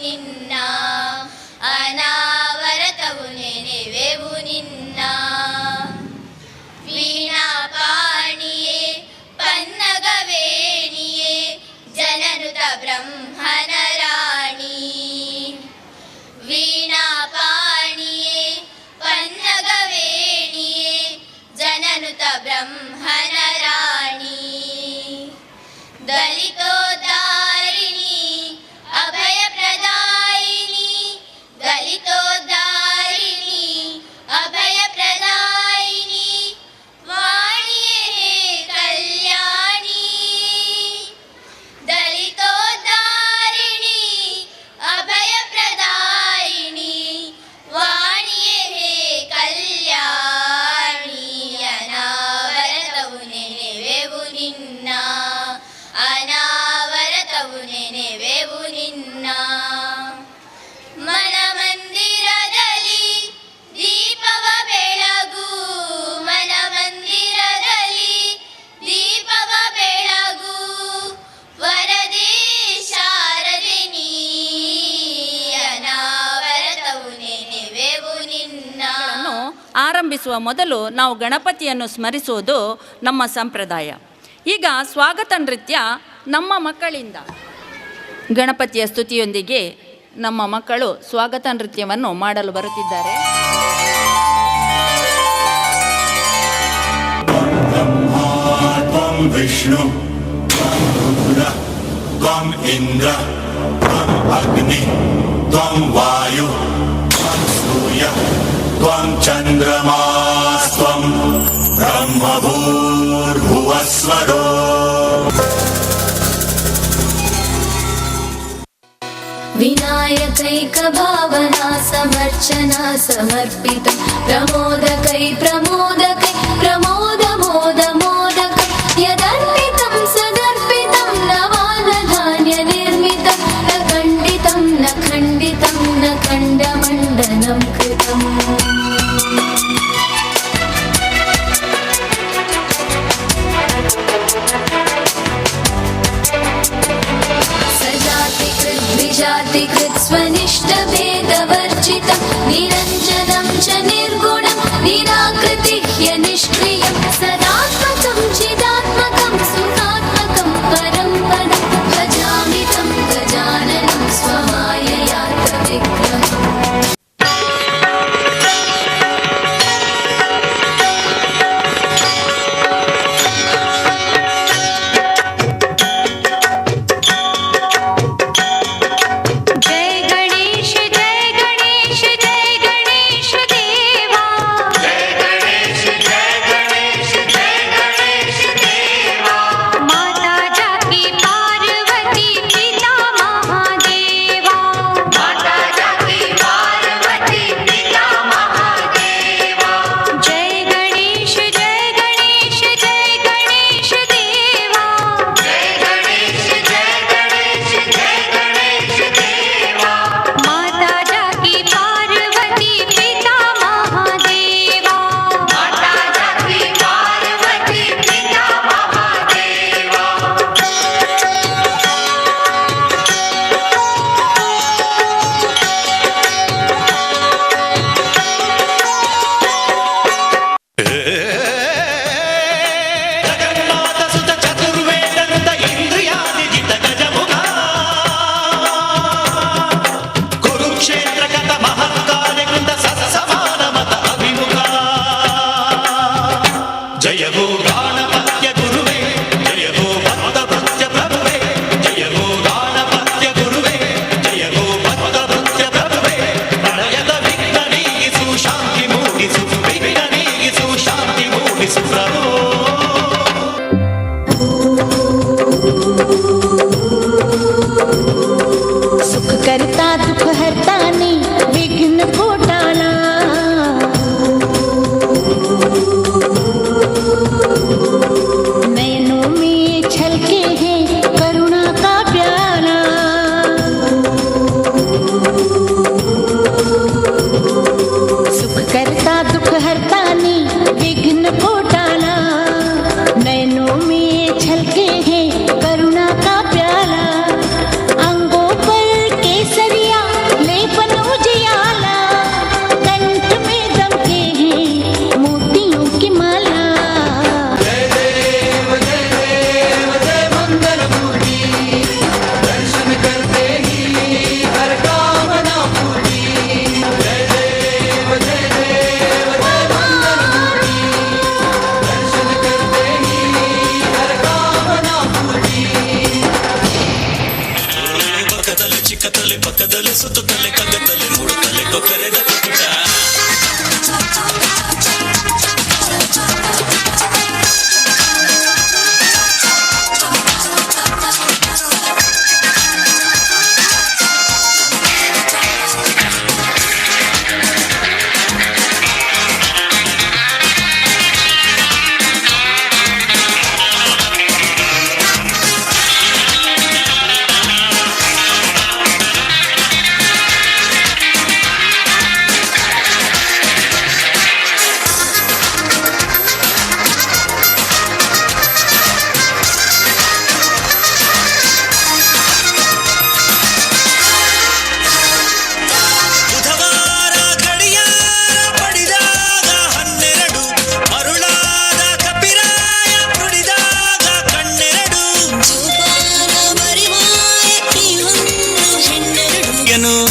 ನಿನ್ನ, ಅನಾವರತವು ನೆನೆವೆವು ನಿನ್ನ. ವೀಣಾಪಾಣಿಯೇ ಪನ್ನಗವೇಣಿಯೇ ಜನನುತ ಬ್ರಹ್ಮನ ರಾಣಿ. ವೀಣಾಪಾಣಿಯೇ ಪನ್ನಗವೇಣಿಯೇ ಜನನುತ ಬ್ರಹ್ಮನ ರಾಣಿ. ದಲಿತೋದ್ಧಾರಿಣಿ ಅಭಯ ಪ್ರದಾಯಿನಿ, ದಲಿತೋದ್ಧಾರಿಣಿ ಅಭಯ ಪ್ರದಾಯಿನಿ, ವಾಣಿಯೇ ಕಲ್ಯಾಣಿ. ದಲಿತೋದ್ಧಾರಿಣಿ ಅಭಯ ಪ್ರದಾಯಿನಿ, ವಾಣಿಯೇ ಕಲ್ಯಾಣಿ. ಅನಾವರತವು ನೆನೆವೆವು ನಿನ್ನ, ಅನಾವರತವು ನೆನೆವೆವು ನಿನ್ನ. ಮನಮಂದಿರದಲ್ಲಿ ದೀಪವ ಬೆಳಗು, ಮನಮಂದಿರದಲ್ಲಿ ದೀಪವ ಬೆಳಗು, ವರದೇ ಶಾರದೆ ನೀ. ಅನಾವರತವು ನೆನೆವೆವು ನಿನ್ನ. ಆರಂಭಿಸುವ ಮೊದಲು ನಾವು ಗಣಪತಿಯನ್ನು ಸ್ಮರಿಸುವುದು ನಮ್ಮ ಸಂಪ್ರದಾಯ. ಈಗ ಸ್ವಾಗತ ನೃತ್ಯ ನಮ್ಮ ಮಕ್ಕಳಿಂದ. ಗಣಪತಿಯ ಸ್ತುತಿಯೊಂದಿಗೆ ನಮ್ಮ ಮಕ್ಕಳು ಸ್ವಾಗತ ನೃತ್ಯವನ್ನು ಮಾಡಲು ಬರುತ್ತಿದ್ದಾರೆ. ತ್ವಂ ವಿಷ್ಣು ತ್ವಂ ರುದ್ರ ತ್ವಂ ಇಂದ್ರ ತ್ವಂ ಅಗ್ನಿ ತ್ವಂ ವಾಯು ತ್ವಂ ಸೂರ್ಯ ತ್ವಂ ಚಂದ್ರಮಾಸ್ತ್ವಂ ಬ್ರಹ್ಮಭೂರ್ಭುವಸ್ವರೋ. विनायकैक भावना समर्चना समर्पितं, प्रमोदकै प्रमोदकै प्रमोद मोद मोदकै, यदर्पितं सदर्पितं नवानधान्य निर्मितं, न खण्डितं न खण्डितं न खण्डमण्डनं कृतम्. जातिकृत् स्वनिष्ठभेदवर्जितं, निरञ्जनं च निर्गुणं निराकृतिह्य निष्क्रियं, सदात्मकं चिदात्मकं सुखात्मकं परं पदं, भजामि तं गजाननं स्वमाययातविग्रहम्. जय गणेश जय ಸುತ್ತುತ್ತಲೆ ಕಗ್ಗತ್ತಲೆ ಮೂಡುತ್ತಲೆ ಕೊಕ್ಕರೆದ ಕುಕ್ಕುಟ.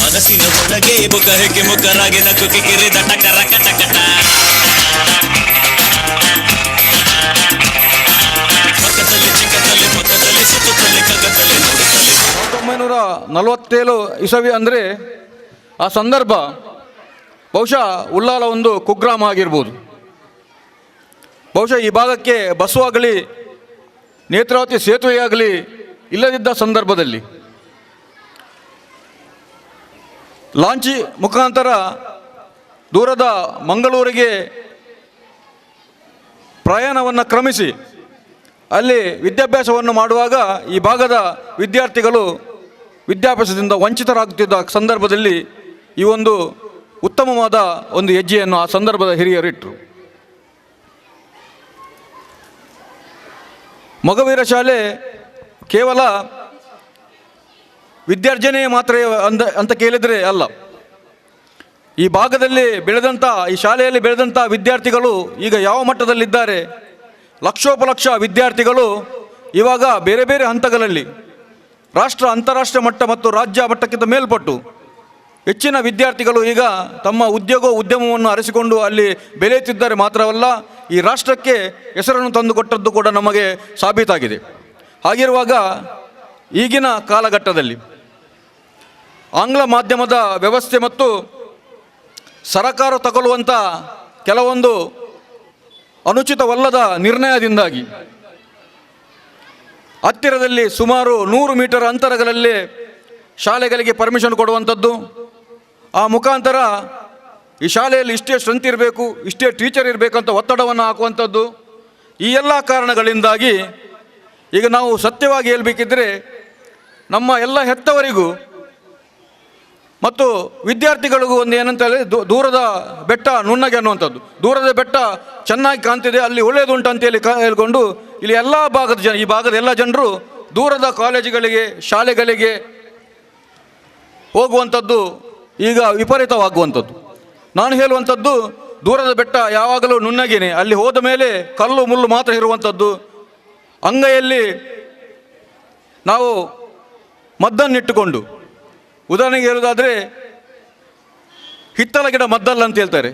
ಮನಸ್ಸಿನ ಒಳಗೆ ಮುಖ ಹೆಕ್ಕೆ ಮುಖರಾಗೆ ನಕ್ಕು ಕಿರಿದ ಟಕರ ಕಟಕಟ. ಪಕ್ಕದಲ್ಲಿ ಚಿಕ್ಕದಲ್ಲಿ ಪಕ್ಕದಲ್ಲಿ ಸುತ್ತದಲ್ಲಿ ಕಗ್ಗದಲ್ಲಿ ನೋಡುತ್ತಲೆ. 1947 ಇಸವಿ ಅಂದರೆ ಆ ಸಂದರ್ಭ ಬಹುಶಃ ಉಳ್ಳಾಲ ಒಂದು ಕುಗ್ರಾಮ ಆಗಿರ್ಬೋದು. ಬಹುಶಃ ಈ ಭಾಗಕ್ಕೆ ಬಸ್ಸು ಆಗಲಿ ನೇತ್ರಾವತಿ ಸೇತುವೆಯಾಗಲಿ ಇಲ್ಲದಿದ್ದ ಸಂದರ್ಭದಲ್ಲಿ ಲಾಂಚಿ ಮುಖಾಂತರ ದೂರದ ಮಂಗಳೂರಿಗೆ ಪ್ರಯಾಣವನ್ನು ಕ್ರಮಿಸಿ ಅಲ್ಲಿ ವಿದ್ಯಾಭ್ಯಾಸವನ್ನು ಮಾಡುವಾಗ ಈ ಭಾಗದ ವಿದ್ಯಾರ್ಥಿಗಳು ವಿದ್ಯಾಭ್ಯಾಸದಿಂದ ವಂಚಿತರಾಗುತ್ತಿದ್ದ ಸಂದರ್ಭದಲ್ಲಿ ಈ ಒಂದು ಉತ್ತಮವಾದ ಒಂದು ಹೆಜ್ಜೆಯನ್ನು ಆ ಸಂದರ್ಭದ ಹಿರಿಯರಿಟ್ಟರು. ಮೊಗವೀರ ಶಾಲೆ ಕೇವಲ ವಿದ್ಯಾರ್ಜನೆ ಮಾತ್ರ ಅಂತ ಕೇಳಿದರೆ ಅಲ್ಲ. ಈ ಭಾಗದಲ್ಲಿ ಬೆಳೆದಂಥ, ಈ ಶಾಲೆಯಲ್ಲಿ ಬೆಳೆದಂಥ ವಿದ್ಯಾರ್ಥಿಗಳು ಈಗ ಯಾವ ಮಟ್ಟದಲ್ಲಿದ್ದಾರೆ, ಲಕ್ಷೋಪಲಕ್ಷ ವಿದ್ಯಾರ್ಥಿಗಳು ಇವಾಗ ಬೇರೆ ಬೇರೆ ಹಂತಗಳಲ್ಲಿ ರಾಷ್ಟ್ರ, ಅಂತಾರಾಷ್ಟ್ರೀಯ ಮಟ್ಟ ಮತ್ತು ರಾಜ್ಯ ಮಟ್ಟಕ್ಕಿಂತ ಮೇಲ್ಪಟ್ಟು ಹೆಚ್ಚಿನ ವಿದ್ಯಾರ್ಥಿಗಳು ಈಗ ತಮ್ಮ ಉದ್ಯಮವನ್ನು ಅರಸಿಕೊಂಡು ಅಲ್ಲಿ ಬೆಳೆಯುತ್ತಿದ್ದಾರೆ. ಮಾತ್ರವಲ್ಲ, ಈ ರಾಷ್ಟ್ರಕ್ಕೆ ಹೆಸರನ್ನು ತಂದುಕೊಟ್ಟದ್ದು ಕೂಡ ನಮಗೆ ಸಾಬೀತಾಗಿದೆ. ಹಾಗಿರುವಾಗ ಈಗಿನ ಕಾಲಘಟ್ಟದಲ್ಲಿ ಆಂಗ್ಲ ಮಾಧ್ಯಮದ ವ್ಯವಸ್ಥೆ ಮತ್ತು ಸರಕಾರ ತಗೊಳ್ಳುವಂಥ ಕೆಲವೊಂದು ಅನುಚಿತವಲ್ಲದ ನಿರ್ಣಯದಿಂದಾಗಿ ಹತ್ತಿರದಲ್ಲಿ ಸುಮಾರು 100 ಮೀಟರ್ ಅಂತರಗಳಲ್ಲಿ ಶಾಲೆಗಳಿಗೆ ಪರ್ಮಿಷನ್ ಕೊಡುವಂಥದ್ದು, ಆ ಮುಖಾಂತರ ಈ ಶಾಲೆಯಲ್ಲಿ ಇಷ್ಟೇ ಸ್ಟ್ರೆಂತ್ ಇರಬೇಕು, ಇಷ್ಟೇ ಟೀಚರ್ ಇರಬೇಕಂತ ಒತ್ತಡವನ್ನು ಹಾಕುವಂಥದ್ದು, ಈ ಎಲ್ಲ ಕಾರಣಗಳಿಂದಾಗಿ ಈಗ ನಾವು ಸತ್ಯವಾಗಿ ಹೇಳಬೇಕಿದ್ರೆ ನಮ್ಮ ಎಲ್ಲ ಹೆತ್ತವರಿಗೂ ಮತ್ತು ವಿದ್ಯಾರ್ಥಿಗಳಿಗೂ ಒಂದು ಏನಂತ ಹೇಳಿದ್ರೆ ದೂರದ ಬೆಟ್ಟ ನುಣ್ಣಗೆ ಅನ್ನುವಂಥದ್ದು. ದೂರದ ಬೆಟ್ಟ ಚೆನ್ನಾಗಿ ಕಾಣ್ತಿದೆ, ಅಲ್ಲಿ ಒಳ್ಳೆಯದುಂಟು ಅಂತೇಳಿ ಹೇಳ್ಕೊಂಡು ಇಲ್ಲಿ ಎಲ್ಲ ಭಾಗದ ಈ ಭಾಗದ ಎಲ್ಲ ಜನರು ದೂರದ ಕಾಲೇಜುಗಳಿಗೆ, ಶಾಲೆಗಳಿಗೆ ಹೋಗುವಂಥದ್ದು ಈಗ ವಿಪರೀತವಾಗುವಂಥದ್ದು. ನಾನು ಹೇಳುವಂಥದ್ದು, ದೂರದ ಬೆಟ್ಟ ಯಾವಾಗಲೂ ನುಣ್ಣಗೇನೆ, ಅಲ್ಲಿ ಹೋದ ಮೇಲೆ ಕಲ್ಲು ಮುಳ್ಳು ಮಾತ್ರ ಇರುವಂಥದ್ದು. ಅಂಗೈಯಲ್ಲಿ ನಾವು ಮದ್ದನ್ನಿಟ್ಟುಕೊಂಡು, ಉದಾಹರಣೆಗೆ ಹೇಳುವುದಾದರೆ ಹಿತ್ತಲ ಗಿಡ ಮದ್ದಲ್ಲ ಅಂತ ಹೇಳ್ತಾರೆ.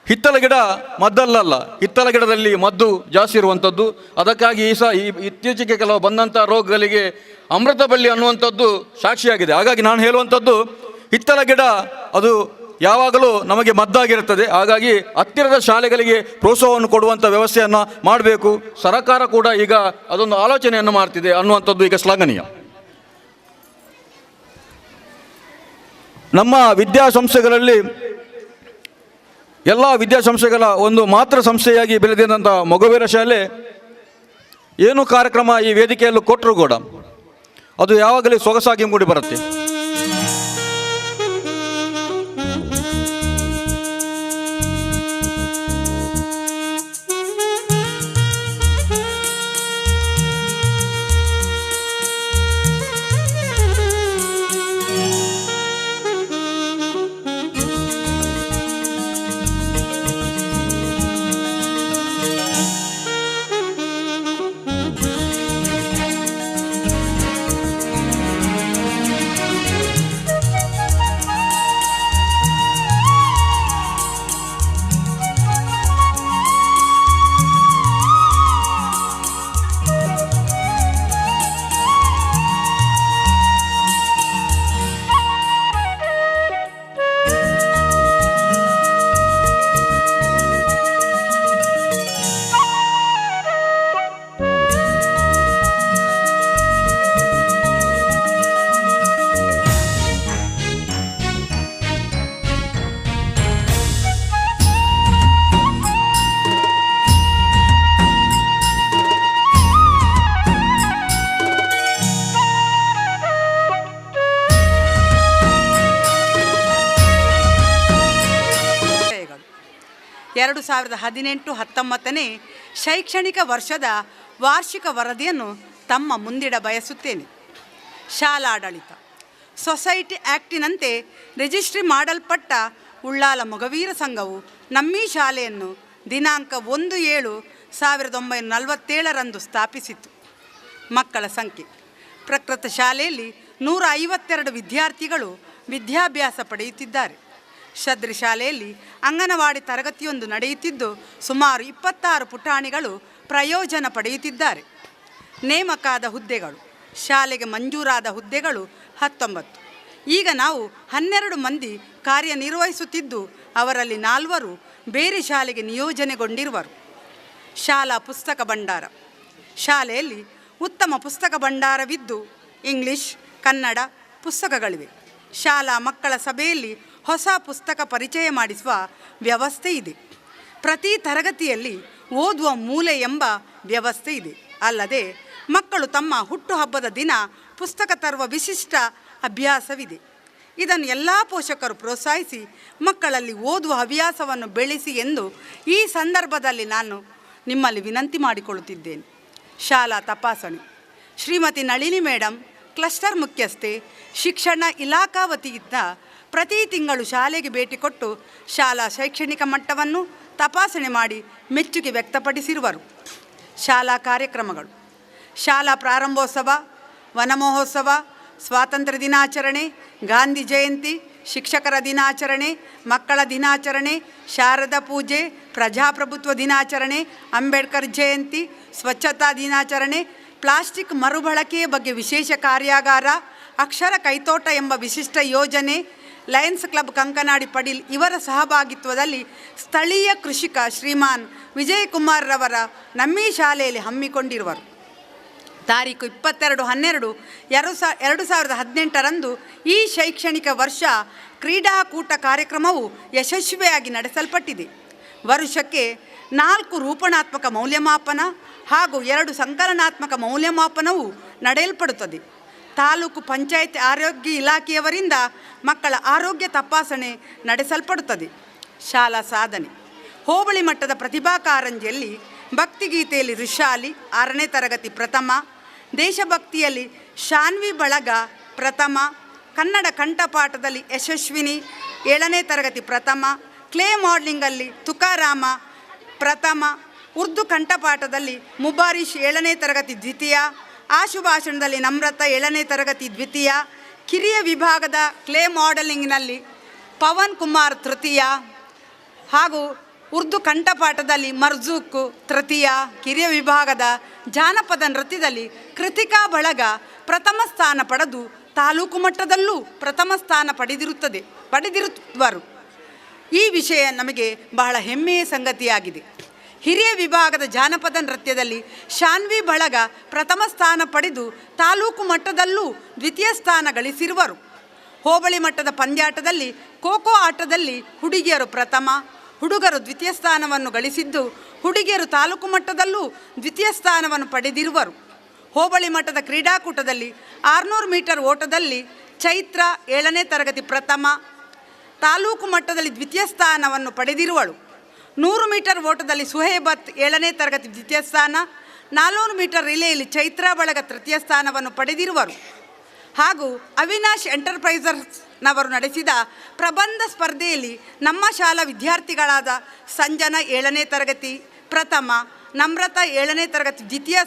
ಹಿತ್ತಲ ಗಿಡ ಮದ್ದಲ್ಲ, ಹಿತ್ತಲ ಗಿಡದಲ್ಲಿ ಮದ್ದು ಜಾಸ್ತಿ ಇರುವಂಥದ್ದು. ಅದಕ್ಕಾಗಿ ಈ ಇತ್ತೀಚೆಗೆ ಕೆಲವು ಬಂದಂಥ ರೋಗಗಳಿಗೆ ಅಮೃತ ಬಳ್ಳಿ ಅನ್ನುವಂಥದ್ದು ಸಾಕ್ಷಿಯಾಗಿದೆ. ಹಾಗಾಗಿ ನಾನು ಹೇಳುವಂಥದ್ದು, ಹಿತ್ತಲ ಗಿಡ ಅದು ಯಾವಾಗಲೂ ನಮಗೆ ಮದ್ದಾಗಿರುತ್ತದೆ. ಹಾಗಾಗಿ ಹತ್ತಿರದ ಶಾಲೆಗಳಿಗೆ ಪ್ರೋತ್ಸಾಹವನ್ನು ಕೊಡುವಂಥ ವ್ಯವಸ್ಥೆಯನ್ನು ಮಾಡಬೇಕು. ಸರ್ಕಾರ ಕೂಡ ಈಗ ಅದೊಂದು ಆಲೋಚನೆಯನ್ನು ಮಾಡ್ತಿದೆ ಅನ್ನುವಂಥದ್ದು ಈಗ ಶ್ಲಾಘನೀಯ. ನಮ್ಮ ವಿದ್ಯಾಸಂಸ್ಥೆಗಳಲ್ಲಿ ಎಲ್ಲ ವಿದ್ಯಾಸಂಸ್ಥೆಗಳ ಒಂದು ಮಾತೃ ಸಂಸ್ಥೆಯಾಗಿ ಬೆಳೆದಿದ್ದಂಥ ಮೊಗವೀರ ಶಾಲೆ ಏನು ಕಾರ್ಯಕ್ರಮ ಈ ವೇದಿಕೆಯಲ್ಲೂ ಕೊಟ್ಟರು ಕೂಡ ಅದು ಯಾವಾಗಲೂ ಸೊಗಸಾಗಿ ಮೂಡಿ ಬರುತ್ತೆ. 2018-19ನೇ ಶೈಕ್ಷಣಿಕ ವರ್ಷದ ವಾರ್ಷಿಕ ವರದಿಯನ್ನು ತಮ್ಮ ಮುಂದಿಡ ಬಯಸುತ್ತೇನೆ. ಶಾಲಾಡಳಿತ ಸೊಸೈಟಿ ಆ್ಯಕ್ಟಿನಂತೆ ರಿಜಿಸ್ಟ್ರಿ ಮಾಡಲ್ಪಟ್ಟ ಉಳ್ಳಾಲ ಮೊಗವೀರ ಸಂಘವು ನಮ್ಮೀ ಶಾಲೆಯನ್ನು ದಿನಾಂಕ 1/7/1947 ಸ್ಥಾಪಿಸಿತು. ಮಕ್ಕಳ ಸಂಖ್ಯೆ ಪ್ರಕೃತ ಶಾಲೆಯಲ್ಲಿ 152 ವಿದ್ಯಾರ್ಥಿಗಳು ವಿದ್ಯಾಭ್ಯಾಸ ಪಡೆಯುತ್ತಿದ್ದಾರೆ. ಶ್ರದ್ರಿ ಶಾಲೆಯಲ್ಲಿ ಅಂಗನವಾಡಿ ತರಗತಿಯೊಂದು ನಡೆಯುತ್ತಿದ್ದು ಸುಮಾರು 26 ಪುಟಾಣಿಗಳು ಪ್ರಯೋಜನ ಪಡೆಯುತ್ತಿದ್ದಾರೆ. ನೇಮಕಾದ ಹುದ್ದೆಗಳು ಶಾಲೆಗೆ ಮಂಜೂರಾದ ಹುದ್ದೆಗಳು 19. ಈಗ ನಾವು 12 ಮಂದಿ ಕಾರ್ಯನಿರ್ವಹಿಸುತ್ತಿದ್ದು ಅವರಲ್ಲಿ 4 ಬೇರೆ ಶಾಲೆಗೆ ನಿಯೋಜನೆಗೊಂಡಿರುವರು. ಶಾಲಾ ಪುಸ್ತಕ ಭಂಡಾರ ಶಾಲೆಯಲ್ಲಿ ಉತ್ತಮ ಪುಸ್ತಕ ಭಂಡಾರವಿದ್ದು ಇಂಗ್ಲಿಷ್, ಕನ್ನಡ ಪುಸ್ತಕಗಳಿವೆ. ಶಾಲಾ ಮಕ್ಕಳ ಸಭೆಯಲ್ಲಿ ಹೊಸ ಪುಸ್ತಕ ಪರಿಚಯ ಮಾಡಿಸುವ ವ್ಯವಸ್ಥೆ ಇದೆ. ಪ್ರತಿ ತರಗತಿಯಲ್ಲಿ ಓದುವ ಮೂಲೆ ಎಂಬ ವ್ಯವಸ್ಥೆ ಇದೆ. ಅಲ್ಲದೆ ಮಕ್ಕಳು ತಮ್ಮ ಹುಟ್ಟುಹಬ್ಬದ ದಿನ ಪುಸ್ತಕ ತರುವ ವಿಶಿಷ್ಟ ಅಭ್ಯಾಸವಿದೆ. ಇದನ್ನು ಎಲ್ಲ ಪೋಷಕರು ಪ್ರೋತ್ಸಾಹಿಸಿ ಮಕ್ಕಳಲ್ಲಿ ಓದುವ ಹವ್ಯಾಸವನ್ನು ಬೆಳೆಸಿ ಎಂದು ಈ ಸಂದರ್ಭದಲ್ಲಿ ನಾನು ನಿಮ್ಮಲ್ಲಿ ವಿನಂತಿ ಮಾಡಿಕೊಳ್ಳುತ್ತಿದ್ದೇನೆ. ಶಾಲಾ ತಪಾಸಣೆ ಶ್ರೀಮತಿ ನಳಿನಿ ಮೇಡಮ್ ಕ್ಲಸ್ಟರ್ ಮುಖ್ಯಸ್ಥೆ ಶಿಕ್ಷಣ ಇಲಾಖಾ ವತಿಯಿಂದ ಪ್ರತಿ ತಿಂಗಳು ಶಾಲೆಗೆ ಭೇಟಿ ಕೊಟ್ಟು ಶಾಲಾ ಶೈಕ್ಷಣಿಕ ಮಟ್ಟವನ್ನು ತಪಾಸಣೆ ಮಾಡಿ ಮೆಚ್ಚುಗೆ ವ್ಯಕ್ತಪಡಿಸಿರುವರು. ಶಾಲಾ ಕಾರ್ಯಕ್ರಮಗಳು ಶಾಲಾ ಪ್ರಾರಂಭೋತ್ಸವ, ವನಮಹೋತ್ಸವ, ಸ್ವಾತಂತ್ರ್ಯ ದಿನಾಚರಣೆ, ಗಾಂಧಿ ಜಯಂತಿ, ಶಿಕ್ಷಕರ ದಿನಾಚರಣೆ, ಮಕ್ಕಳ ದಿನಾಚರಣೆ, ಶಾರದಾ ಪೂಜೆ, ಪ್ರಜಾಪ್ರಭುತ್ವ ದಿನಾಚರಣೆ, ಅಂಬೇಡ್ಕರ್ ಜಯಂತಿ, ಸ್ವಚ್ಛತಾ ದಿನಾಚರಣೆ, ಪ್ಲಾಸ್ಟಿಕ್ ಮರುಬಳಕೆಯ ಬಗ್ಗೆ ವಿಶೇಷ ಕಾರ್ಯಾಗಾರ, ಅಕ್ಷರ ಕೈತೋಟ ಎಂಬ ವಿಶಿಷ್ಟ ಯೋಜನೆ, ಲಯನ್ಸ್ ಕ್ಲಬ್ ಕಂಕನಾಡಿ ಪಡೀಲ್ ಇವರ ಸಹಭಾಗಿತ್ವದಲ್ಲಿ ಸ್ಥಳೀಯ ಕೃಷಿಕ ಶ್ರೀಮಾನ್ ವಿಜಯಕುಮಾರ್ ರವರ ನಮ್ಮೀ ಶಾಲೆಯಲ್ಲಿ ಹಮ್ಮಿಕೊಂಡಿರುವರು. ತಾರೀಕು 22/12/2018 ಈ ಶೈಕ್ಷಣಿಕ ವರ್ಷ ಕ್ರೀಡಾಕೂಟ ಕಾರ್ಯಕ್ರಮವು ಯಶಸ್ವಿಯಾಗಿ ನಡೆಸಲ್ಪಟ್ಟಿದೆ. ವರ್ಷಕ್ಕೆ 4 ರೂಪಣಾತ್ಮಕ ಮೌಲ್ಯಮಾಪನ ಹಾಗೂ 2 ಸಂಕಲನಾತ್ಮಕ ಮೌಲ್ಯಮಾಪನವು ನಡೆಯಲ್ಪಡುತ್ತದೆ. ತಾಲೂಕು ಪಂಚಾಯತ್ ಆರೋಗ್ಯ ಇಲಾಖೆಯವರಿಂದ ಮಕ್ಕಳ ಆರೋಗ್ಯ ತಪಾಸಣೆ ನಡೆಸಲ್ಪಡುತ್ತದೆ. ಶಾಲಾ ಸಾಧನೆ ಹೋಬಳಿ ಮಟ್ಟದ ಪ್ರತಿಭಾ ಕಾರಂಜಿಯಲ್ಲಿ ಭಕ್ತಿಗೀತೆಯಲ್ಲಿ ಋಷಾಲಿ 6ನೇ ತರಗತಿ ಪ್ರಥಮ, ದೇಶಭಕ್ತಿಯಲ್ಲಿ ಶಾನ್ವಿ ಬಳಗ ಪ್ರಥಮ, ಕನ್ನಡ ಕಂಠಪಾಠದಲ್ಲಿ ಯಶಸ್ವಿನಿ 7ನೇ ತರಗತಿ ಪ್ರಥಮ, ಕ್ಲೇ ಮಾಡಲಿಂಗಲ್ಲಿ ತುಕಾರಾಮ ಪ್ರಥಮ, ಉರ್ದು ಕಂಠಪಾಠದಲ್ಲಿ ಮುಬಾರಿಶ್ 7ನೇ ತರಗತಿ ದ್ವಿತೀಯ, ಆಶುಭಾಷಣದಲ್ಲಿ ನಮ್ರತ 7ನೇ ತರಗತಿ ದ್ವಿತೀಯ, ಕಿರಿಯ ವಿಭಾಗದ ಕ್ಲೇ ಮಾಡಲಿಂಗ್ನಲ್ಲಿ ಪವನ್ ಕುಮಾರ್ ತೃತೀಯ ಹಾಗೂ ಉರ್ದು ಕಂಠಪಾಠದಲ್ಲಿ ಮರ್ಜೂಕ್ ತೃತೀಯ, ಕಿರಿಯ ವಿಭಾಗದ ಜಾನಪದ ನೃತ್ಯದಲ್ಲಿ ಕೃತಿಕಾ ಬಳಗ ಪ್ರಥಮ ಸ್ಥಾನ ಪಡೆದು ತಾಲೂಕು ಮಟ್ಟದಲ್ಲೂ ಪ್ರಥಮ ಸ್ಥಾನ ಪಡೆದಿರುವರು. ಈ ವಿಷಯ ನಮಗೆ ಬಹಳ ಹೆಮ್ಮೆಯ ಸಂಗತಿಯಾಗಿದೆ. ಹಿರಿಯ ವಿಭಾಗದ ಜಾನಪದ ನೃತ್ಯದಲ್ಲಿ ಶಾನ್ವಿ ಬಳಗ ಪ್ರಥಮ ಸ್ಥಾನ ಪಡೆದು ತಾಲೂಕು ಮಟ್ಟದಲ್ಲೂ ದ್ವಿತೀಯ ಸ್ಥಾನ ಗಳಿಸಿರುವರು. ಹೋಬಳಿ ಮಟ್ಟದ ಪಂದ್ಯಾಟದಲ್ಲಿ ಖೋಖೋ ಆಟದಲ್ಲಿ ಹುಡುಗಿಯರು ಪ್ರಥಮ, ಹುಡುಗರು ದ್ವಿತೀಯ ಸ್ಥಾನವನ್ನು ಗಳಿಸಿದ್ದು ಹುಡುಗಿಯರು ತಾಲೂಕು ಮಟ್ಟದಲ್ಲೂ ದ್ವಿತೀಯ ಸ್ಥಾನವನ್ನು ಪಡೆದಿರುವರು. ಹೋಬಳಿ ಮಟ್ಟದ ಕ್ರೀಡಾಕೂಟದಲ್ಲಿ 600 ಮೀಟರ್ ಓಟದಲ್ಲಿ ಚೈತ್ರ 7ನೇ ತರಗತಿ ಪ್ರಥಮ, ತಾಲೂಕು ಮಟ್ಟದಲ್ಲಿ ದ್ವಿತೀಯ ಸ್ಥಾನವನ್ನು ಪಡೆದಿರುವಳು. 100 ಮೀಟರ್ ಓಟದಲ್ಲಿ ಸುಹೇಬತ್ 7ನೇ ತರಗತಿ ದ್ವಿತೀಯ ಸ್ಥಾನ, 400 ಮೀಟರ್ ರಿಲೇಯಲ್ಲಿ ಚೈತ್ರ ಬಳಗ ತೃತೀಯ ಸ್ಥಾನವನ್ನು ಪಡೆದಿರುವರು. ಹಾಗೂ ಅವಿನಾಶ್ ಎಂಟರ್ಪ್ರೈಸರ್ಸ್ನವರು ನಡೆಸಿದ ಪ್ರಬಂಧ ಸ್ಪರ್ಧೆಯಲ್ಲಿ ನಮ್ಮ ಶಾಲಾ ವಿದ್ಯಾರ್ಥಿಗಳಾದ ಸಂಜನಾ 7ನೇ ತರಗತಿ ಪ್ರಥಮ, ನಮ್ರತಾ 7ನೇ ತರಗತಿ ದ್ವಿತೀಯ,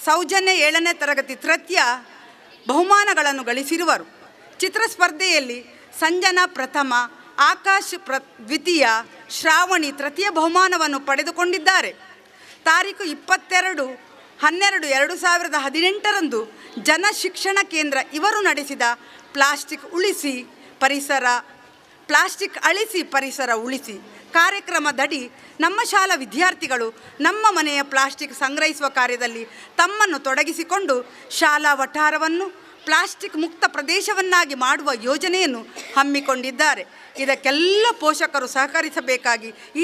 ಸೌಜನ್ಯ 7ನೇ ತರಗತಿ ತೃತೀಯ ಬಹುಮಾನಗಳನ್ನು ಗಳಿಸಿರುವರು. ಚಿತ್ರ ಸ್ಪರ್ಧೆಯಲ್ಲಿ ಸಂಜನಾ ಪ್ರಥಮ, ಆಕಾಶ್ ದ್ವಿತೀಯ, ಶ್ರಾವಣಿ ತೃತೀಯ ಬಹುಮಾನವನ್ನು ಪಡೆದುಕೊಂಡಿದ್ದಾರೆ. ತಾರೀಕು 22/12/2018 ಜನ ಶಿಕ್ಷಣ ಕೇಂದ್ರ ಇವರು ನಡೆಸಿದ ಪ್ಲಾಸ್ಟಿಕ್ ಅಳಿಸಿ ಪರಿಸರ ಉಳಿಸಿ ಕಾರ್ಯಕ್ರಮದಡಿ ನಮ್ಮ ಶಾಲಾ ವಿದ್ಯಾರ್ಥಿಗಳು ನಮ್ಮ ಮನೆಯ ಪ್ಲಾಸ್ಟಿಕ್ ಸಂಗ್ರಹಿಸುವ ಕಾರ್ಯದಲ್ಲಿ ತಮ್ಮನ್ನು ತೊಡಗಿಸಿಕೊಂಡು ಶಾಲಾ ವಠಾರವನ್ನು ಪ್ಲಾಸ್ಟಿಕ್ ಮುಕ್ತ ಪ್ರದೇಶವನ್ನಾಗಿ ಮಾಡುವ ಯೋಜನೆಯನ್ನು ಹಮ್ಮಿಕೊಂಡಿದ್ದಾರೆ. ಇದಕ್ಕೆಲ್ಲ ಪೋಷಕರು ಸಹಕರಿಸಬೇಕಾಗಿ ಈ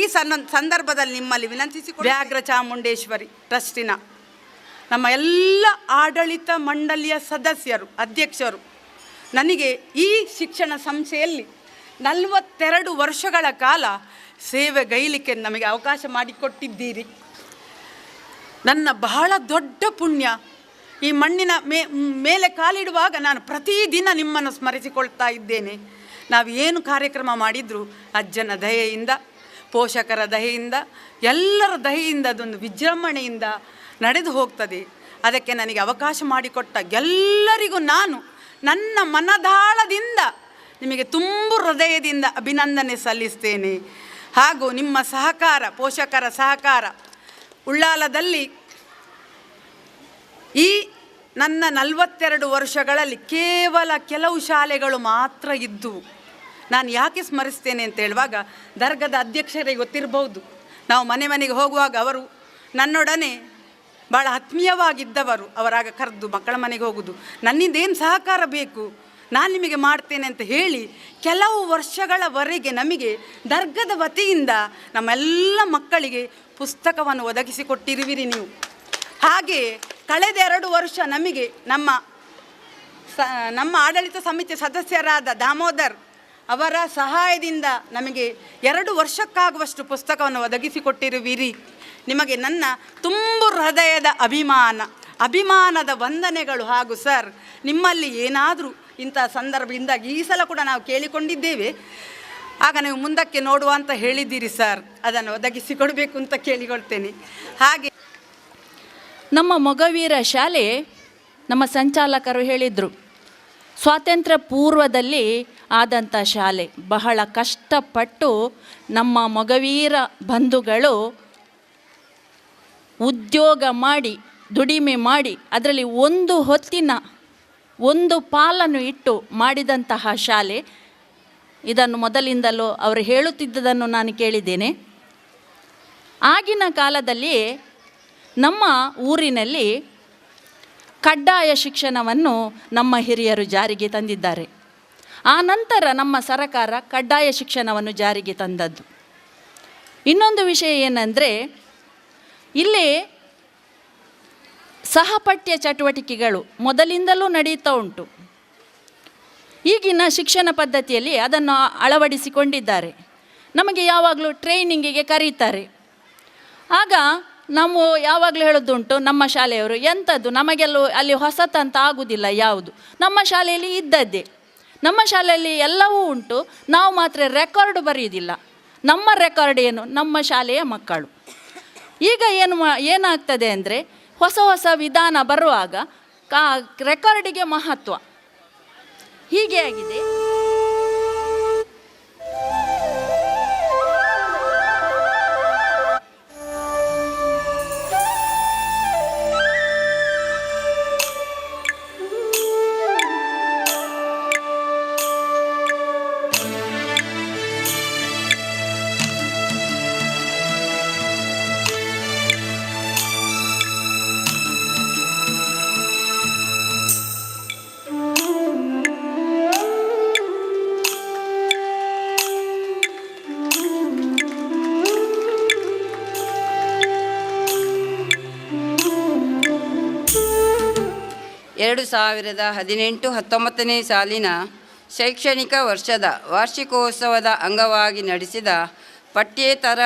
ಸಂದರ್ಭದಲ್ಲಿ ನಿಮ್ಮಲ್ಲಿ ವಿನಂತಿಸಿಕೊಂಡು ವ್ಯಾಘ್ರ ಚಾಮುಂಡೇಶ್ವರಿ ಟ್ರಸ್ಟಿನ ನಮ್ಮ ಎಲ್ಲ ಆಡಳಿತ ಮಂಡಳಿಯ ಸದಸ್ಯರು, ಅಧ್ಯಕ್ಷರು, ನನಗೆ ಈ ಶಿಕ್ಷಣ ಸಂಸ್ಥೆಯಲ್ಲಿ 42 ವರ್ಷಗಳ ಕಾಲ ಸೇವೆಗೈಲಿಕ್ಕೆ ನಮಗೆ ಅವಕಾಶ ಮಾಡಿಕೊಟ್ಟಿದ್ದೀರಿ. ನನ್ನ ಬಹಳ ದೊಡ್ಡ ಪುಣ್ಯ. ಈ ಮಣ್ಣಿನ ಮೇಲೆ ಕಾಲಿಡುವಾಗ ನಾನು ಪ್ರತಿದಿನ ನಿಮ್ಮನ್ನು ಸ್ಮರಿಸಿಕೊಳ್ತಾ ಇದ್ದೇನೆ. ನಾವು ಏನು ಕಾರ್ಯಕ್ರಮ ಮಾಡಿದರೂ ಅಜ್ಜನ ದಯೆಯಿಂದ, ಪೋಷಕರ ದಯೆಯಿಂದ, ಎಲ್ಲರ ದಯೆಯಿಂದ ಅದೊಂದು ವಿಜೃಂಭಣೆಯಿಂದ ನಡೆದು ಹೋಗ್ತದೆ. ಅದಕ್ಕೆ ನನಗೆ ಅವಕಾಶ ಮಾಡಿಕೊಟ್ಟ ಎಲ್ಲರಿಗೂ ನಾನು ನನ್ನ ಮನದಾಳದಿಂದ ನಿಮಗೆ ತುಂಬು ಹೃದಯದಿಂದ ಅಭಿನಂದನೆ ಸಲ್ಲಿಸ್ತೇನೆ. ಹಾಗೂ ನಿಮ್ಮ ಸಹಕಾರ, ಪೋಷಕರ ಸಹಕಾರ, ಉಳ್ಳಾಲದಲ್ಲಿ ಈ ನನ್ನ 42 ವರ್ಷಗಳಲ್ಲಿ ಕೇವಲ ಕೆಲವು ಶಾಲೆಗಳು ಮಾತ್ರ ಇದ್ದವು. ನಾನು ಯಾಕೆ ಸ್ಮರಿಸ್ತೇನೆ ಅಂತ ಹೇಳುವಾಗ, ದರ್ಗದ ಅಧ್ಯಕ್ಷರಿಗೆ ಗೊತ್ತಿರಬಹುದು, ನಾವು ಮನೆ ಮನೆಗೆ ಹೋಗುವಾಗ ಅವರು ನನ್ನೊಡನೆ ಭಾಳ ಆತ್ಮೀಯವಾಗಿದ್ದವರು. ಅವರಾಗ ಕರೆದು ಮಕ್ಕಳ ಮನೆಗೆ ಹೋಗೋದು, ನನ್ನಿಂದೇನು ಸಹಕಾರ ಬೇಕು ನಾನು ನಿಮಗೆ ಮಾಡ್ತೇನೆ ಅಂತ ಹೇಳಿ ಕೆಲವು ವರ್ಷಗಳವರೆಗೆ ನಮಗೆ ದರ್ಗದ ವತಿಯಿಂದ ನಮ್ಮೆಲ್ಲ ಮಕ್ಕಳಿಗೆ ಪುಸ್ತಕವನ್ನು ಒದಗಿಸಿಕೊಟ್ಟಿರುವಿರಿ ನೀವು. ಹಾಗೆ ಕಳೆದ 2 ವರ್ಷ ನಮಗೆ ನಮ್ಮ ಆಡಳಿತ ಸಮಿತಿ ಸದಸ್ಯರಾದ ದಾಮೋದರ್ ಅವರ ಸಹಾಯದಿಂದ ನಮಗೆ 2 ವರ್ಷಕ್ಕಾಗುವಷ್ಟು ಪುಸ್ತಕವನ್ನು ಒದಗಿಸಿಕೊಟ್ಟಿರುವಿರಿ. ನಿಮಗೆ ನನ್ನ ತುಂಬು ಹೃದಯದ ಅಭಿಮಾನದ ವಂದನೆಗಳು. ಹಾಗೂ ಸರ್, ನಿಮ್ಮಲ್ಲಿ ಏನಾದರೂ ಇಂಥ ಸಂದರ್ಭದಿಂದಾಗಿ ಈ ಸಲ ಕೂಡ ನಾವು ಕೇಳಿಕೊಂಡಿದ್ದೇವೆ, ಆಗ ನೀವು ಮುಂದಕ್ಕೆ ನೋಡುವ ಅಂತ ಹೇಳಿದ್ದೀರಿ ಸರ್, ಅದನ್ನು ಒದಗಿಸಿಕೊಡಬೇಕು ಅಂತ ಕೇಳಿಕೊಳ್ತೇನೆ. ಹಾಗೆ ನಮ್ಮ ಮೊಗವೀರ ಶಾಲೆ ನಮ್ಮ ಸಂಚಾಲಕರು ಹೇಳಿದರು, ಸ್ವಾತಂತ್ರ್ಯ ಪೂರ್ವದಲ್ಲಿ ಆದಂಥ ಶಾಲೆ. ಬಹಳ ಕಷ್ಟಪಟ್ಟು ನಮ್ಮ ಮೊಗವೀರ ಬಂಧುಗಳು ಉದ್ಯೋಗ ಮಾಡಿ, ದುಡಿಮೆ ಮಾಡಿ, ಅದರಲ್ಲಿ ಒಂದು ಹೊತ್ತಿನ ಒಂದು ಪಾಲನ್ನು ಇಟ್ಟು ಮಾಡಿದಂತಹ ಶಾಲೆ. ಇದನ್ನು ಮೊದಲಿಂದಲೂ ಅವರು ಹೇಳುತ್ತಿದ್ದುದನ್ನು ನಾನು ಕೇಳಿದ್ದೇನೆ. ಆಗಿನ ಕಾಲದಲ್ಲಿ ನಮ್ಮ ಊರಿನಲ್ಲಿ ಕಡ್ಡಾಯ ಶಿಕ್ಷಣವನ್ನು ನಮ್ಮ ಹಿರಿಯರು ಜಾರಿಗೆ ತಂದಿದ್ದಾರೆ. ಆ ನಂತರ ನಮ್ಮ ಸರಕಾರ ಕಡ್ಡಾಯ ಶಿಕ್ಷಣವನ್ನು ಜಾರಿಗೆ ತಂದದ್ದು. ಇನ್ನೊಂದು ವಿಷಯ ಏನಂದರೆ, ಇಲ್ಲಿ ಸಹಪಠ್ಯ ಚಟುವಟಿಕೆಗಳು ಮೊದಲಿಂದಲೂ ನಡೆಯುತ್ತಾ ಉಂಟು. ಈಗಿನ ಶಿಕ್ಷಣ ಪದ್ಧತಿಯಲ್ಲಿ ಅದನ್ನು ಅಳವಡಿಸಿಕೊಂಡಿದ್ದಾರೆ. ನಮಗೆ ಯಾವಾಗಲೂ ಟ್ರೈನಿಂಗಿಗೆ ಕರೀತಾರೆ. ಆಗ ನಾವು ಯಾವಾಗಲೂ ಹೇಳೋದುಂಟು, ನಮ್ಮ ಶಾಲೆಯವರು ಎಂಥದ್ದು ನಮಗೆಲ್ಲೂ ಅಲ್ಲಿ ಹೊಸತಂತ ಆಗುವುದಿಲ್ಲ ಯಾವುದು, ನಮ್ಮ ಶಾಲೆಯಲ್ಲಿ ಇದ್ದದ್ದೇ. ನಮ್ಮ ಶಾಲೆಯಲ್ಲಿ ಎಲ್ಲವೂ ಉಂಟು, ನಾವು ಮಾತ್ರ ರೆಕಾರ್ಡ್ ಬರೆಯುವುದಿಲ್ಲ. ನಮ್ಮ ರೆಕಾರ್ಡ್ ಏನು? ನಮ್ಮ ಶಾಲೆಯ ಮಕ್ಕಳು. ಈಗ ಏನಾಗ್ತದೆ ಅಂದರೆ, ಹೊಸ ಹೊಸ ವಿಧಾನ ಬರುವಾಗ ರೆಕಾರ್ಡಿಗೆ ಮಹತ್ವ. ಹೀಗೆ ಆಗಿದೆ. ಎರಡು 2018-19ನೇ ಸಾಲಿನ ಶೈಕ್ಷಣಿಕ ವರ್ಷದ ವಾರ್ಷಿಕೋತ್ಸವದ ಅಂಗವಾಗಿ ನಡೆಸಿದ ಪಠ್ಯೇತರ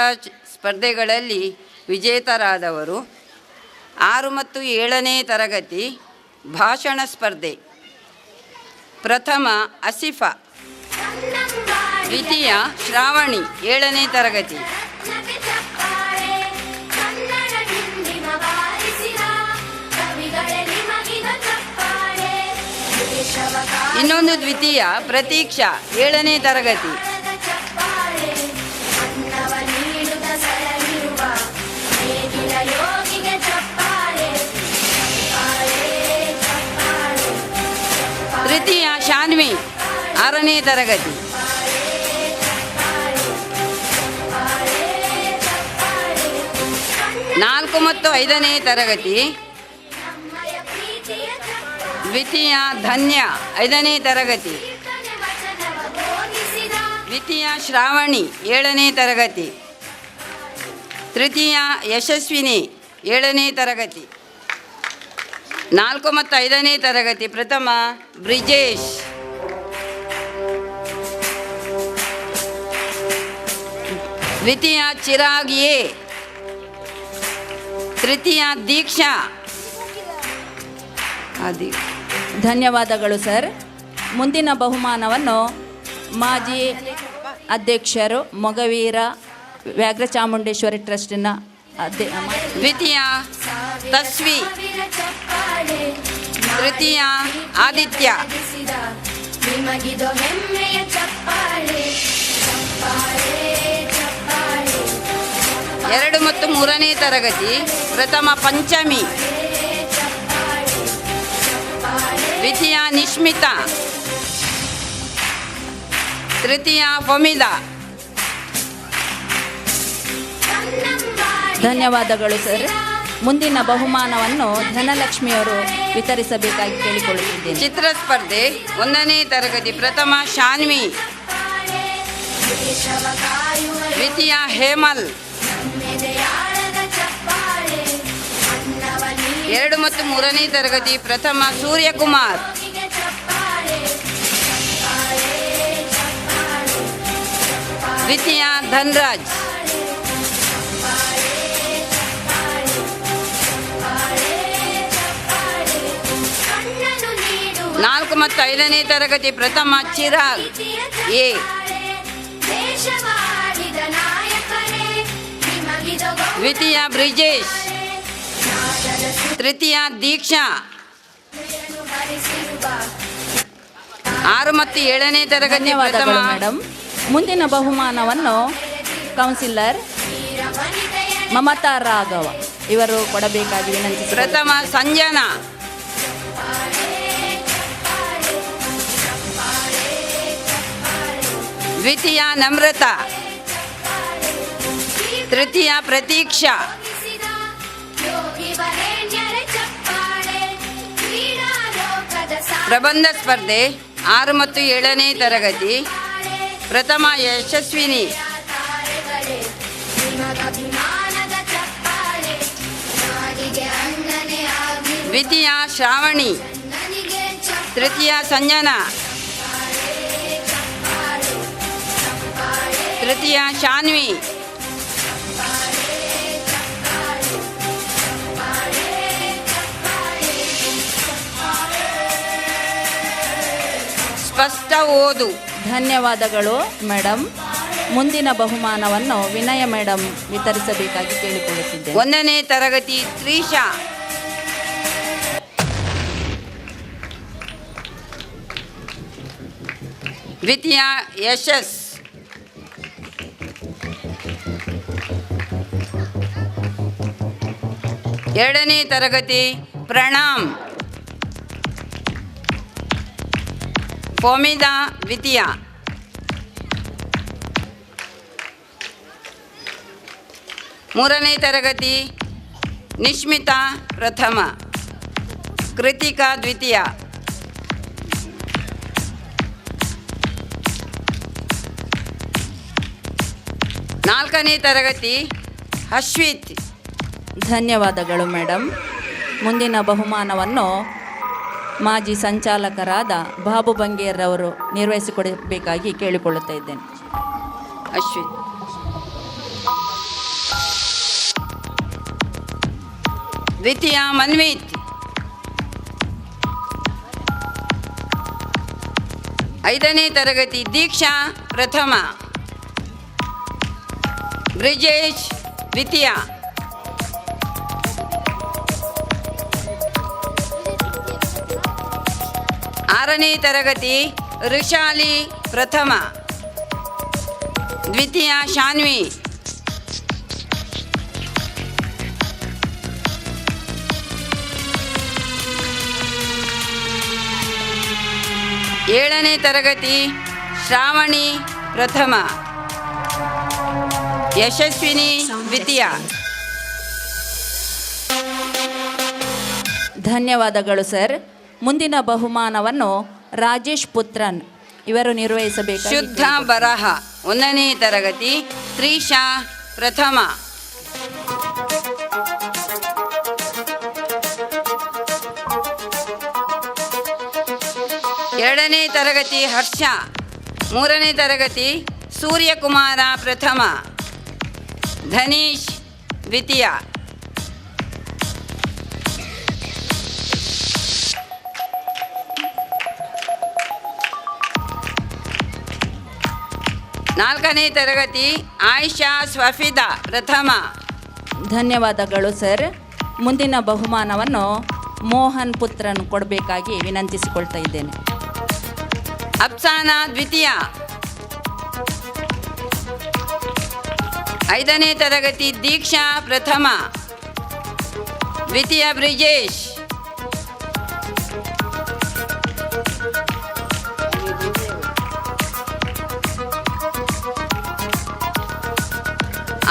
ಸ್ಪರ್ಧೆಗಳಲ್ಲಿ ವಿಜೇತರಾದವರು 6 ಮತ್ತು 7ನೇ ತರಗತಿ ಭಾಷಣ ಸ್ಪರ್ಧೆ. ಪ್ರಥಮ ಅಸಿಫಾ, ದ್ವಿತೀಯ ಶ್ರಾವಣಿ 7ನೇ ತರಗತಿ, ಇನ್ನೊಂದು ದ್ವಿತೀಯ ಪ್ರತೀಕ್ಷಾ 7ನೇ ತರಗತಿ. ತೃತೀಯ ಶಾನ್ವಿ 6ನೇ ತರಗತಿ. ನಾಲ್ಕು ಮತ್ತು 5ನೇ ತರಗತಿ ದ್ವಿತೀಯ ಧನ್ಯ 5ನೇ ತರಗತಿ, ದ್ವಿತೀಯ ಶ್ರಾವಣಿ 7ನೇ ತರಗತಿ, ತೃತೀಯ ಯಶಸ್ವಿನಿ 7ನೇ ತರಗತಿ. 4 ಮತ್ತು 5ನೇ ತರಗತಿ ಪ್ರಥಮ ಬ್ರಿಜೇಶ್, ದ್ವಿತೀಯ ಚಿರಾಗ್ ಎ. ತೃತೀಯ ದೀಕ್ಷಾ. ಧನ್ಯವಾದಗಳು ಸರ್. ಮುಂದಿನ ಬಹುಮಾನವನ್ನು ಮಾಜಿ ಅಧ್ಯಕ್ಷರು ಮೊಗವೀರ ವ್ಯಾಘ್ರ ಚಾಮುಂಡೇಶ್ವರಿ ಟ್ರಸ್ಟಿನ ದ್ವಿತೀಯ ತಸ್ವಿ. ತೃತೀಯ ಆದಿತ್ಯ. ನಿಮಗಿದು ಹೆಮ್ಮೆಯ ಚಪ್ಪಾಳೆ ಚಪ್ಪಾಳೆ ಚಪ್ಪಾಳೆ. 2 ಮತ್ತು 3ನೇ ತರಗತಿ ಪ್ರಥಮ ಪಂಚಮಿ. ದ್ವಿತೀಯ ನಿಶ್ಮಿತಾ. ತೃತೀಯ ಫಮಿದಾ. ಧನ್ಯವಾದಗಳು ಸರ್. ಮುಂದಿನ ಬಹುಮಾನವನ್ನು ಧನಲಕ್ಷ್ಮಿಯವರು ವಿತರಿಸಬೇಕಾಗಿ ಕೇಳಿಕೊಳ್ಳುತ್ತಿದ್ದೇನೆ. ಚಿತ್ರ ಸ್ಪರ್ಧೆ 1ನೇ ತರಗತಿ ಪ್ರಥಮ ಶಾನ್ವಿ. ದ್ವಿತೀಯ ಹೇಮಲ್. 2 ಮತ್ತು 3ನೇ ತರಗತಿ ಪ್ರಥಮ ಸೂರ್ಯಕುಮಾರ್. ದ್ವಿತೀಯ ಧನ್ರಾಜ್. 4 ಮತ್ತು 5ನೇ ತರಗತಿ ಪ್ರಥಮ ಚಿರಾಗ್ ಎ. ದ್ವಿತೀಯ ಬ್ರಿಜೇಶ್. ತೃತೀಯ ದೀಕ್ಷಾ. 6 ಮತ್ತು 7ನೇ ತರಗತಿ ಧನ್ಯವಾದಗಳು ಪ್ರಥಮ ಮೇಡಮ್. ಮುಂದಿನ ಬಹುಮಾನವನ್ನು ಕೌನ್ಸಿಲರ್ ಮಮತಾ ರಾಘವ ಇವರು ಕೊಡಬೇಕಾಗಿ ವಿನಂತಿ. ಪ್ರಥಮ ಸಂಜನಾ. ದ್ವಿತೀಯ ನಮ್ರತಾ. ತೃತೀಯ ಪ್ರತೀಕ್ಷಾ. ಪ್ರಬಂಧ ಸ್ಪರ್ಧೆ 6 ಮತ್ತು 7ನೇ ತರಗತಿ ಪ್ರಥಮ ಯಶಸ್ವಿನಿ. ದ್ವಿತೀಯ ಶ್ರಾವಣಿ. ತೃತೀಯ ಸಂಜನಾ. ತೃತೀಯ ಶಾನ್ವಿ. ಸ್ಪಷ್ಟ ಓದು. ಧನ್ಯವಾದಗಳು ಮೇಡಮ್. ಮುಂದಿನ ಬಹುಮಾನವನ್ನು ವಿನಯ ಮೇಡಮ್ ವಿತರಿಸಬೇಕಾಗಿ ಕೇಳಿಕೊಳ್ಳುತ್ತಿದ್ದೇನೆ. 1ನೇ ತರಗತಿ ತ್ರಿಷಾ. ದ್ವಿತೀಯ ಯಶಸ್. ಎರಡನೇ ತರಗತಿ ಪ್ರಣಾಮ್. ಫೋಮಿದಾ ದ್ವಿತೀಯ. ಮೂರನೇ ತರಗತಿ ನಿಶ್ಮಿತಾ ಪ್ರಥಮ. ಕೃತಿಕಾ ದ್ವಿತೀಯ. ನಾಲ್ಕನೇ ತರಗತಿ ಅಶ್ವಿತ್. ಧನ್ಯವಾದಗಳು ಮೇಡಮ್. ಮುಂದಿನ ಬಹುಮಾನವನ್ನು ಮಾಜಿ ಸಂಚಾಲಕರಾದ ಬಾಬು ಬಂಗೇರ್ರವರು ನಿರ್ವಹಿಸಿಕೊಡಬೇಕಾಗಿ ಕೇಳಿಕೊಳ್ಳುತ್ತಾ ಇದ್ದೇನೆ. ಅಶ್ವಿತ್. ದ್ವಿತೀಯ ಮನ್ವಿತ್. ಐದನೇ ತರಗತಿ ದೀಕ್ಷಾ ಪ್ರಥಮ. ಬ್ರಿಜೇಶ್ ದ್ವಿತೀಯ. ಆರನೇ ತರಗತಿ ಋಷಾಲಿ ಪ್ರಥಮ. ದ್ವಿತೀಯ ಶಾನ್ವಿ. ಏಳನೇ ತರಗತಿ ಶ್ರಾವಣಿ ಪ್ರಥಮ. ಯಶಸ್ವಿನಿ ದ್ವಿತೀಯ. ಧನ್ಯವಾದಗಳು ಸರ್. ಮುಂದಿನ ಬಹುಮಾನವನ್ನು ರಾಜೇಶ್ ಪುತ್ರನ್ ಇವರು ನಿರ್ವಹಿಸಬೇಕು. ಶುದ್ಧ ಬರಹ 1ನೇ ತರಗತಿ ತ್ರಿಷಾ ಪ್ರಥಮ. ಎರಡನೇ ತರಗತಿ ಹರ್ಷ. ಮೂರನೇ ತರಗತಿ ಸೂರ್ಯಕುಮಾರ ಪ್ರಥಮ. ಧನೀಶ್ ದ್ವಿತೀಯ. ನಾಲ್ಕನೇ ತರಗತಿ ಆಯಿಷಾ ಸ್ವಫಿದಾ ಪ್ರಥಮ. ಧನ್ಯವಾದಗಳು ಸರ್. ಮುಂದಿನ ಬಹುಮಾನವನ್ನು ಮೋಹನ್ ಪುತ್ರನ್ ಕೊಡಬೇಕಾಗಿ ವಿನಂತಿಸಿಕೊಳ್ತಾ ಇದ್ದೇನೆ. ಅಫ್ಸಾನಾ ದ್ವಿತೀಯ. ಐದನೇ ತರಗತಿ ದೀಕ್ಷಾ ಪ್ರಥಮ. ದ್ವಿತೀಯ ಬ್ರಿಜೇಶ್.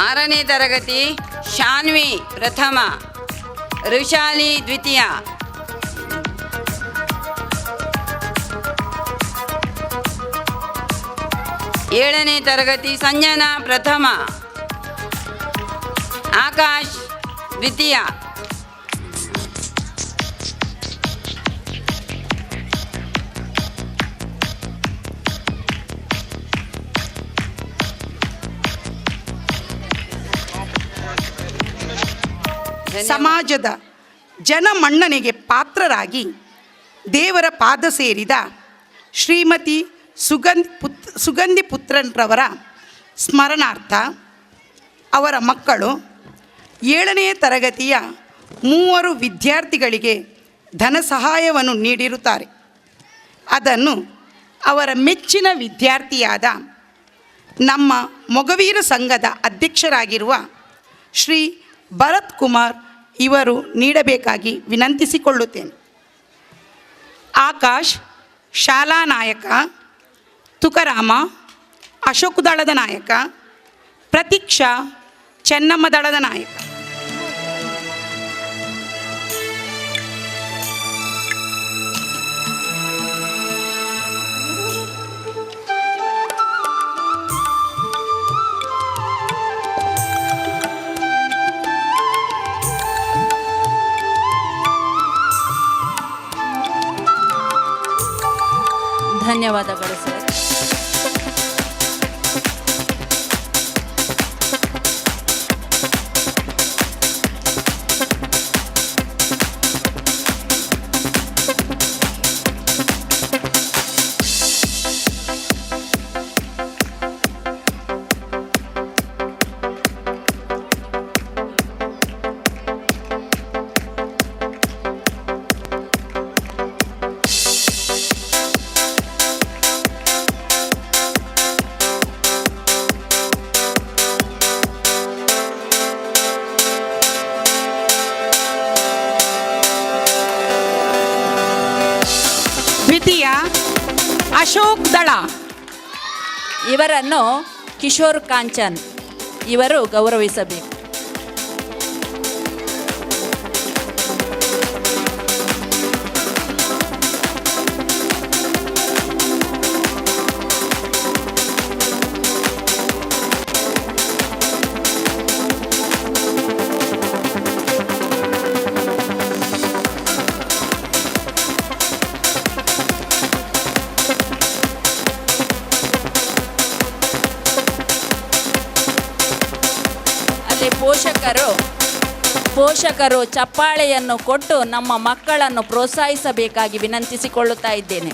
ಆರನೇ ತರಗತಿ ಶಾನ್ವಿ ಪ್ರಥಮ. ಋಷಾಲಿ ದ್ವಿತೀಯ. ಏಳನೇ ತರಗತಿ ಸಂಜನಾ ಪ್ರಥಮ. ಆಕಾಶ್ ದ್ವಿತೀಯ. ಸಮಾಜದ ಜನಮನ್ನಣೆಗೆ ಪಾತ್ರರಾಗಿ ದೇವರ ಪಾದ ಸೇರಿದ ಶ್ರೀಮತಿ ಸುಗಂಧಿ ಪುತ್ರನ್ರವರ ಸ್ಮರಣಾರ್ಥ ಅವರ ಮಕ್ಕಳು 7ನೇ ತರಗತಿಯ 3 ವಿದ್ಯಾರ್ಥಿಗಳಿಗೆ ಧನ ಸಹಾಯವನ್ನು ನೀಡಿರುತ್ತಾರೆ. ಅದನ್ನು ಅವರ ಮೆಚ್ಚಿನ ವಿದ್ಯಾರ್ಥಿಯಾದ ನಮ್ಮ ಮೊಗವೀರ ಸಂಘದ ಅಧ್ಯಕ್ಷರಾಗಿರುವ ಶ್ರೀ ಭರತ್ ಕುಮಾರ್ ಇವರು ನೀಡಬೇಕಾಗಿ ವಿನಂತಿಸಿಕೊಳ್ಳುತ್ತೇನೆ. ಆಕಾಶ್ ಶಾಲಾ ನಾಯಕ, ತುಕಾರಾಮ ಅಶೋಕ್ ದಳದ ನಾಯಕ, ಪ್ರತೀಕ್ಷಾ ಚೆನ್ನಮ್ಮ ದಳದ ನಾಯಕ. ಧನ್ಯವಾದಗಳು ಸರ್. ದ್ವಿತೀಯ ಅಶೋಕ್ ದಳ. ಇವರನ್ನು ಕಿಶೋರ್ ಕಾಂಚನ್ ಇವರು ಗೌರವಿಸಬೇಕು. ಪೋಷಕರು ಚಪ್ಪಾಳೆಯನ್ನು ಕೊಟ್ಟು ನಮ್ಮ ಮಕ್ಕಳನ್ನು ಪ್ರೋತ್ಸಾಹಿಸಬೇಕಾಗಿ ವಿನಂತಿಸಿಕೊಳ್ಳುತ್ತಾ ಇದ್ದೇನೆ.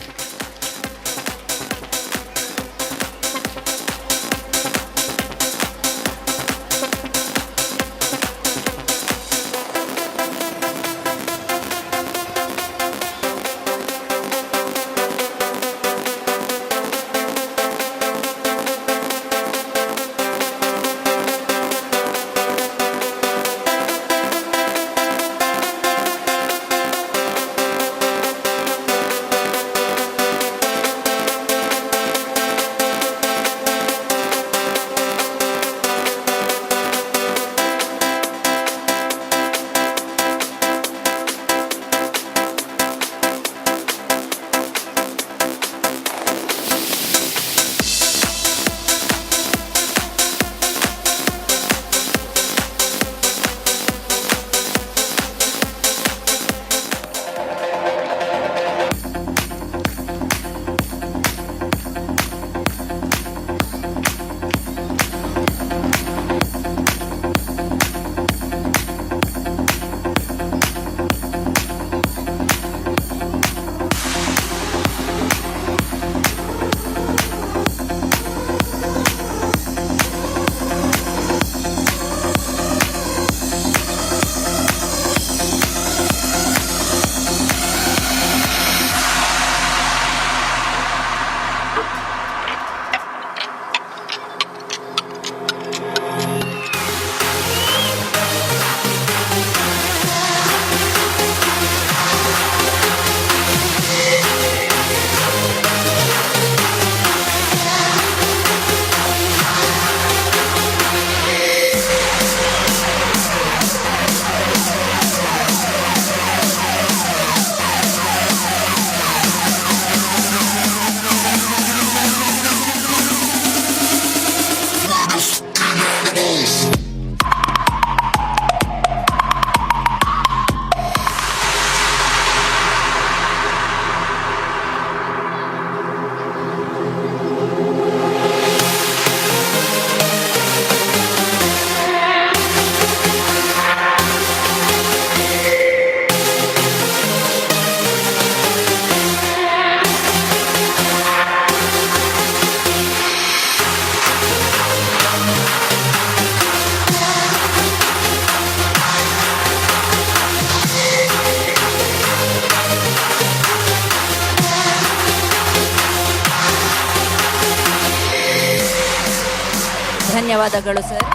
ಧನ್ಯವಾದಗಳು ಸರ್.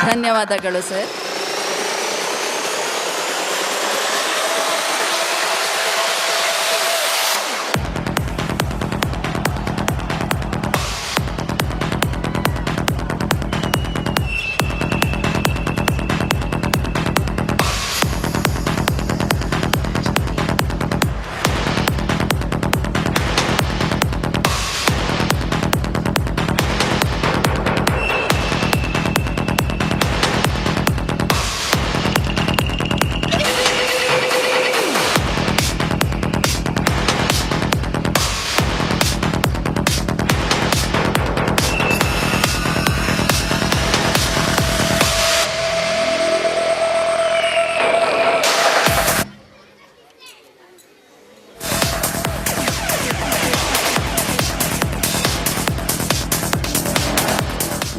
ಧನ್ಯವಾದಗಳು ಸರ್.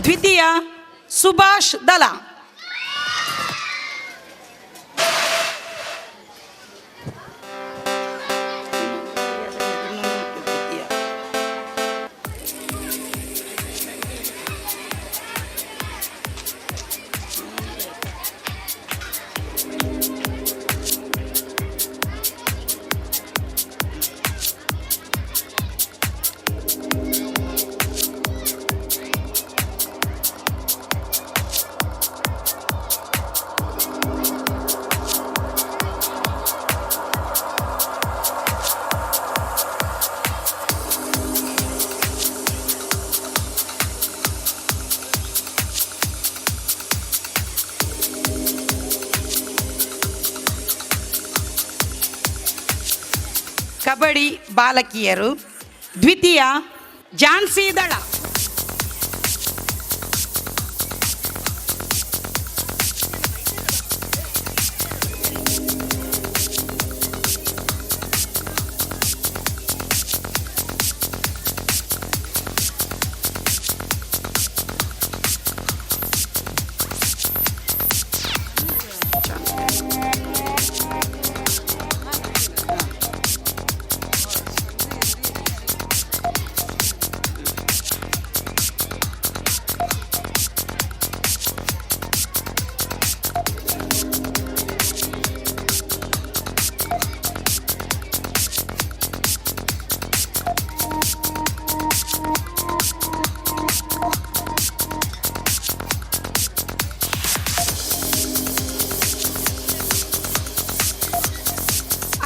ದ್ವಿತೀಯ ಸುಭಾಷ್ ದಳ. ಕಬಡ್ಡಿ ಬಾಲಕಿಯರು. ದ್ವಿತೀಯ ಝಾನ್ಸಿ ದಳ.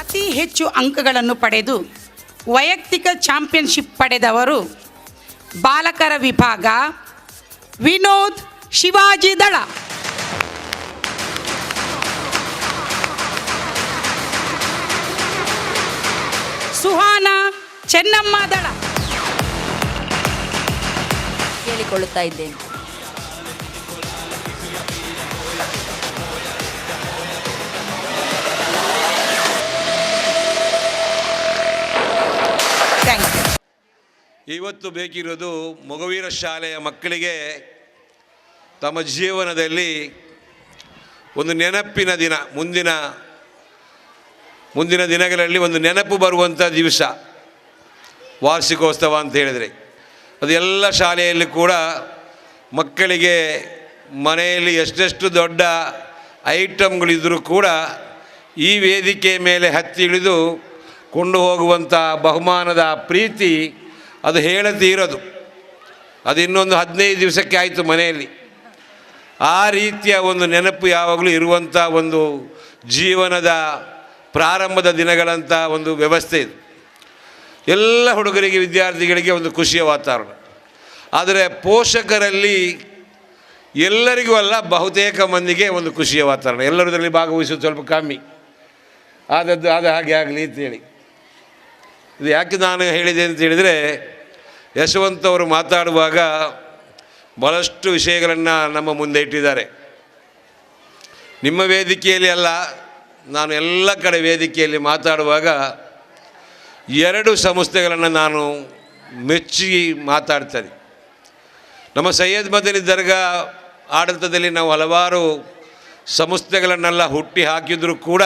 ಅತಿ ಹೆಚ್ಚು ಅಂಕಗಳನ್ನು ಪಡೆದು ವೈಯಕ್ತಿಕ ಚಾಂಪಿಯನ್ಶಿಪ್ ಪಡೆದವರು ಬಾಲಕರ ವಿಭಾಗ ವಿನೋದ್ ಶಿವಾಜಿ ದಳ. ಸುಹಾನ ಚೆನ್ನಮ್ಮ ದಳ. ಕೇಳಿಕೊಳ್ಳುತ್ತಾ ಇದ್ದೇನೆ. ಇವತ್ತು ಬೇಕಿರೋದು ಮೊಗವೀರ ಶಾಲೆಯ ಮಕ್ಕಳಿಗೆ ತಮ್ಮ ಜೀವನದಲ್ಲಿ ಒಂದು ನೆನಪಿನ ದಿನ, ಮುಂದಿನ ದಿನಗಳಲ್ಲಿ ಒಂದು ನೆನಪು ಬರುವಂಥ ದಿವಸ ವಾರ್ಷಿಕೋತ್ಸವ ಅಂತ ಹೇಳಿದರೆ, ಅದು ಎಲ್ಲ ಶಾಲೆಯಲ್ಲಿ ಕೂಡ ಮಕ್ಕಳಿಗೆ ಮನೆಯಲ್ಲಿ ಎಷ್ಟೆಷ್ಟು ದೊಡ್ಡ ಐಟಮ್ಗಳಿದ್ದರೂ ಕೂಡ ಈ ವೇದಿಕೆ ಮೇಲೆ ಹತ್ತಿ ಇಳಿದು ಕೊಂಡು ಹೋಗುವಂಥ ಬಹುಮಾನದ ಪ್ರೀತಿ ಅದು ಹೇಳತೀರೋದು. ಅದು ಇನ್ನೊಂದು 15 ದಿವಸಕ್ಕೆ ಆಯಿತು ಮನೆಯಲ್ಲಿ. ಆ ರೀತಿಯ ಒಂದು ನೆನಪು ಯಾವಾಗಲೂ ಇರುವಂಥ ಒಂದು ಜೀವನದ ಪ್ರಾರಂಭದ ದಿನಗಳಂಥ ಒಂದು ವ್ಯವಸ್ಥೆ ಇದು. ಎಲ್ಲ ಹುಡುಗರಿಗೆ, ವಿದ್ಯಾರ್ಥಿಗಳಿಗೆ ಒಂದು ಖುಷಿಯ ವಾತಾವರಣ. ಆದರೆ ಪೋಷಕರಲ್ಲಿ ಎಲ್ಲರಿಗೂ ಅಲ್ಲ, ಬಹುತೇಕ ಮಂದಿಗೆ ಒಂದು ಖುಷಿಯ ವಾತಾವರಣ. ಎಲ್ಲರೂ ಇದರಲ್ಲಿ ಭಾಗವಹಿಸೋದು ಸ್ವಲ್ಪ ಕಮ್ಮಿ. ಆದದ್ದು ಹಾಗೆ ಆಗಲಿ ಅಂತೇಳಿ. ಇದು ಯಾಕೆ ನಾನು ಹೇಳಿದೆ ಅಂತ ಹೇಳಿದರೆ, ಯಶವಂತ್ ಅವರು ಮಾತಾಡುವಾಗ ಭಾಳಷ್ಟು ವಿಷಯಗಳನ್ನು ನಮ್ಮ ಮುಂದೆ ಇಟ್ಟಿದ್ದಾರೆ. ನಿಮ್ಮ ವೇದಿಕೆಯಲ್ಲಿ ಅಲ್ಲ, ನಾನು ಎಲ್ಲ ಕಡೆ ವೇದಿಕೆಯಲ್ಲಿ ಮಾತಾಡುವಾಗ 2 ಸಂಸ್ಥೆಗಳನ್ನು ನಾನು ಮೆಚ್ಚಿ ಮಾತಾಡ್ತೇನೆ. ನಮ್ಮ ಸೈಯದ್ ಮದನಿ ದರ್ಗಾ ಆಡಳಿತದಲ್ಲಿ ನಾವು ಹಲವಾರು ಸಂಸ್ಥೆಗಳನ್ನೆಲ್ಲ ಹುಟ್ಟಿ ಹಾಕಿದರೂ ಕೂಡ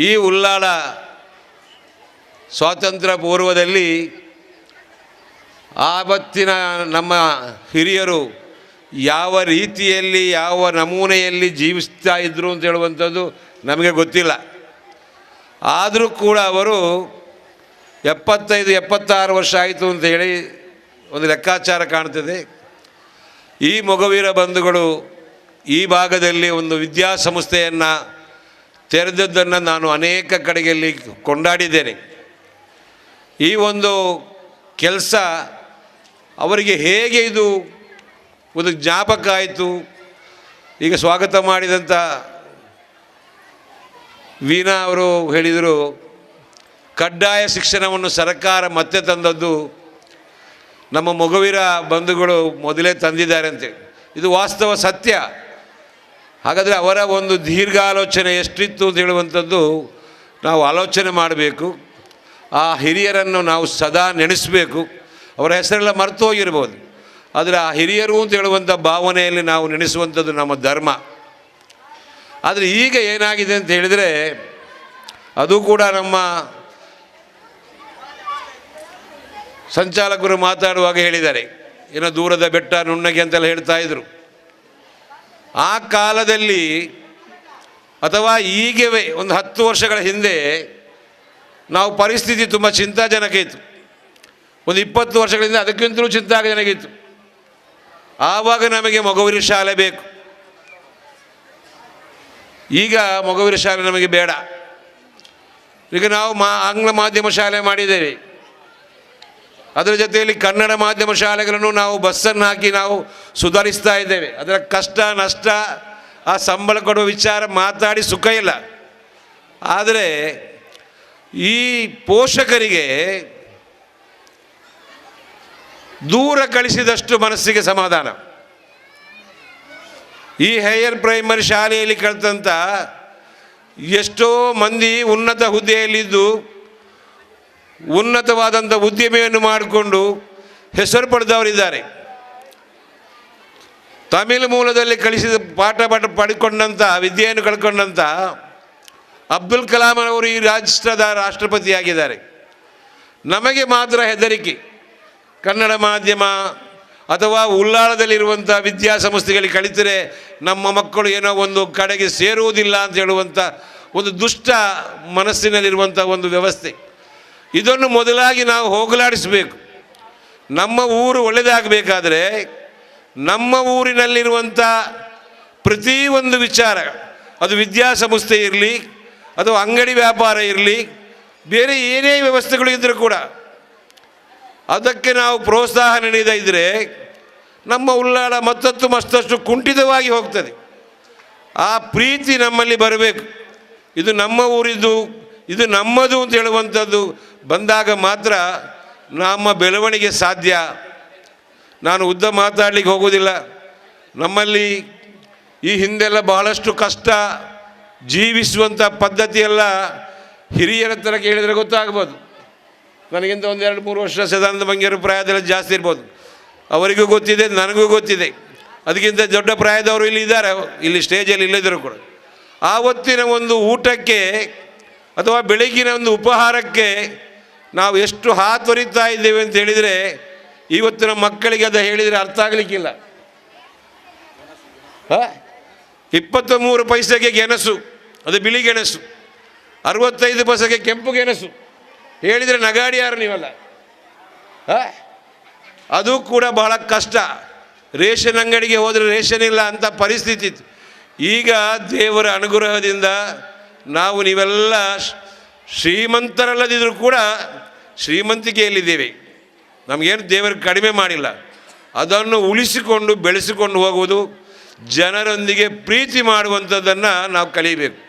ಈ ಉಳ್ಳಾಳ ಸ್ವಾತಂತ್ರ್ಯ ಪೂರ್ವದಲ್ಲಿ ಆವತ್ತಿನ ನಮ್ಮ ಹಿರಿಯರು ಯಾವ ರೀತಿಯಲ್ಲಿ, ಯಾವ ನಮೂನೆಯಲ್ಲಿ ಜೀವಿಸ್ತಾ ಇದ್ದರು ಅಂತ ಹೇಳುವಂಥದ್ದು ನಮಗೆ ಗೊತ್ತಿಲ್ಲ. ಆದರೂ ಕೂಡ ಅವರು 75-76 ವರ್ಷ ಆಯಿತು ಅಂತ ಹೇಳಿ ಒಂದು ಲೆಕ್ಕಾಚಾರ ಕಾಣ್ತದೆ. ಈ ಮೊಗವೀರ ಬಂಧುಗಳು ಈ ಭಾಗದಲ್ಲಿ ಒಂದು ವಿದ್ಯಾಸಂಸ್ಥೆಯನ್ನು ತೆರೆದದ್ದನ್ನು ನಾನು ಅನೇಕ ಕಡೆಯಲ್ಲಿ ಕೊಂಡಾಡಿದ್ದೇನೆ. ಈ ಒಂದು ಕೆಲಸ ಅವರಿಗೆ ಹೇಗೆ ಇದು ಒಂದು ಜ್ಞಾಪಕ ಆಯಿತು. ಈಗ ಸ್ವಾಗತ ಮಾಡಿದಂಥ ವೀಣಾ ಅವರು ಹೇಳಿದರು, ಕಡ್ಡಾಯ ಶಿಕ್ಷಣವನ್ನು ಸರ್ಕಾರ ಮತ್ತೆ ತಂದದ್ದು ನಮ್ಮ ಮೊಗವೀರ ಬಂಧುಗಳು ಮೊದಲೇ ತಂದಿದ್ದಾರೆ ಅಂತೇಳಿ. ಇದು ವಾಸ್ತವ ಸತ್ಯ. ಹಾಗಾದರೆ ಅವರ ಒಂದು ದೀರ್ಘಾಲೋಚನೆ ಎಷ್ಟಿತ್ತು ಅಂತ ಹೇಳುವಂಥದ್ದು ನಾವು ಆಲೋಚನೆ ಮಾಡಬೇಕು. ಆ ಹಿರಿಯರನ್ನು ನಾವು ಸದಾ ನೆನೆಸಬೇಕು. ಅವರ ಹೆಸರೆಲ್ಲ ಮರೆತು ಹೋಗಿರ್ಬೋದು, ಆದರೆ ಆ ಹಿರಿಯರು ಅಂತ ಹೇಳುವಂಥ ಭಾವನೆಯಲ್ಲಿ ನಾವು ನೆನೆಸುವಂಥದ್ದು ನಮ್ಮ ಧರ್ಮ. ಆದರೆ ಈಗ ಏನಾಗಿದೆ ಅಂತ ಹೇಳಿದರೆ, ಅದು ಕೂಡ ನಮ್ಮ ಸಂಚಾಲಕರು ಮಾತಾಡುವಾಗ ಹೇಳಿದ್ದಾರೆ, ಏನೋ ದೂರದ ಬೆಟ್ಟ ನುಣ್ಣಗೆ ಅಂತೆಲ್ಲ ಹೇಳ್ತಾ ಇದ್ರು. ಆ ಕಾಲದಲ್ಲಿ ಅಥವಾ ಈಗವೇ ಒಂದು 10 ವರ್ಷಗಳ ಹಿಂದೆ ನಾವು ಪರಿಸ್ಥಿತಿ ತುಂಬ ಚಿಂತಾಜನಕ ಇತ್ತು. ಒಂದು 20 ವರ್ಷಗಳಿಂದ ಅದಕ್ಕಿಂತಲೂ ಚಿಂತಾಜನಕ ಇತ್ತು. ಆವಾಗ ನಮಗೆ ಮೊಗವೀರ ಶಾಲೆ ಬೇಕು. ಈಗ ಮೊಗವೀರ ಶಾಲೆ ನಮಗೆ ಬೇಡ. ಈಗ ನಾವು ಆಂಗ್ಲ ಮಾಧ್ಯಮ ಶಾಲೆ ಮಾಡಿದ್ದೇವೆ. ಅದರ ಜೊತೆಯಲ್ಲಿ ಕನ್ನಡ ಮಾಧ್ಯಮ ಶಾಲೆಗಳನ್ನು ನಾವು ಬಸ್ಸನ್ನು ಹಾಕಿ ನಾವು ಸುಧಾರಿಸ್ತಾ ಇದ್ದೇವೆ. ಅದರ ಕಷ್ಟ ನಷ್ಟ, ಆ ಸಂಬಳ ಕೊಡುವ ವಿಚಾರ ಮಾತಾಡಿ ಸುಖ ಇಲ್ಲ. ಆದರೆ ಈ ಪೋಷಕರಿಗೆ ದೂರ ಕಳಿಸಿದಷ್ಟು ಮನಸ್ಸಿಗೆ ಸಮಾಧಾನ. ಈ ಹೈಯರ್ ಪ್ರೈಮರಿ ಶಾಲೆಯಲ್ಲಿ ಕಲಿತಂಥ ಎಷ್ಟೋ ಮಂದಿ ಉನ್ನತ ಹುದ್ದೆಯಲ್ಲಿದ್ದು ಉನ್ನತವಾದಂಥ ಉದ್ಯಮಿಯನ್ನು ಮಾಡಿಕೊಂಡು ಹೆಸರು ಪಡೆದವರಿದ್ದಾರೆ. ತಮಿಳು ಮೂಲದಲ್ಲಿ ಕಲಿಸಿದ ಪಾಠ ಪಡ್ಕೊಂಡಂಥ ವಿದ್ಯೆಯನ್ನು ಕಳ್ಕೊಂಡಂಥ ಅಬ್ದುಲ್ ಕಲಾಂ ಅವರು ಈ ರಾಷ್ಟ್ರದ ರಾಷ್ಟ್ರಪತಿಯಾಗಿದ್ದಾರೆ. ನಮಗೆ ಮಾತ್ರ ಹೆದರಿಕೆ. ಕನ್ನಡ ಮಾಧ್ಯಮ ಅಥವಾ ಉಳ್ಳಾಳದಲ್ಲಿರುವಂಥ ವಿದ್ಯಾಸಂಸ್ಥೆಗಳಿಗೆ ಕಲಿತರೆ ನಮ್ಮ ಮಕ್ಕಳು ಏನೋ ಒಂದು ಕಡೆಗೆ ಸೇರುವುದಿಲ್ಲ ಅಂತ ಹೇಳುವಂಥ ಒಂದು ದುಷ್ಟ ಮನಸ್ಸಿನಲ್ಲಿರುವಂಥ ಒಂದು ವ್ಯವಸ್ಥೆ. ಇದನ್ನು ಮೊದಲಾಗಿ ನಾವು ಹೋಗಲಾಡಿಸಬೇಕು. ನಮ್ಮ ಊರು ಒಳ್ಳೆಯದಾಗಬೇಕಾದ್ರೆ ನಮ್ಮ ಊರಿನಲ್ಲಿರುವಂಥ ಪ್ರತಿಯೊಂದು ವಿಚಾರ, ಅದು ವಿದ್ಯಾಸಂಸ್ಥೆ ಇರಲಿ ಅಥವಾ ಅಂಗಡಿ ವ್ಯಾಪಾರ ಇರಲಿ, ಬೇರೆ ಏನೇ ವ್ಯವಸ್ಥೆಗಳು ಇದ್ದರೂ ಕೂಡ ಅದಕ್ಕೆ ನಾವು ಪ್ರೋತ್ಸಾಹ ನೀಡದೇ ಇದ್ದರೆ ನಮ್ಮ ಉಳ್ಳಾಳ ಮತ್ತಷ್ಟು ಕುಂಠಿತವಾಗಿ ಹೋಗ್ತದೆ. ಆ ಪ್ರೀತಿ ನಮ್ಮಲ್ಲಿ ಬರಬೇಕು. ಇದು ನಮ್ಮ ಊರಿದ್ದು, ಇದು ನಮ್ಮದು ಅಂತ ಹೇಳುವಂಥದ್ದು ಬಂದಾಗ ಮಾತ್ರ ನಮ್ಮ ಬೆಳವಣಿಗೆ ಸಾಧ್ಯ. ನಾನು ಉದ್ದ ಮಾತಾಡಲಿಕ್ಕೆ ಹೋಗೋದಿಲ್ಲ. ನಮ್ಮಲ್ಲಿ ಈ ಹಿಂದೆಲ್ಲ ಬಹಳಷ್ಟು ಕಷ್ಟ ಜೀವಿಸುವಂಥ ಪದ್ಧತಿಯೆಲ್ಲ ಹಿರಿಯರ ಹತ್ರ ಕೇಳಿದರೆ ಗೊತ್ತಾಗ್ಬೋದು. ನನಗಿಂತ 1-2-3 ವರ್ಷ ಸದಾನಂದ ಬಂಗೇರು ಪ್ರಾಯದಲ್ಲಿ ಜಾಸ್ತಿ ಇರ್ಬೋದು. ಅವರಿಗೂ ಗೊತ್ತಿದೆ, ನನಗೂ ಗೊತ್ತಿದೆ. ಅದಕ್ಕಿಂತ ದೊಡ್ಡ ಪ್ರಾಯದವರು ಇಲ್ಲಿ ಇದ್ದಾರೆ, ಇಲ್ಲಿ ಸ್ಟೇಜಲ್ಲಿ ಇಲ್ಲದಿದ್ರು ಕೂಡ. ಆವತ್ತಿನ ಒಂದು ಊಟಕ್ಕೆ ಅಥವಾ ಬೆಳಗಿನ ಒಂದು ಉಪಹಾರಕ್ಕೆ ನಾವು ಎಷ್ಟು ಹಾತೊರಿತಾ ಇದ್ದೇವೆ ಅಂತ ಹೇಳಿದರೆ, ಇವತ್ತಿನ ಮಕ್ಕಳಿಗೆ ಅದು ಹೇಳಿದರೆ ಅರ್ಥ ಆಗಲಿಕ್ಕಿಲ್ಲ. 23 ಪೈಸೆಗೆ ಗೆಣಸು, ಅದು ಬಿಳಿ ಗೆಣಸು. 65 ಪೈಸೆಗೆ ಕೆಂಪು ಗೆಣಸು. ಹೇಳಿದರೆ ನಗಾಡಿ ಯಾರು ನೀವಲ್ಲ. ಅದು ಕೂಡ ಬಹಳ ಕಷ್ಟ. ರೇಷನ್ ಅಂಗಡಿಗೆ ಹೋದರೆ ರೇಷನ್ ಇಲ್ಲ ಅಂತ ಪರಿಸ್ಥಿತಿ ಇತ್ತು. ಈಗ ದೇವರ ಅನುಗ್ರಹದಿಂದ ನಾವು ನೀವೆಲ್ಲ ಶ್ರೀಮಂತರಲ್ಲದಿದ್ದರೂ ಕೂಡ ಶ್ರೀಮಂತಿಕೆಯಲ್ಲಿದ್ದೇವೆ. ನಮಗೇನು ದೇವರು ಕಡಿಮೆ ಮಾಡಿಲ್ಲ. ಅದನ್ನು ಉಳಿಸಿಕೊಂಡು ಬೆಳೆಸಿಕೊಂಡು ಹೋಗುವುದು, ಜನರೊಂದಿಗೆ ಪ್ರೀತಿ ಮಾಡುವಂಥದ್ದನ್ನು ನಾವು ಕಲಿಬೇಕು.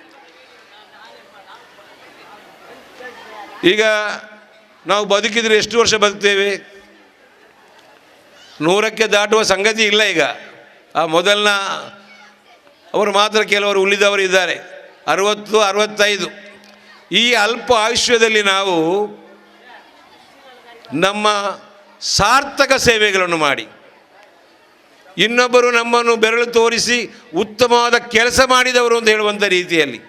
ಈಗ ನಾವು ಬದುಕಿದರೆ ಎಷ್ಟು ವರ್ಷ ಬದುಕ್ತೇವೆ? 100ಕ್ಕೆ ದಾಟುವ ಸಂಗತಿ ಇಲ್ಲ. ಈಗ ಆ ಮೊದಲನ ಅವರು ಮಾತ್ರ ಕೆಲವರು ಉಳಿದವರು ಇದ್ದಾರೆ, 60, 65. ಈ ಅಲ್ಪ ಆಯುಷ್ಯದಲ್ಲಿ ನಾವು ನಮ್ಮ ಸಾರ್ಥಕ ಸೇವೆಗಳನ್ನು ಮಾಡಿ, ಇನ್ನೊಬ್ಬರು ನಮ್ಮನ್ನು ಬೆರಳು ತೋರಿಸಿ ಉತ್ತಮವಾದ ಕೆಲಸ ಮಾಡಿದವರು ಅಂತ ಹೇಳುವಂಥ ರೀತಿಯಲ್ಲಿ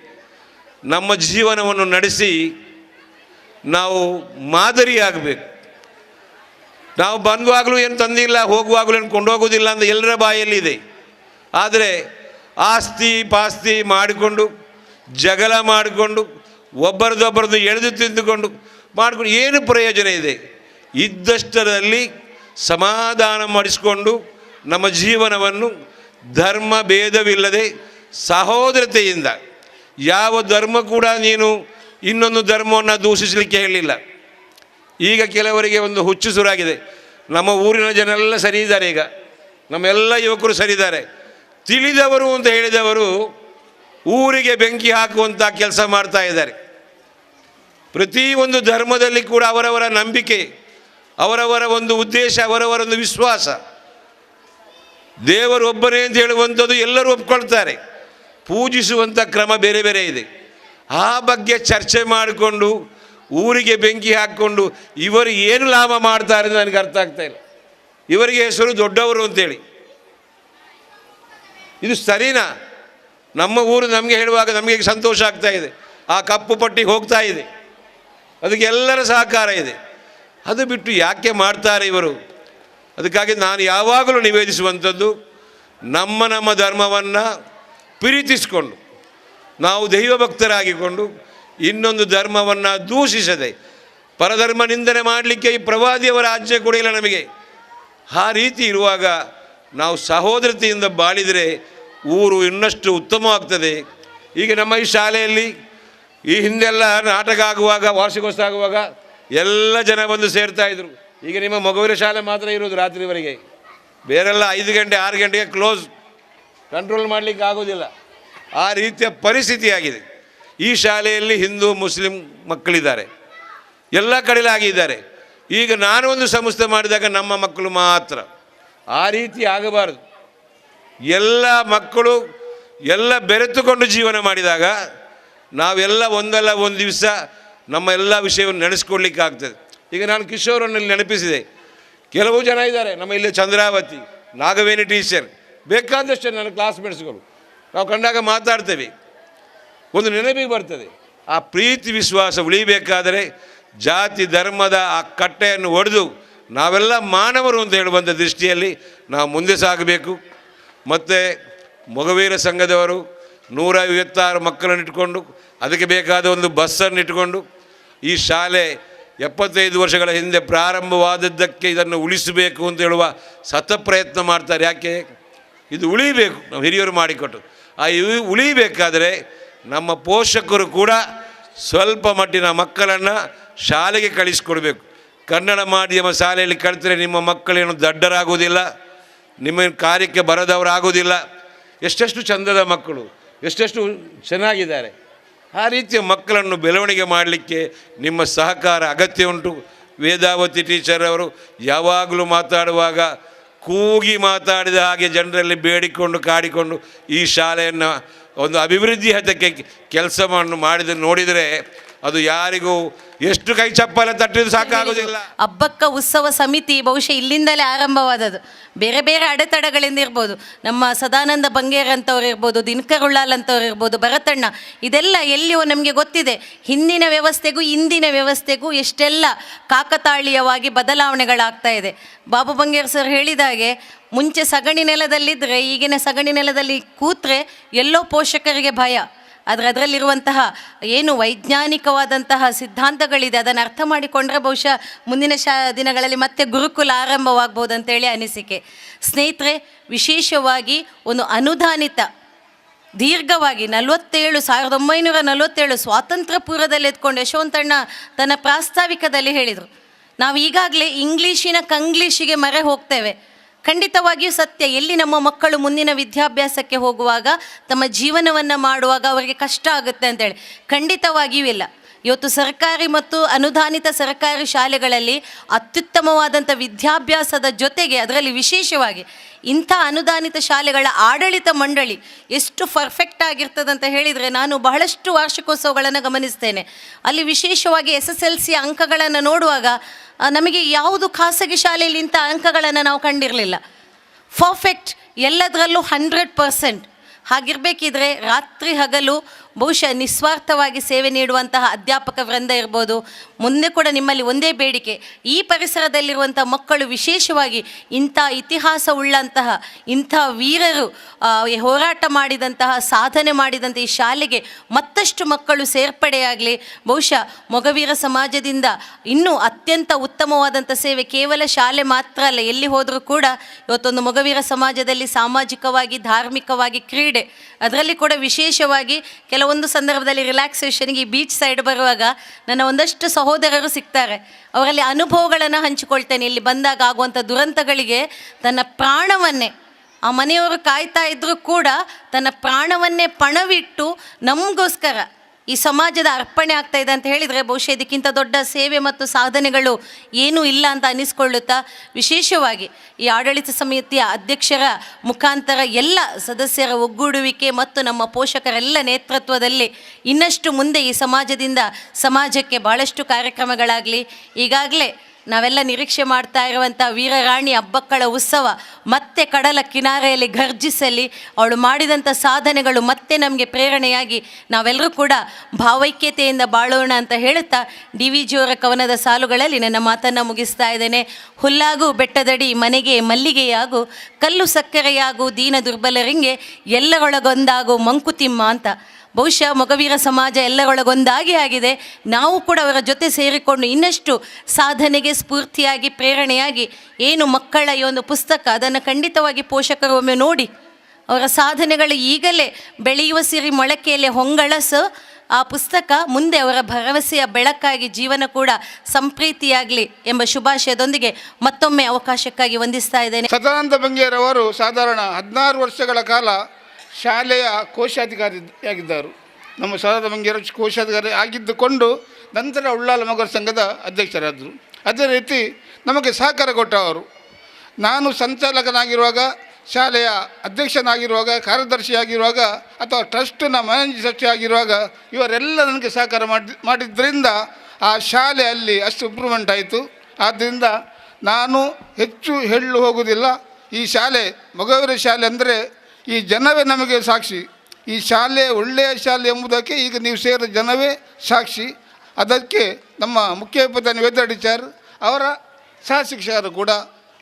ನಮ್ಮ ಜೀವನವನ್ನು ನಡೆಸಿ ನಾವು ಮಾದರಿಯಾಗಬೇಕು. ನಾವು ಬಂದುವಾಗಲೂ ಏನು ತಂದಿಲ್ಲ, ಹೋಗುವಾಗಲೂ ಏನು ಕೊಂಡೋಗೋದಿಲ್ಲ ಅಂತ ಎಲ್ಲರ ಬಾಯಲ್ಲಿದೆ. ಆದರೆ ಆಸ್ತಿ ಪಾಸ್ತಿ ಮಾಡಿಕೊಂಡು, ಜಗಳ ಮಾಡಿಕೊಂಡು, ಒಬ್ಬರದೊಬ್ಬರದ್ದು ಎಳೆದು ತಿಂದುಕೊಂಡು ಮಾಡಿಕೊಂಡು ಏನು ಪ್ರಯೋಜನ ಇದೆ? ಇದ್ದಷ್ಟರಲ್ಲಿ ಸಮಾಧಾನ ಮಾಡಿಸಿಕೊಂಡು ನಮ್ಮ ಜೀವನವನ್ನು ಧರ್ಮ ಭೇದವಿಲ್ಲದೆ ಸಹೋದರತೆಯಿಂದ, ಯಾವ ಧರ್ಮ ಕೂಡ ನೀನು ಇನ್ನೊಂದು ಧರ್ಮವನ್ನು ದೂಷಿಸಲಿಕ್ಕೆ ಹೇಳಿಲ್ಲ. ಈಗ ಕೆಲವರಿಗೆ ಒಂದು ಹುಚ್ಚು ಸುರಾಗಿದೆ. ನಮ್ಮ ಊರಿನ ಜನೆಲ್ಲ ಸರಿ ಇದ್ದಾರೆ, ಈಗ ನಮ್ಮೆಲ್ಲ ಯುವಕರು ಸರಿದ್ದಾರೆ. ತಿಳಿದವರು ಅಂತ ಹೇಳಿದವರು ಊರಿಗೆ ಬೆಂಕಿ ಹಾಕುವಂಥ ಕೆಲಸ ಮಾಡ್ತಾ ಇದ್ದಾರೆ. ಪ್ರತಿಯೊಂದು ಧರ್ಮದಲ್ಲಿ ಕೂಡ ಅವರವರ ನಂಬಿಕೆ, ಅವರವರ ಒಂದು ಉದ್ದೇಶ, ಅವರವರ ಒಂದು ವಿಶ್ವಾಸ. ದೇವರು ಒಬ್ಬನೇ ಅಂತ ಹೇಳುವಂಥದ್ದು ಎಲ್ಲರೂ ಒಪ್ಕೊಳ್ತಾರೆ. ಪೂಜಿಸುವಂಥ ಕ್ರಮ ಬೇರೆ ಬೇರೆ ಇದೆ. ಆ ಬಗ್ಗೆ ಚರ್ಚೆ ಮಾಡಿಕೊಂಡು ಊರಿಗೆ ಬೆಂಕಿ ಹಾಕ್ಕೊಂಡು ಇವರು ಏನು ಲಾಭ ಮಾಡ್ತಾರೆ ಅಂತ ನನಗೆ ಅರ್ಥ ಆಗ್ತಾ ಇಲ್ಲ. ಇವರಿಗೆ ಹೆಸರು ದೊಡ್ಡವರು ಅಂತೇಳಿ. ಇದು ಸರಿನಾ? ನಮ್ಮ ಊರು ನಮಗೆ ಹೇಳುವಾಗ ನಮಗೆ ಸಂತೋಷ ಆಗ್ತಾ ಇದೆ. ಆ ಕಪ್ಪು ಪಟ್ಟಿಗೆ ಹೋಗ್ತಾ ಇದೆ, ಅದಕ್ಕೆ ಎಲ್ಲರ ಸಹಕಾರ ಇದೆ. ಅದು ಬಿಟ್ಟು ಯಾಕೆ ಮಾಡ್ತಾರೆ ಇವರು? ಅದಕ್ಕಾಗಿ ನಾನು ಯಾವಾಗಲೂ ನಿವೇದಿಸುವಂಥದ್ದು, ನಮ್ಮ ಧರ್ಮವನ್ನು ಪ್ರೀತಿಸಿಕೊಂಡು ನಾವು ದೈವಭಕ್ತರಾಗಿಕೊಂಡು ಇನ್ನೊಂದು ಧರ್ಮವನ್ನು ದೂಷಿಸದೆ, ಪರಧರ್ಮ ನಿಂದನೆ ಮಾಡಲಿಕ್ಕೆ ಈ ಪ್ರವಾದಿಯವರ ಆಜ್ಞೆ ಕೂಡ ಇಲ್ಲ ನಮಗೆ. ಆ ರೀತಿ ಇರುವಾಗ ನಾವು ಸಹೋದರತೆಯಿಂದ ಬಾಳಿದರೆ ಊರು ಇನ್ನಷ್ಟು ಉತ್ತಮವಾಗ್ತದೆ. ಈಗ ನಮ್ಮ ಈ ಶಾಲೆಯಲ್ಲಿ ಈ ಹಿಂದೆಲ್ಲ ನಾಟಕ ಆಗುವಾಗ, ವಾರ್ಷಿಕೋತ್ಸವ ಆಗುವಾಗ ಎಲ್ಲ ಜನ ಬಂದು ಸೇರ್ತಾಯಿದ್ರು. ಈಗ ನಿಮ್ಮ ಮಗುವಿನ ಶಾಲೆ ಮಾತ್ರ ಇರೋದು ರಾತ್ರಿವರೆಗೆ, ಬೇರೆಲ್ಲ 5 ಗಂಟೆ 6 ಗಂಟೆಗೆ ಕ್ಲೋಸ್, ಕಂಟ್ರೋಲ್ ಮಾಡಲಿಕ್ಕೆ ಆಗೋದಿಲ್ಲ. ಆ ರೀತಿಯ ಪರಿಸ್ಥಿತಿ ಆಗಿದೆ. ಈ ಶಾಲೆಯಲ್ಲಿ ಹಿಂದೂ ಮುಸ್ಲಿಂ ಮಕ್ಕಳಿದ್ದಾರೆ, ಎಲ್ಲ ಕಡೆಯಲ್ಲಿ ಆಗಿದ್ದಾರೆ. ಈಗ ನಾನು ಒಂದು ಸಂಸ್ಥೆ ಮಾಡಿದಾಗ ನಮ್ಮ ಮಕ್ಕಳು ಮಾತ್ರ, ಆ ರೀತಿ ಆಗಬಾರ್ದು. ಎಲ್ಲ ಮಕ್ಕಳು ಎಲ್ಲ ಬೆರೆತುಕೊಂಡು ಜೀವನ ಮಾಡಿದಾಗ ನಾವೆಲ್ಲ ಒಂದಲ್ಲ ಒಂದು ದಿವಸ ನಮ್ಮ ಎಲ್ಲ ವಿಷಯವನ್ನು ನಡೆಸ್ಕೊಡ್ಲಿಕ್ಕೆ ಆಗ್ತದೆ. ಈಗ ನಾನು ಕಿಶೋರನಲ್ಲಿ ನೆನಪಿಸಿದೆ, ಕೆಲವು ಜನ ಇದ್ದಾರೆ ನಮ್ಮ ಇಲ್ಲಿ, ಚಂದ್ರಾವತಿ, ನಾಗವೇಣಿ ಟೀಚರ್, ಬೇಕಾದಷ್ಟು ನನ್ನ ಕ್ಲಾಸ್ಮೇಟ್ಸ್ಗಳು, ನಾವು ಕಂಡಾಗ ಮಾತಾಡ್ತೇವೆ, ಒಂದು ನೆನಪಿಗೆ ಬರ್ತದೆ. ಆ ಪ್ರೀತಿ ವಿಶ್ವಾಸ ಉಳಿಬೇಕಾದರೆ ಜಾತಿ ಧರ್ಮದ ಆ ಕಟ್ಟೆಯನ್ನು ಒಡೆದು ನಾವೆಲ್ಲ ಮಾನವರು ಅಂತ ಹೇಳುವಂಥ ದೃಷ್ಟಿಯಲ್ಲಿ ನಾವು ಮುಂದೆ ಸಾಗಬೇಕು. ಮತ್ತು ಮೊಗವೀರ ಸಂಘದವರು 156 ಮಕ್ಕಳನ್ನು ಇಟ್ಕೊಂಡು ಅದಕ್ಕೆ ಬೇಕಾದ ಒಂದು ಬಸ್ಸನ್ನು ಇಟ್ಕೊಂಡು ಈ ಶಾಲೆ 75 ವರ್ಷಗಳ ಹಿಂದೆ ಪ್ರಾರಂಭವಾದದ್ದಕ್ಕೆ ಇದನ್ನು ಉಳಿಸಬೇಕು ಅಂತ ಹೇಳುವ ಸತಪ್ರಯತ್ನ ಮಾಡ್ತಾರೆ. ಯಾಕೆ? ಇದು ಉಳಿಬೇಕು, ನಾವು ಹಿರಿಯರು ಮಾಡಿಕೊಟ್ಟು. ಆ ಉಳಿಬೇಕಾದರೆ ನಮ್ಮ ಪೋಷಕರು ಕೂಡ ಸ್ವಲ್ಪ ಮಟ್ಟಿನ ಮಕ್ಕಳನ್ನು ಶಾಲೆಗೆ ಕಳಿಸ್ಕೊಡ್ಬೇಕು. ಕನ್ನಡ ಮಾಧ್ಯಮ ಶಾಲೆಯಲ್ಲಿ ಕಲಿತರೆ ನಿಮ್ಮ ಮಕ್ಕಳೇನು ದಡ್ಡರಾಗೋದಿಲ್ಲ, ನಿಮ್ಮ ಕಾರ್ಯಕ್ಕೆ ಬರದವರಾಗೋದಿಲ್ಲ. ಎಷ್ಟೆಷ್ಟು ಚಂದದ ಮಕ್ಕಳು, ಎಷ್ಟೆಷ್ಟು ಚೆನ್ನಾಗಿದ್ದಾರೆ. ಆ ರೀತಿಯ ಮಕ್ಕಳನ್ನು ಬೆಳವಣಿಗೆ ಮಾಡಲಿಕ್ಕೆ ನಿಮ್ಮ ಸಹಕಾರ ಅಗತ್ಯ ಉಂಟು. ವೇದಾವತಿ ಟೀಚರ್ ಅವರು ಯಾವಾಗಲೂ ಮಾತಾಡುವಾಗ ಕೂಗಿ ಮಾತಾಡಿದ ಹಾಗೆ ಜನರಲ್ಲಿ ಬೇಡಿಕೊಂಡು ಕಾಡಿಕೊಂಡು ಈ ಶಾಲೆಯನ್ನು ಒಂದು ಅಭಿವೃದ್ಧಿ ಹಂತಕ್ಕೆ ಕೆಲಸವನ್ನು ಮಾಡಿದ ನೋಡಿದರೆ ಅದು ಯಾರಿಗೂ ಎಷ್ಟು ಕೈ ಚಪ್ಪಲ ತಟ್ಟಿದ್ದು ಸಾಕಾಗೋದಿಲ್ಲ. ಹಬ್ಬಕ್ಕ ಉತ್ಸವ ಸಮಿತಿ ಬಹುಶಃ ಇಲ್ಲಿಂದಲೇ ಆರಂಭವಾದದ್ದು. ಬೇರೆ ಬೇರೆ ಅಡೆತಡೆಗಳಿಂದ ಇರ್ಬೋದು, ನಮ್ಮ ಸದಾನಂದ ಬಂಗೇರ್ ಅಂತವ್ರು ಇರ್ಬೋದು, ದಿನಕರ್ ಉಳ್ಳಾಲ್ ಅಂತವ್ರು ಇರ್ಬೋದು, ಭರತಣ್ಣ, ಇದೆಲ್ಲ ಎಲ್ಲಿಯೋ ನಮಗೆ ಗೊತ್ತಿದೆ. ಹಿಂದಿನ ವ್ಯವಸ್ಥೆಗೂ ಇಂದಿನ ವ್ಯವಸ್ಥೆಗೂ ಎಷ್ಟೆಲ್ಲ ಕಾಕತಾಳೀಯವಾಗಿ ಬದಲಾವಣೆಗಳಾಗ್ತಾ ಇದೆ. ಬಾಬು ಬಂಗೇರ್ ಸರ್ ಹೇಳಿದಾಗೆ ಮುಂಚೆ ಸಗಣಿ ನೆಲದಲ್ಲಿದ್ದರೆ ಈಗಿನ ಸಗಣಿ ನೆಲದಲ್ಲಿ ಕೂತ್ರೆ ಎಲ್ಲೋ ಪೋಷಕರಿಗೆ ಭಯ. ಆದರೆ ಅದರಲ್ಲಿರುವಂತಹ ಏನು ವೈಜ್ಞಾನಿಕವಾದಂತಹ ಸಿದ್ಧಾಂತಗಳಿದೆ ಅದನ್ನು ಅರ್ಥ ಮಾಡಿಕೊಂಡ್ರೆ ಬಹುಶಃ ಮುಂದಿನ ದಿನಗಳಲ್ಲಿ ಮತ್ತೆ ಗುರುಕುಲ ಆರಂಭವಾಗ್ಬೋದು ಅಂತೇಳಿ ಅನಿಸಿಕೆ. ಸ್ನೇಹಿತರೆ, ವಿಶೇಷವಾಗಿ ಒಂದು ಅನುದಾನಿತ ದೀರ್ಘವಾಗಿ 1947 ಸ್ವಾತಂತ್ರ್ಯ ಪೂರ್ವದಲ್ಲಿ ಎತ್ಕೊಂಡು ಯಶವಂತಣ್ಣ ತನ್ನ ಪ್ರಾಸ್ತಾವಿಕದಲ್ಲಿ ಹೇಳಿದರು, ನಾವು ಈಗಾಗಲೇ ಇಂಗ್ಲೀಷಿನ ಕಂಗ್ಲೀಷಿಗೆ ಮರೆ ಹೋಗ್ತೇವೆ. ಖಂಡಿತವಾಗಿಯೂ ಸತ್ಯ. ಎಲ್ಲಿ ನಮ್ಮ ಮಕ್ಕಳು ಮುಂದಿನ ವಿದ್ಯಾಭ್ಯಾಸಕ್ಕೆ ಹೋಗುವಾಗ ತಮ್ಮ ಜೀವನವನ್ನು ಮಾಡುವಾಗ ಅವರಿಗೆ ಕಷ್ಟ ಆಗುತ್ತೆ ಅಂತೇಳಿ ಖಂಡಿತವಾಗಿಯೂ ಇಲ್ಲ. ಇವತ್ತು ಸರ್ಕಾರಿ ಮತ್ತು ಅನುದಾನಿತ ಸರ್ಕಾರಿ ಶಾಲೆಗಳಲ್ಲಿ ಅತ್ಯುತ್ತಮವಾದಂಥ ವಿದ್ಯಾಭ್ಯಾಸದ ಜೊತೆಗೆ ಅದರಲ್ಲಿ ವಿಶೇಷವಾಗಿ ಇಂಥ ಅನುದಾನಿತ ಶಾಲೆಗಳ ಆಡಳಿತ ಮಂಡಳಿ ಎಷ್ಟು ಪರ್ಫೆಕ್ಟ್ ಆಗಿರ್ತದಂತ ಹೇಳಿದರೆ, ನಾನು ಬಹಳಷ್ಟು ವಾರ್ಷಿಕೋತ್ಸವಗಳನ್ನು ಗಮನಿಸ್ತೇನೆ. ಅಲ್ಲಿ ವಿಶೇಷವಾಗಿ SSLC ಅಂಕಗಳನ್ನು ನೋಡುವಾಗ ನಮಗೆ ಯಾವುದು ಖಾಸಗಿ ಶಾಲೆಯಲ್ಲಿ ಇಂಥ ಅಂಕಗಳನ್ನು ನಾವು ಕಂಡಿರಲಿಲ್ಲ. ಪರ್ಫೆಕ್ಟ್, ಎಲ್ಲದರಲ್ಲೂ 100%. ಹಾಗಿರಬೇಕಿದ್ರೆ ರಾತ್ರಿ ಹಗಲು ಬಹುಶಃ ನಿಸ್ವಾರ್ಥವಾಗಿ ಸೇವೆ ನೀಡುವಂತಹ ಅಧ್ಯಾಪಕ ವೃಂದ ಇರ್ಬೋದು. ಮುಂದೆ ಕೂಡ ನಿಮ್ಮಲ್ಲಿ ಒಂದೇ ಬೇಡಿಕೆ, ಈ ಪರಿಸರದಲ್ಲಿರುವಂಥ ಮಕ್ಕಳು ವಿಶೇಷವಾಗಿ ಇಂಥ ಇತಿಹಾಸ ಉಳ್ಳಂತಹ ಇಂಥ ವೀರರು ಹೋರಾಟ ಮಾಡಿದಂತಹ ಸಾಧನೆ ಮಾಡಿದಂಥ ಈ ಶಾಲೆಗೆ ಮತ್ತಷ್ಟು ಮಕ್ಕಳು ಸೇರ್ಪಡೆಯಾಗಲಿ. ಬಹುಶಃ ಮೊಗವೀರ ಸಮಾಜದಿಂದ ಇನ್ನೂ ಅತ್ಯಂತ ಉತ್ತಮವಾದಂಥ ಸೇವೆ ಕೇವಲ ಶಾಲೆ ಮಾತ್ರ ಅಲ್ಲ, ಎಲ್ಲಿ ಹೋದರೂ ಕೂಡ ಇವತ್ತೊಂದು ಮೊಗವೀರ ಸಮಾಜದಲ್ಲಿ ಸಾಮಾಜಿಕವಾಗಿ ಧಾರ್ಮಿಕವಾಗಿ ಕ್ರೀಡೆ, ಅದರಲ್ಲಿ ಕೂಡ ವಿಶೇಷವಾಗಿ ಕೆಲವೊಂದು ಸಂದರ್ಭದಲ್ಲಿ ರಿಲ್ಯಾಕ್ಸೇಷನ್ಗೆ ಬೀಚ್ ಸೈಡ್ ಬರುವಾಗ ನನ್ನ ಒಂದಷ್ಟು ಸಹೋದರರು ಸಿಗ್ತಾರೆ. ಅವರಲ್ಲಿ ಅನುಭವಗಳನ್ನು ಹಂಚಿಕೊಳ್ತೇನೆ. ಇಲ್ಲಿ ಬಂದಾಗ ಆಗುವಂಥ ದುರಂತಗಳಿಗೆ ತನ್ನ ಪ್ರಾಣವನ್ನೇ, ಆ ಮನೆಯವರು ಕಾಯ್ತಾ ಇದ್ದರೂ ಕೂಡ ತನ್ನ ಪ್ರಾಣವನ್ನೇ ಪಣವಿಟ್ಟು ನಮಗೋಸ್ಕರ ಈ ಸಮಾಜದ ಅರ್ಪಣೆ ಆಗ್ತಾ ಇದೆ ಅಂತ ಹೇಳಿದರೆ ಬಹುಶಃ ಇದಕ್ಕಿಂತ ದೊಡ್ಡ ಸೇವೆ ಮತ್ತು ಸಾಧನೆಗಳು ಏನೂ ಇಲ್ಲ ಅಂತ ಅನ್ನಿಸ್ಕೊಳ್ಳುತ್ತಾ, ವಿಶೇಷವಾಗಿ ಈ ಆಡಳಿತ ಸಮಿತಿಯ ಅಧ್ಯಕ್ಷರ ಮುಖಾಂತರ ಎಲ್ಲ ಸದಸ್ಯರ ಒಗ್ಗೂಡುವಿಕೆ ಮತ್ತು ನಮ್ಮ ಪೋಷಕರೆಲ್ಲ ನೇತೃತ್ವದಲ್ಲಿ ಇನ್ನಷ್ಟು ಮುಂದೆ ಈ ಸಮಾಜದಿಂದ ಸಮಾಜಕ್ಕೆ ಭಾಳಷ್ಟು ಕಾರ್ಯಕ್ರಮಗಳಾಗಲಿ. ಈಗಾಗಲೇ ನಾವೆಲ್ಲ ನಿರೀಕ್ಷೆ ಮಾಡ್ತಾ ಇರುವಂಥ ವೀರರಾಣಿ ಅಬ್ಬಕ್ಕಳ ಉತ್ಸವ ಮತ್ತೆ ಕಡಲ ಕಿನಾರೆಯಲ್ಲಿ ಗರ್ಜಿಸಲಿ. ಅವಳು ಮಾಡಿದಂಥ ಸಾಧನೆಗಳು ಮತ್ತೆ ನಮಗೆ ಪ್ರೇರಣೆಯಾಗಿ ನಾವೆಲ್ಲರೂ ಕೂಡ ಭಾವೈಕ್ಯತೆಯಿಂದ ಬಾಳೋಣ ಅಂತ ಹೇಳುತ್ತಾ DV ಜಿಯವರ ಕವನದ ಸಾಲುಗಳಲ್ಲಿ ನನ್ನ ಮಾತನ್ನು ಮುಗಿಸ್ತಾ ಇದ್ದೇನೆ. ಹುಲ್ಲಾಗು ಬೆಟ್ಟದಡಿ ಮನೆಗೆ ಮಲ್ಲಿಗೆಯಾಗು, ಕಲ್ಲು ಸಕ್ಕರೆಯಾಗು ದೀನ ದುರ್ಬಲರಿಂಗೆ, ಎಲ್ಲರೊಳಗೊಂದಾಗು ಮಂಕುತಿಮ್ಮ ಅಂತ. ಬಹುಶಃ ಮೊಗವೀರ ಸಮಾಜ ಎಲ್ಲರೊಳಗೊಂದಾಗಿ ಆಗಿದೆ. ನಾವು ಕೂಡ ಅವರ ಜೊತೆ ಸೇರಿಕೊಂಡು ಇನ್ನಷ್ಟು ಸಾಧನೆಗೆ ಸ್ಫೂರ್ತಿಯಾಗಿ ಪ್ರೇರಣೆಯಾಗಿ ಏನು ಮಕ್ಕಳ ಈ ಒಂದು ಪುಸ್ತಕ, ಅದನ್ನು ಖಂಡಿತವಾಗಿ ಪೋಷಕರು ಒಮ್ಮೆ ನೋಡಿ. ಅವರ ಸಾಧನೆಗಳು ಈಗಲೇ ಬೆಳೆಯುವ ಸಿರಿ ಮೊಳಕೆಯಲ್ಲಿ ಹೊಂಗಳಸು. ಆ ಪುಸ್ತಕ ಮುಂದೆ ಅವರ ಭರವಸೆಯ ಬೆಳಕಾಗಿ ಜೀವನ ಕೂಡ ಸಂಪ್ರೀತಿಯಾಗಲಿ ಎಂಬ ಶುಭಾಶಯದೊಂದಿಗೆ ಮತ್ತೊಮ್ಮೆ ಅವಕಾಶಕ್ಕಾಗಿ ವಂದಿಸ್ತಾ ಇದ್ದೇನೆ. ಸದಾನಂದ ಬಂಗೇರವರು ಸಾಧಾರಣ 16 ವರ್ಷಗಳ ಕಾಲ ಶಾಲೆಯ ಕೋಶಾಧಿಕಾರಿಯಾಗಿದ್ದರು. ನಮ್ಮ ಸದಾನಂದ ಬಂಗೇರ ಕೋಶಾಧಿಕಾರಿ ಆಗಿದ್ದುಕೊಂಡು ನಂತರ ಉಳ್ಳಾಲ ಮೊಗರು ಸಂಘದ ಅಧ್ಯಕ್ಷರಾದರು. ಅದೇ ರೀತಿ ನಮಗೆ ಸಹಕಾರ ಕೊಟ್ಟವರು. ನಾನು ಸಂಚಾಲಕನಾಗಿರುವಾಗ, ಶಾಲೆಯ ಅಧ್ಯಕ್ಷನಾಗಿರುವಾಗ, ಕಾರ್ಯದರ್ಶಿಯಾಗಿರುವಾಗ ಅಥವಾ ಟ್ರಸ್ಟ್ನ ಮ್ಯಾನೇಜಿಂಗ್ ಸೆಕ್ರೆಟರಿ ಆಗಿರುವಾಗ ಇವರೆಲ್ಲ ನನಗೆ ಸಹಕಾರ ಮಾಡಿದ್ದರಿಂದ ಆ ಶಾಲೆಯಲ್ಲಿ ಅಷ್ಟು ಇಂಪ್ರೂವ್ಮೆಂಟ್ ಆಯಿತು. ಆದ್ದರಿಂದ ನಾನು ಹೆಚ್ಚು ಹೇಳಲು ಹೋಗುವುದಿಲ್ಲ. ಈ ಶಾಲೆ ಮೊಗವೀರ ಶಾಲೆ ಅಂದರೆ ಈ ಜನವೇ ನಮಗೆ ಸಾಕ್ಷಿ. ಈ ಶಾಲೆ ಒಳ್ಳೆಯ ಶಾಲೆ ಎಂಬುದಕ್ಕೆ ಈಗ ನೀವು ಸೇರಿದ ಜನವೇ ಸಾಕ್ಷಿ. ಅದಕ್ಕೆ ನಮ್ಮ ಮುಖ್ಯೋಪಾಧ್ಯಾಯ ವೇದ ಟೀಚರ್ ಅವರ ಸಹ ಶಿಕ್ಷಕರು ಕೂಡ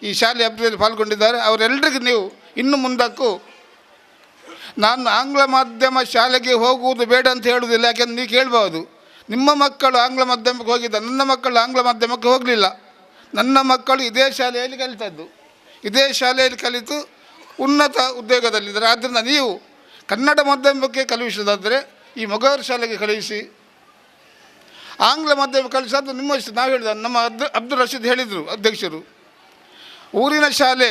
ಈ ಶಾಲೆ ಅಭಿವೃದ್ಧಿಯಲ್ಲಿ ಪಾಲ್ಗೊಂಡಿದ್ದಾರೆ. ಅವರೆಲ್ಲರಿಗೂ ನೀವು ಇನ್ನು ಮುಂದಕ್ಕೂ, ನಾನು ಆಂಗ್ಲ ಮಾಧ್ಯಮ ಶಾಲೆಗೆ ಹೋಗುವುದು ಬೇಡ ಅಂತ ಹೇಳುವುದಿಲ್ಲ. ಯಾಕೆಂದ್ರೆ ನೀವು ಕೇಳ್ಬೋದು, ನಿಮ್ಮ ಮಕ್ಕಳು ಆಂಗ್ಲ ಮಾಧ್ಯಮಕ್ಕೆ ಹೋಗಿದ್ದ, ನನ್ನ ಮಕ್ಕಳು ಆಂಗ್ಲ ಮಾಧ್ಯಮಕ್ಕೆ ಹೋಗಲಿಲ್ಲ. ನನ್ನ ಮಕ್ಕಳು ಇದೇ ಶಾಲೆಯಲ್ಲಿ ಕಲಿತದ್ದು, ಇದೇ ಶಾಲೆಯಲ್ಲಿ ಕಲಿತು ಉನ್ನತ ಉದ್ಯೋಗದಲ್ಲಿದ್ದಾರೆ. ಆದ್ದರಿಂದ ನೀವು ಕನ್ನಡ ಮಾಧ್ಯಮಕ್ಕೆ ಕಳುಹಿಸೋದಾದರೆ ಈ ಮೊಗವೀರ ಶಾಲೆಗೆ ಕಳುಹಿಸಿ. ಆಂಗ್ಲ ಮಾಧ್ಯಮ ಕಲಿಸೋದು ನಿಮ್ಮ ಇಷ್ಟ. ನಾವು ಹೇಳಿದ ನಮ್ಮ ಅಬ್ದುಲ್ ರಶೀದ್ ಹೇಳಿದರು ಅಧ್ಯಕ್ಷರು, ಊರಿನ ಶಾಲೆ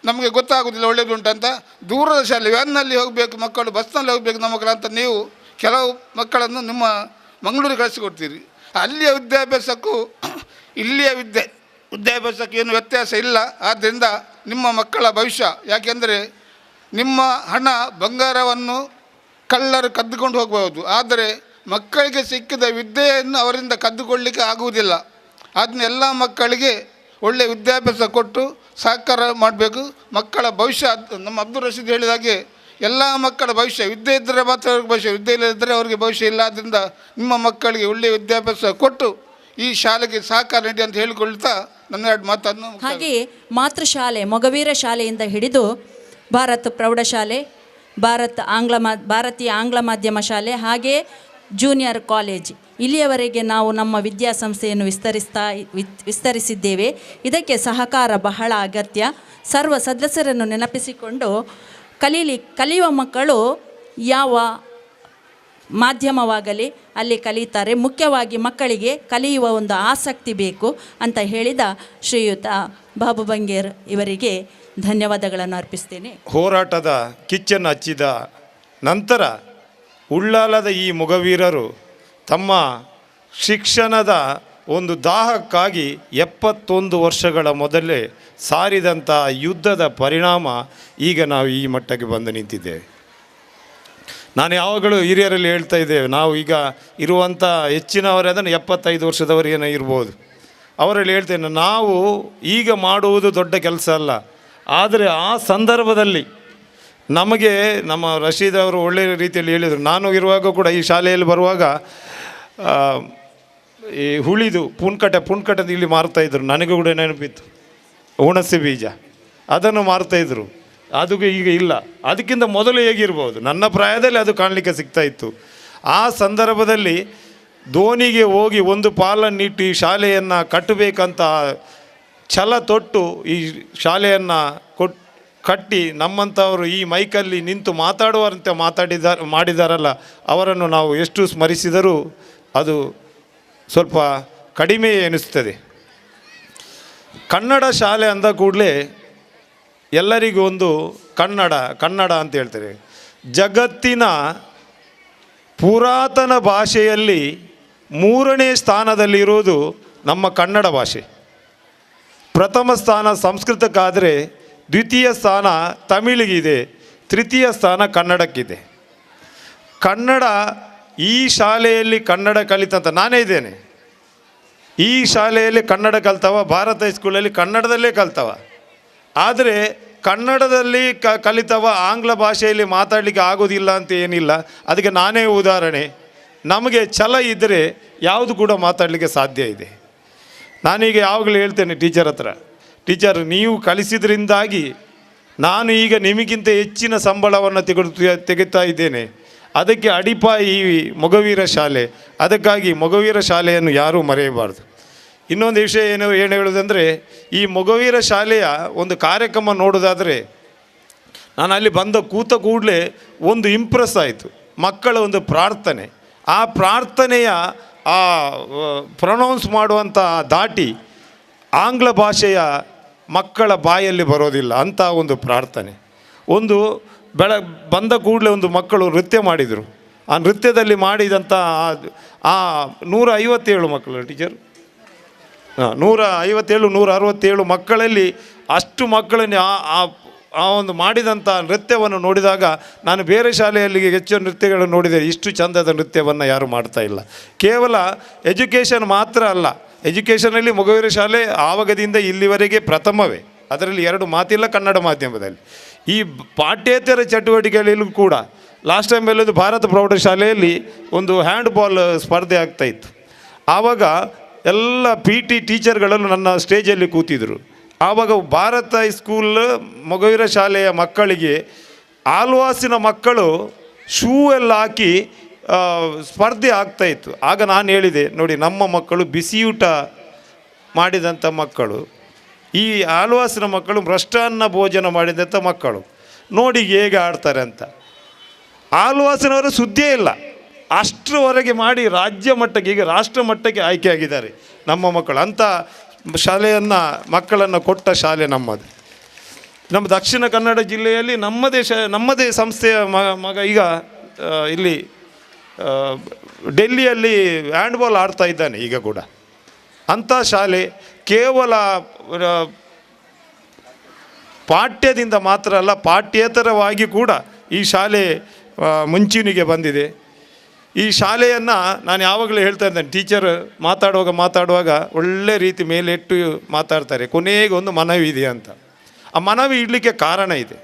ನಮಗೆ ಗೊತ್ತಾಗೋದಿಲ್ಲ ಒಳ್ಳೆಯದು ಉಂಟಂತ, ದೂರದ ಶಾಲೆ ವ್ಯಾನ್ನಲ್ಲಿ ಹೋಗಬೇಕು ಮಕ್ಕಳು, ಬಸ್ನಲ್ಲಿ ಹೋಗಬೇಕು ನಮ್ಮ ಮಕ್ಕಳು ಅಂತ ನೀವು ಕೆಲವು ಮಕ್ಕಳನ್ನು ನಿಮ್ಮ ಮಂಗಳೂರಿಗೆ ಕಳಿಸಿಕೊಡ್ತೀರಿ. ಅಲ್ಲಿಯ ವಿದ್ಯಾಭ್ಯಾಸಕ್ಕೂ ಇಲ್ಲಿಯ ವಿದ್ಯಾಭ್ಯಾಸಕ್ಕೆ ಏನು ವ್ಯತ್ಯಾಸ ಇಲ್ಲ. ಆದ್ದರಿಂದ ನಿಮ್ಮ ಮಕ್ಕಳ ಭವಿಷ್ಯ, ಯಾಕೆಂದರೆ ನಿಮ್ಮ ಹಣ ಬಂಗಾರವನ್ನು ಕಳ್ಳರು ಕದ್ದುಕೊಂಡು ಹೋಗಬಹುದು, ಆದರೆ ಮಕ್ಕಳಿಗೆ ಸಿಕ್ಕಿದ ವಿದ್ಯೆಯನ್ನು ಅವರಿಂದ ಕದ್ದುಕೊಳ್ಳಲಿಕ್ಕೆ ಆಗುವುದಿಲ್ಲ. ಅದನ್ನ ಎಲ್ಲ ಮಕ್ಕಳಿಗೆ ಒಳ್ಳೆಯ ವಿದ್ಯಾಭ್ಯಾಸ ಕೊಟ್ಟು ಸಹಕಾರ ಮಾಡಬೇಕು. ಮಕ್ಕಳ ಭವಿಷ್ಯ, ನಮ್ಮ ಅಬ್ದುಲ್ ರಶೀದ್ ಹೇಳಿದ ಹಾಗೆ ಎಲ್ಲ ಮಕ್ಕಳ ಭವಿಷ್ಯ, ವಿದ್ಯೆ ಇದ್ದರೆ ಮಾತ್ರ ಅವ್ರಿಗೆ ಭವಿಷ್ಯ, ವಿದ್ಯೆ ಇಲ್ಲದಿದ್ದರೆ ಅವರಿಗೆ ಭವಿಷ್ಯ ಇಲ್ಲ. ಆದ್ದರಿಂದ ನಿಮ್ಮ ಮಕ್ಕಳಿಗೆ ಒಳ್ಳೆಯ ವಿದ್ಯಾಭ್ಯಾಸ ಕೊಟ್ಟು ಈ ಶಾಲೆಗೆ ಸಹಕಾರ ನೀಡಿ ಅಂತ ಹೇಳಿಕೊಳ್ತಾ ನನ್ನ ಎರಡು ಮಾತನ್ನು. ಹಾಗೆಯೇ ಮಾತೃಶಾಲೆ ಮೊಗವೀರ ಶಾಲೆಯಿಂದ ಹಿಡಿದು ಭಾರತ ಪ್ರೌಢಶಾಲೆ, ಭಾರತೀಯ ಆಂಗ್ಲ ಮಾಧ್ಯಮ ಶಾಲೆ ಹಾಗೆಯೇ ಜೂನಿಯರ್ ಕಾಲೇಜ್. ಇಲ್ಲಿಯವರೆಗೆ ನಾವು ನಮ್ಮ ವಿದ್ಯಾಸಂಸ್ಥೆಯನ್ನು ವಿಸ್ತರಿಸಿದ್ದೇವೆ. ಇದಕ್ಕೆ ಸಹಕಾರ ಬಹಳ ಅಗತ್ಯ. ಸರ್ವ ಸದಸ್ಯರನ್ನು ನೆನಪಿಸಿಕೊಂಡು ಕಲಿಯುವ ಮಕ್ಕಳು ಯಾವ ಮಾಧ್ಯಮವಾಗಲಿ ಅಲ್ಲಿ ಕಲಿತಾರೆ. ಮುಖ್ಯವಾಗಿ ಮಕ್ಕಳಿಗೆ ಕಲಿಯುವ ಒಂದು ಆಸಕ್ತಿ ಬೇಕು ಅಂತ ಹೇಳಿದ ಶ್ರೀಯುತ ಬಾಬು ಬಂಗೇರ್ ಇವರಿಗೆ ಧನ್ಯವಾದಗಳನ್ನು ಅರ್ಪಿಸ್ತೇನೆ. ಹೋರಾಟದ ಕಿಚ್ಚನ್ನು ಹಚ್ಚಿದ ನಂತರ ಉಳ್ಳಾಲದ ಈ ಮೊಗವೀರರು ತಮ್ಮ ಶಿಕ್ಷಣದ ಒಂದು ದಾಹಕ್ಕಾಗಿ 71 ವರ್ಷಗಳ ಮೊದಲೇ ಸಾರಿದಂಥ ಯುದ್ಧದ ಪರಿಣಾಮ ಈಗ ನಾವು ಈ ಮಟ್ಟಕ್ಕೆ ಬಂದು ನಿಂತಿದ್ದೇವೆ. ನಾನು ಯಾವಾಗಲೂ ಹಿರಿಯರಲ್ಲಿ ಹೇಳ್ತಾ ಇದ್ದೇವೆ, ನಾವು ಈಗ ಇರುವಂಥ ಹೆಚ್ಚಿನವರೇ ಅದನ್ನು 75 ವರ್ಷದವರೇನೋ ಇರ್ಬೋದು. ಅವರಲ್ಲಿ ಹೇಳ್ತೇನೆ, ನಾವು ಈಗ ಮಾಡುವುದು ದೊಡ್ಡ ಕೆಲಸ ಅಲ್ಲ, ಆದರೆ ಆ ಸಂದರ್ಭದಲ್ಲಿ ನಮಗೆ ನಮ್ಮ ರಶೀದ್ ಅವರು ಒಳ್ಳೆಯ ರೀತಿಯಲ್ಲಿ ಹೇಳಿದರು. ನಾನು ಇರುವಾಗ ಕೂಡ ಈ ಶಾಲೆಯಲ್ಲಿ ಬರುವಾಗ ಈ ಹುಳಿದು ಪುಣ್ಕಟದ ಇಲ್ಲಿ ಮಾರ್ತಾಯಿದ್ರು. ನನಗೂ ಕೂಡ ನೆನಪಿತ್ತು, ಹುಣಸೆ ಬೀಜ ಅದನ್ನು ಮಾರ್ತಾಯಿದ್ರು. ಅದು ಈಗ ಇಲ್ಲ. ಅದಕ್ಕಿಂತ ಮೊದಲು ಹೇಗಿರ್ಬೋದು, ನನ್ನ ಪ್ರಾಯದಲ್ಲಿ ಅದು ಕಾಣಲಿಕ್ಕೆ ಸಿಗ್ತಾಯಿತ್ತು. ಆ ಸಂದರ್ಭದಲ್ಲಿ ಧೋನಿಗೆ ಹೋಗಿ ಒಂದು ಪಾಲನ್ನಿಟ್ಟು ಈ ಶಾಲೆಯನ್ನು ಕಟ್ಟಬೇಕಂತ ಛಲ ತೊಟ್ಟು ಈ ಶಾಲೆಯನ್ನು ಕಟ್ಟಿ ನಮ್ಮಂಥವರು ಈ ಮೈಕಲ್ಲಿ ನಿಂತು ಮಾತಾಡುವಂತೆ ಮಾಡಿದಾರಲ್ಲ, ಅವರನ್ನು ನಾವು ಎಷ್ಟು ಸ್ಮರಿಸಿದರೂ ಅದು ಸ್ವಲ್ಪ ಕಡಿಮೆ ಎನಿಸ್ತದೆ. ಕನ್ನಡ ಶಾಲೆ ಅಂದ ಕೂಡಲೇ ಎಲ್ಲರಿಗೂ ಒಂದು ಕನ್ನಡ ಅಂತ ಹೇಳ್ತಾರೆ. ಜಗತ್ತಿನ ಪುರಾತನ ಭಾಷೆಯಲ್ಲಿ 3ನೇ ಸ್ಥಾನದಲ್ಲಿರೋದು ನಮ್ಮ ಕನ್ನಡ ಭಾಷೆ. ಪ್ರಥಮ ಸ್ಥಾನ ಸಂಸ್ಕೃತಕ್ಕಾದರೆ, ದ್ವಿತೀಯ ಸ್ಥಾನ ತಮಿಳಿಗಿದೆ, ತೃತೀಯ ಸ್ಥಾನ ಕನ್ನಡಕ್ಕಿದೆ. ಕನ್ನಡ ಈ ಶಾಲೆಯಲ್ಲಿ ಕನ್ನಡ ಕಲಿತಂತ ನಾನೇ ಇದ್ದೇನೆ. ಈ ಶಾಲೆಯಲ್ಲಿ ಕನ್ನಡ ಕಲ್ತವ, ಭಾರತ ಹೈಸ್ಕೂಲಲ್ಲಿ ಕನ್ನಡದಲ್ಲೇ ಕಲ್ತವ. ಆದರೆ ಕನ್ನಡದಲ್ಲಿ ಕಲಿತವ ಆಂಗ್ಲ ಭಾಷೆಯಲ್ಲಿ ಮಾತಾಡಲಿಕ್ಕೆ ಆಗೋದಿಲ್ಲ ಅಂತ ಏನಿಲ್ಲ. ಅದಕ್ಕೆ ನಾನೇ ಉದಾಹರಣೆ. ನಮಗೆ ಛಲ ಇದ್ದರೆ ಯಾವುದು ಕೂಡ ಮಾತಾಡಲಿಕ್ಕೆ ಸಾಧ್ಯ ಇದೆ. ನಾನೀಗ ಯಾವಾಗಲೂ ಹೇಳ್ತೇನೆ ಟೀಚರ್ ಹತ್ರ, ಟೀಚರ್ ನೀವು ಕಲಿಸಿದ್ರಿಂದಾಗಿ ನಾನು ಈಗ ನಿಮಗಿಂತ ಹೆಚ್ಚಿನ ಸಂಬಳವನ್ನು ತೆಗೆತಾ ಇದ್ದೇನೆ. ಅದಕ್ಕೆ ಅಡಿಪಾಯಿ ಈ ಮೊಗವೀರ ಶಾಲೆ. ಅದಕ್ಕಾಗಿ ಮೊಗವೀರ ಶಾಲೆಯನ್ನು ಯಾರೂ ಮರೆಯಬಾರ್ದು. ಇನ್ನೊಂದು ವಿಷಯ ಏನು ಹೇಳೋದಂದರೆ, ಈ ಮೊಗವೀರ ಶಾಲೆಯ ಒಂದು ಕಾರ್ಯಕ್ರಮ ನೋಡೋದಾದರೆ, ನಾನು ಅಲ್ಲಿ ಕೂತ ಕೂಡಲೇ ಒಂದು ಇಂಪ್ರೆಸ್ ಆಯಿತು. ಮಕ್ಕಳ ಒಂದು ಪ್ರಾರ್ಥನೆ, ಆ ಪ್ರಾರ್ಥನೆಯ ಆ ಪ್ರೊನೌನ್ಸ್ ಮಾಡುವಂಥ ದಾಟಿ ಆಂಗ್ಲ ಭಾಷೆಯ ಮಕ್ಕಳ ಬಾಯಲ್ಲಿ ಬರೋದಿಲ್ಲ ಅಂತ ಒಂದು ಪ್ರಾರ್ಥನೆ. ಬಂದ ಕೂಡಲೇ ಒಂದು ಮಕ್ಕಳು ನೃತ್ಯ ಮಾಡಿದರು. ಆ ನೃತ್ಯದಲ್ಲಿ ಮಾಡಿದಂಥ ಆ 157 ಮಕ್ಕಳು ಟೀಚರ್ 157 167 ಮಕ್ಕಳಲ್ಲಿ ಅಷ್ಟು ಮಕ್ಕಳನ್ನು ಆ ಒಂದು ಮಾಡಿದಂಥ ನೃತ್ಯವನ್ನು ನೋಡಿದಾಗ ನಾನು ಬೇರೆ ಶಾಲೆಯಲ್ಲಿ ಹೆಚ್ಚು ನೃತ್ಯಗಳನ್ನು ನೋಡಿದೆ. ಇಷ್ಟು ಚಂದದ ನೃತ್ಯವನ್ನು ಯಾರು ಮಾಡ್ತಾ ಇಲ್ಲ. ಕೇವಲ ಎಜುಕೇಷನ್ ಮಾತ್ರ ಅಲ್ಲ, ಎಜುಕೇಷನಲ್ಲಿ ಮೊಗವೀರ ಶಾಲೆ ಆವಾಗದಿಂದ ಇಲ್ಲಿವರೆಗೆ ಪ್ರಥಮವೇ. ಅದರಲ್ಲಿ 2 ಮಾತಿಲ್ಲ ಕನ್ನಡ ಮಾಧ್ಯಮದಲ್ಲಿ. ಈ ಪಾಠ್ಯೇತರ ಚಟುವಟಿಕೆಗಳಲ್ಲೂ ಕೂಡ ಲಾಸ್ಟ್ ಟೈಮ್ ಎಲ್ಲದು ಭಾರತ ಪ್ರೌಢಶಾಲೆಯಲ್ಲಿ ಒಂದು ಹ್ಯಾಂಡ್ಬಾಲ್ ಸ್ಪರ್ಧೆ ಆಗ್ತಾಯಿತ್ತು. ಆವಾಗ ಎಲ್ಲ PT ಟೀಚರ್ಗಳನ್ನು ನನ್ನ ಸ್ಟೇಜಲ್ಲಿ ಕೂತಿದ್ರು. ಆವಾಗ ಭಾರತ ಹೈಸ್ಕೂಲ್ ಮೊಗವೀರ ಶಾಲೆಯ ಮಕ್ಕಳಿಗೆ ಆಳ್ವಾಸಿನ ಮಕ್ಕಳು ಶೂ ಎಲ್ಲ ಹಾಕಿ ಸ್ಪರ್ಧೆ ಆಗ್ತಾಯಿತ್ತು. ಆಗ ನಾನು ಹೇಳಿದೆ, ನೋಡಿ ನಮ್ಮ ಮಕ್ಕಳು ಬಿಸಿಯೂಟ ಮಾಡಿದಂಥ ಮಕ್ಕಳು, ಈ ಆಳ್ವಾಸಿನ ಮಕ್ಕಳು ಮೃಷ್ಟಾನ್ನ ಭೋಜನ ಮಾಡಿದಂಥ ಮಕ್ಕಳು, ನೋಡಿ ಹೇಗೆ ಆಡ್ತಾರೆ ಅಂತ. ಆಳ್ವಾಸಿನವರು ಸುದ್ದಿಯೇ ಇಲ್ಲ, ಅಷ್ಟರವರೆಗೆ ಮಾಡಿ ರಾಜ್ಯ ಮಟ್ಟಕ್ಕೆ, ಈಗ ರಾಷ್ಟ್ರ ಮಟ್ಟಕ್ಕೆ ಆಯ್ಕೆಯಾಗಿದ್ದಾರೆ ನಮ್ಮ ಮಕ್ಕಳು. ಅಂಥ ಶಾಲೆಯನ್ನು ಮಕ್ಕಳನ್ನು ಕೊಟ್ಟ ಶಾಲೆ ನಮ್ಮದು. ನಮ್ಮ ದಕ್ಷಿಣ ಕನ್ನಡ ಜಿಲ್ಲೆಯಲ್ಲಿ ನಮ್ಮದೇ ಸಂಸ್ಥೆಯ ಮಗ ಈಗ ಇಲ್ಲಿ ಡೆಲ್ಲಿಯಲ್ಲಿ ಹ್ಯಾಂಡ್ಬಾಲ್ ಆಡ್ತಾ ಇದ್ದಾನೆ ಈಗ ಕೂಡ. ಅಂಥ ಶಾಲೆ ಕೇವಲ ಪಾಠ್ಯದಿಂದ ಮಾತ್ರ ಅಲ್ಲ, ಪಾಠ್ಯೇತರವಾಗಿ ಕೂಡ ಈ ಶಾಲೆ ಮುಂಚೂಣಿಗೆ ಬಂದಿದೆ. ಈ ಶಾಲೆಯನ್ನು ನಾನು ಯಾವಾಗಲೂ ಹೇಳ್ತಾ ಇದ್ದೇನೆ, ಟೀಚರ್ ಮಾತಾಡುವಾಗ ಒಳ್ಳೆ ರೀತಿ ಮೇಲೆ ಇಟ್ಟು ಮಾತಾಡ್ತಾರೆ. ಕೊನೆಗೆ ಒಂದು ಮನವಿ ಇದೆ ಅಂತ. ಆ ಮನವಿ ಇಡಲಿಕ್ಕೆ ಕಾರಣ ಇದೆ.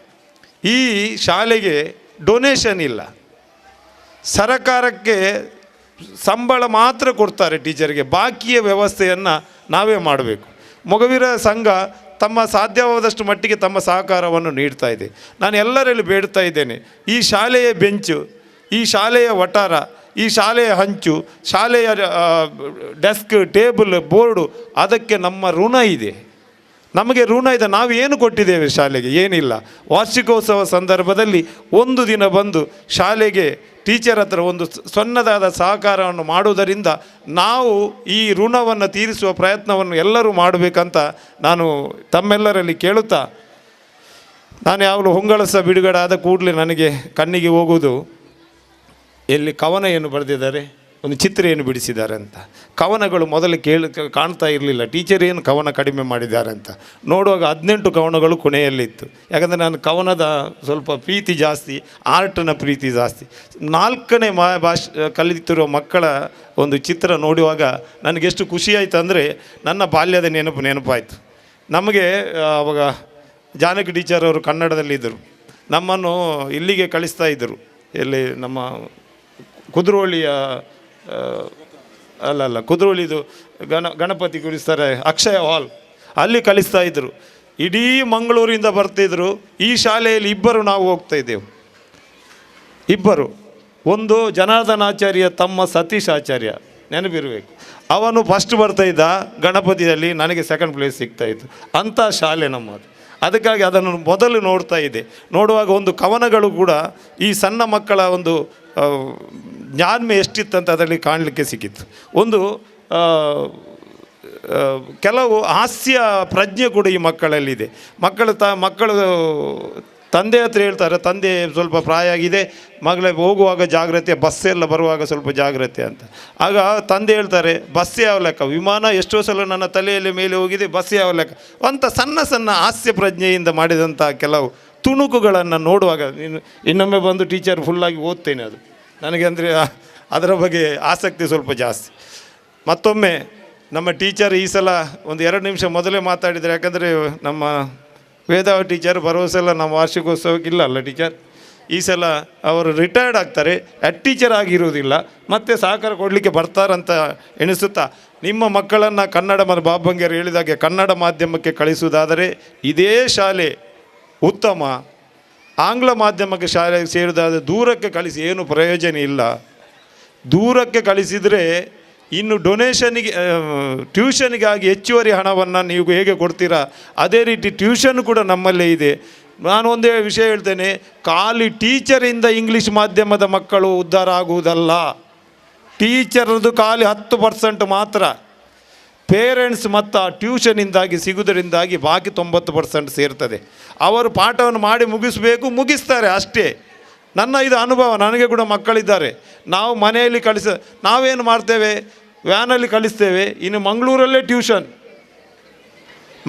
ಈ ಶಾಲೆಗೆ ಡೊನೇಷನ್ ಇಲ್ಲ, ಸರಕಾರಕ್ಕೆ ಸಂಬಳ ಮಾತ್ರ ಕೊಡ್ತಾರೆ ಟೀಚರ್ಗೆ, ಬಾಕಿಯ ವ್ಯವಸ್ಥೆಯನ್ನು ನಾವೇ ಮಾಡಬೇಕು. ಮೊಗವೀರ ಸಂಘ ತಮ್ಮ ಸಾಧ್ಯವಾದಷ್ಟು ಮಟ್ಟಿಗೆ ತಮ್ಮ ಸಹಕಾರವನ್ನು ನೀಡ್ತಾ ಇದೆ. ನಾನು ಎಲ್ಲರಲ್ಲಿ ಬೇಡ್ತಾ ಇದ್ದೇನೆ, ಈ ಶಾಲೆಯ ಬೆಂಚು, ಈ ಶಾಲೆಯ ವಟಾರ, ಈ ಶಾಲೆಯ ಹಂಚು, ಶಾಲೆಯ ಡೆಸ್ಕ್, ಟೇಬಲ್, ಬೋರ್ಡು, ಅದಕ್ಕೆ ನಮ್ಮ ಋಣ ಇದೆ. ನಮಗೆ ಋಣ ಇದೆ. ನಾವು ಏನು ಕೊಟ್ಟಿದ್ದೇವೆ ಶಾಲೆಗೆ? ಏನಿಲ್ಲ. ವಾರ್ಷಿಕೋತ್ಸವ ಸಂದರ್ಭದಲ್ಲಿ ಒಂದು ದಿನ ಬಂದು ಶಾಲೆಗೆ ಟೀಚರ್ ಹತ್ರ ಒಂದು ಸಣ್ಣದಾದ ಸಹಕಾರವನ್ನು ಮಾಡುವುದರಿಂದ ನಾವು ಈ ಋಣವನ್ನು ತೀರಿಸುವ ಪ್ರಯತ್ನವನ್ನು ಎಲ್ಲರೂ ಮಾಡಬೇಕಂತ ನಾನು ತಮ್ಮೆಲ್ಲರಲ್ಲಿ ಕೇಳುತ್ತಾ, ನಾನು ಯಾವಾಗಲೂ ಹೊಂಗಳಸ ಬಿಡುಗಡೆ ಆದ ಕೂಡಲೇ ನನಗೆ ಕಣ್ಣಿಗೆ ಹೋಗುವುದು, ಎಲ್ಲಿ ಕವನ ಏನು ಬರೆದಿದ್ದಾರೆ, ಒಂದು ಚಿತ್ರ ಏನು ಬಿಡಿಸಿದ್ದಾರೆ ಅಂತ. ಕವನಗಳು ಮೊದಲು ಕಾಣ್ತಾ ಇರಲಿಲ್ಲ, ಟೀಚರ್ ಏನು ಕವನ ಕಡಿಮೆ ಮಾಡಿದ್ದಾರೆ ಅಂತ. ನೋಡುವಾಗ 18 ಕವನಗಳು ಕೊನೆಯಲ್ಲಿತ್ತು. ಯಾಕಂದರೆ ನಾನು ಕವನದ ಸ್ವಲ್ಪ ಪ್ರೀತಿ ಜಾಸ್ತಿ, ಆರ್ಟ್ನ ಪ್ರೀತಿ ಜಾಸ್ತಿ. 4ನೇ ಭಾಷೆ ಕಲಿತಿರುವ ಮಕ್ಕಳ ಒಂದು ಚಿತ್ರ ನೋಡುವಾಗ ನನಗೆಷ್ಟು ಖುಷಿಯಾಯಿತು ಅಂದರೆ, ನನ್ನ ಬಾಲ್ಯದ ನೆನಪಾಯಿತು. ನಮಗೆ ಆವಾಗ ಜಾನಕಿ ಟೀಚರ್ ಅವರು ಕನ್ನಡದಲ್ಲಿದ್ದರು. ನಮ್ಮನ್ನು ಇಲ್ಲಿಗೆ ಕಳಿಸ್ತಾ ಇದ್ದರು, ಎಲ್ಲಿ ನಮ್ಮ ಕುದ್ರೋಳಿಯ ಕುದ್ರೋಳಿದು ಗಣಪತಿ ಕುರಿಸ್ತಾರೆ, ಅಕ್ಷಯ ಹಾಲ್, ಅಲ್ಲಿ ಕಲಿಸ್ತಾ ಇದ್ದರು. ಇಡೀ ಮಂಗಳೂರಿಂದ ಬರ್ತಿದ್ರು. ಈ ಶಾಲೆಯಲ್ಲಿ ಇಬ್ಬರು ನಾವು ಹೋಗ್ತಾ ಇದ್ದೆವು. ಇಬ್ಬರು, ಒಂದು ಜನಾರ್ದನಾಚಾರ್ಯ ತಮ್ಮ ಸತೀಶ್ ಆಚಾರ್ಯ, ನೆನಪಿರಬೇಕು. ಅವನು ಫಸ್ಟ್ ಬರ್ತಾ ಇದ್ದ ಗಣಪತಿಯಲ್ಲಿ, ನನಗೆ ಸೆಕೆಂಡ್ ಪ್ಲೇಸ್ ಸಿಗ್ತಾಯಿತ್ತು. ಅಂಥ ಶಾಲೆ ನಮ್ಮದು. ಅದಕ್ಕಾಗಿ ಅದನ್ನು ಮೊದಲು ನೋಡ್ತಾ ಇದ್ದೆ. ನೋಡುವಾಗ ಒಂದು ಕವನಗಳು ಕೂಡ ಈ ಸಣ್ಣ ಮಕ್ಕಳ ಒಂದು ಜ್ಞಾನ್ಮೆ ಎಷ್ಟಿತ್ತಂತ ಅದರಲ್ಲಿ ಕಾಣಲಿಕ್ಕೆ ಸಿಕ್ಕಿತ್ತು. ಒಂದು ಕೆಲವು ಹಾಸ್ಯ ಪ್ರಜ್ಞೆ ಕೂಡ ಈ ಮಕ್ಕಳಲ್ಲಿದೆ. ಮಕ್ಕಳು ತಂದೆ ಹತ್ರ ಹೇಳ್ತಾರೆ, ತಂದೆ ಸ್ವಲ್ಪ ಪ್ರಾಯ ಆಗಿದೆ, ಮಗಳೇ ಹೋಗುವಾಗ ಜಾಗ್ರತೆ, ಬಸ್ಸೆಲ್ಲ ಬರುವಾಗ ಸ್ವಲ್ಪ ಜಾಗ್ರತೆ ಅಂತ. ಆಗ ತಂದೆ ಹೇಳ್ತಾರೆ, ಬಸ್ ಯಾವ ಲೆಕ್ಕ, ವಿಮಾನ ಎಷ್ಟೋ ಸಲ ನನ್ನ ತಲೆಯಲ್ಲಿ ಮೇಲೆ ಹೋಗಿದೆ, ಬಸ್ ಯಾವ ಲೆಕ್ಕ ಅಂತ ಸಣ್ಣ ಸಣ್ಣ ಹಾಸ್ಯ ಪ್ರಜ್ಞೆಯಿಂದ ಮಾಡಿದಂಥ ಕೆಲವು ತುಣುಕುಗಳನ್ನು ನೋಡುವಾಗ ಇನ್ನೊಮ್ಮೆ ಬಂದು ಟೀಚರ್ ಫುಲ್ಲಾಗಿ ಓದ್ತೇನೆ. ಅದು ನನಗೆ ಅಂದರೆ ಅದರ ಬಗ್ಗೆ ಆಸಕ್ತಿ ಸ್ವಲ್ಪ ಜಾಸ್ತಿ. ಮತ್ತೊಮ್ಮೆ ನಮ್ಮ ಟೀಚರ್ ಈ ಸಲ ಒಂದು 2 ನಿಮಿಷ ಮೊದಲೇ ಮಾತಾಡಿದರೆ, ಯಾಕಂದರೆ ನಮ್ಮ ವೇದಾವ ಟೀಚರ್ ಬರುವ ಸಲ ನಮ್ಮ ವಾರ್ಷಿಕೋತ್ಸವಕ್ಕೆ ಇಲ್ಲಲ್ಲ ಟೀಚರ್. ಈ ಸಲ ಅವರು ರಿಟೈರ್ಡ್ ಆಗ್ತಾರೆ, ಹೆಡ್ ಟೀಚರ್ ಆಗಿರುವುದಿಲ್ಲ, ಮತ್ತು ಸಹಕಾರ ಕೊಡಲಿಕ್ಕೆ ಬರ್ತಾರಂತ ಎಣಿಸುತ್ತಾ, ನಿಮ್ಮ ಮಕ್ಕಳನ್ನು ಕನ್ನಡ ಬಾಬು ಬಂಗೇರು ಹೇಳಿದಾಗೆ ಕನ್ನಡ ಮಾಧ್ಯಮಕ್ಕೆ ಕಳಿಸುವುದಾದರೆ ಇದೇ ಶಾಲೆ ಉತ್ತಮ. ಆಂಗ್ಲ ಮಾಧ್ಯಮಕ್ಕೆ ಶಾಲೆಗೆ ಸೇರಿದಾದರೆ ದೂರಕ್ಕೆ ಕಳಿಸಿ ಏನು ಪ್ರಯೋಜನ ಇಲ್ಲ. ದೂರಕ್ಕೆ ಕಳಿಸಿದರೆ ಇನ್ನು ಡೊನೇಷನಿಗೆ, ಟ್ಯೂಷನ್ಗಾಗಿ ಹೆಚ್ಚುವರಿ ಹಣವನ್ನು ನೀವು ಹೇಗೆ ಕೊಡ್ತೀರಾ, ಅದೇ ರೀತಿ ಟ್ಯೂಷನ್ ಕೂಡ ನಮ್ಮಲ್ಲೇ ಇದೆ. ನಾನು ಒಂದೇ ವಿಷಯ ಹೇಳ್ತೇನೆ, ಖಾಲಿ ಟೀಚರಿಂದ ಇಂಗ್ಲೀಷ್ ಮಾಧ್ಯಮದ ಮಕ್ಕಳು ಉದ್ಧಾರ ಆಗುವುದಲ್ಲ. ಟೀಚರ್ದು ಖಾಲಿ 10% ಮಾತ್ರ. ಪೇರೆಂಟ್ಸ್ ಮತ್ತು ಟ್ಯೂಷನಿಂದಾಗಿ ಸಿಗುವುದರಿಂದಾಗಿ ಬಾಕಿ 90% ಸೇರ್ತದೆ. ಅವರು ಪಾಠವನ್ನು ಮಾಡಿ ಮುಗಿಸ್ತಾರೆ ಅಷ್ಟೇ. ನನ್ನ ಇದು ಅನುಭವ, ನನಗೆ ಕೂಡ ಮಕ್ಕಳಿದ್ದಾರೆ. ನಾವು ಮನೆಯಲ್ಲಿ ನಾವೇನು ಮಾಡ್ತೇವೆ, ವ್ಯಾನಲ್ಲಿ ಕಳಿಸ್ತೇವೆ. ಇನ್ನು ಮಂಗಳೂರಲ್ಲೇ ಟ್ಯೂಷನ್,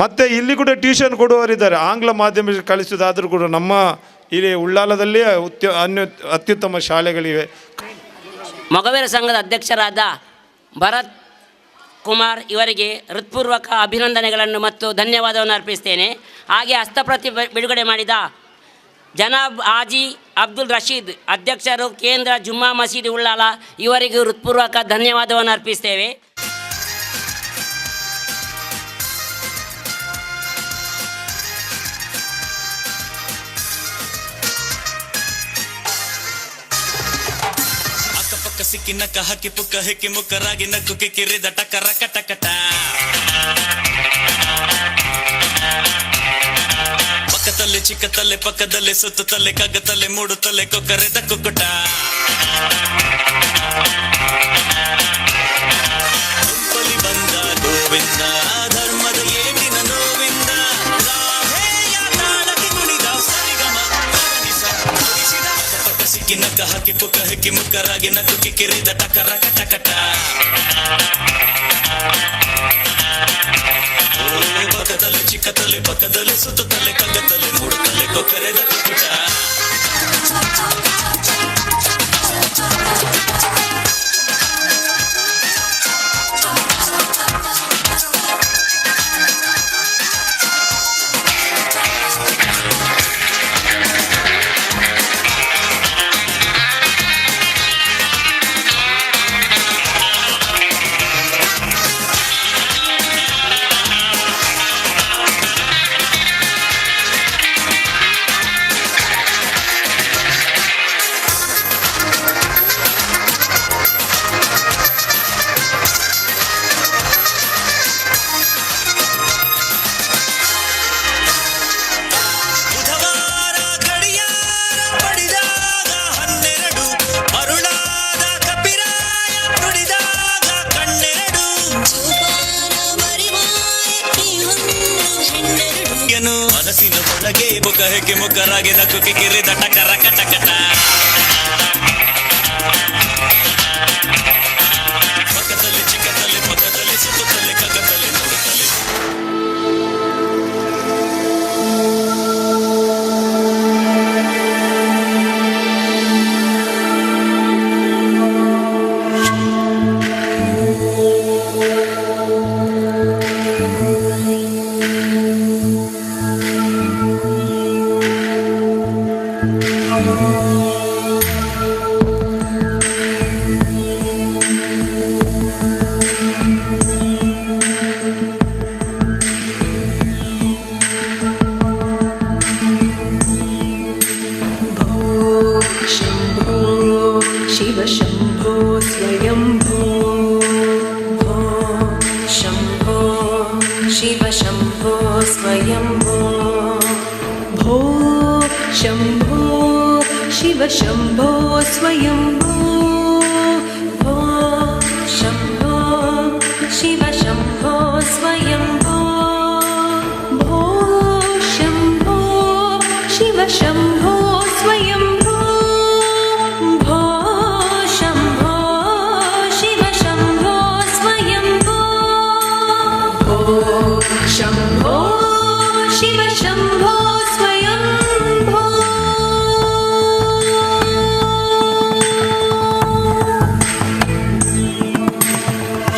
ಮತ್ತು ಇಲ್ಲಿ ಕೂಡ ಟ್ಯೂಷನ್ ಕೊಡುವವರಿದ್ದಾರೆ. ಆಂಗ್ಲ ಮಾಧ್ಯಮಕ್ಕೆ ಕಳಿಸೋದಾದರೂ ಕೂಡ ನಮ್ಮ ಇಲ್ಲಿ ಉಳ್ಳಾಲದಲ್ಲೇ ಅತ್ಯುತ್ತಮ ಶಾಲೆಗಳಿವೆ. ಮೊಗವೀರ ಸಂಘದ ಅಧ್ಯಕ್ಷರಾದ ಭರತ್ ಕುಮಾರ್ ಇವರಿಗೆ ಹೃತ್ಪೂರ್ವಕ ಅಭಿನಂದನೆಗಳನ್ನು ಮತ್ತು ಧನ್ಯವಾದವನ್ನು ಅರ್ಪಿಸ್ತೇನೆ. ಹಾಗೆ ಹಸ್ತಪ್ರತಿ ಬಿಡುಗಡೆ ಮಾಡಿದ ಜನಾಬ್ ಹಾಜಿ ಅಬ್ದುಲ್ ರಶೀದ್ ಅಧ್ಯಕ್ಷರು, ಕೇಂದ್ರ ಜುಮ್ಮಾ ಮಸೀದಿ ಉಳ್ಳಾಲ, ಇವರಿಗೂ ಹೃತ್ಪೂರ್ವಕ ಧನ್ಯವಾದವನ್ನು ಅರ್ಪಿಸ್ತೇವೆ. ಅಕ್ಕಪಕ್ಕ ಸಿಕ್ಕಿ ನಕ್ಕ ಹಕ್ಕಿ ಪುಕ್ಕ ಹೆಕ್ಕಿ ಮುಕ್ಕರಾಗಿ ನಕ್ಕು ಕಿಕ್ಕಿರಿದ ಟಕರ ಕಟಕಟ. ಪಕ್ಕದಲ್ಲಿ ಚಿಕ್ಕತಲ್ಲೆ ಪಕ್ಕದಲ್ಲಿ ಸುತ್ತತಲ್ಲೆ ಕಗ್ಗತಲ್ಲೆ ಮೂಡುತ್ತಲ್ಲೆ ಕೊಕ್ಕರೆದ ಕುಕ್ಕುಟ. ಉಪ್ಪಲಿ ಬಂದ ಗೋವಿಂದ ಧರ್ಮದ ಏಟಿನ ನೋವಿಂದ ರಾಧೇಯ ತಾಳಕ್ಕೆ ಕುಣಿದ ಸರಿಗಮ ಗಮನಿಸಿದ. ಅಕ್ಕಪಕ್ಕ ಸಿಕ್ಕಿ ನಕ್ಕ ಹಕ್ಕಿ ಪುಕ್ಕ ಹೆಕ್ಕಿ ಮುಕ್ಕರಾಗಿ ನಕ್ಕು ಕಿಕ್ಕಿರಿದ ಟಕರ ಕಟಕಟ. ಪಕ್ಕದಲ್ಲಿ ಚಿಕ್ಕತಲೆ ಪಕ್ಕದಲ್ಲಿ ಸುತ್ತತಲೆ ಕಗ್ಗತಲೆ ಮೂಡುತ್ತಲೆ ಕೊಕ್ಕರೆದ ಕುಕ್ಕುಟ. ಮನಸ್ಸಿನ ಒಳಗೆ ಮುಖ ಹೆಕ್ಕೆ ಮುಖರಾಗೆ ನಕ್ಕುಗೆ ಕಿರಿದ ಟಕರ ಕಟಕಟ ಪಕ್ಕದಲ್ಲಿ ಚಿಕ್ಕದಲ್ಲಿ ಪಕ್ಕದಲ್ಲಿ ಸುತ್ತದಲ್ಲಿ ಕಗ್ಗದಲ್ಲಿ ನೋಡುತ್ತಲ್ಲಿ शिव शम्भो स्वयम्भो भो शम्भो शिव शम्भो स्वयम्भो भो शम्भो शिव शम्भो स्वयम्भो भो शम्भो शिव शम्भो स्वयम्भो भो शम्भो शिव शम्भो स्वयम्भो भो शम्भो शिव शम्भो स्वयम्भो भो शम्भो शिव शम्भो स्वयम्भो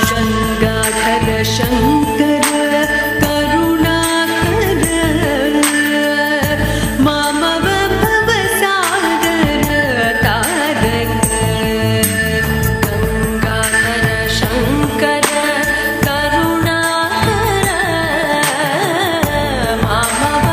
गङ्गाधर शङ्कर करुणाकर मामव भवसागर तारक गङ्गाधर शङ्कर करुणाकर मामव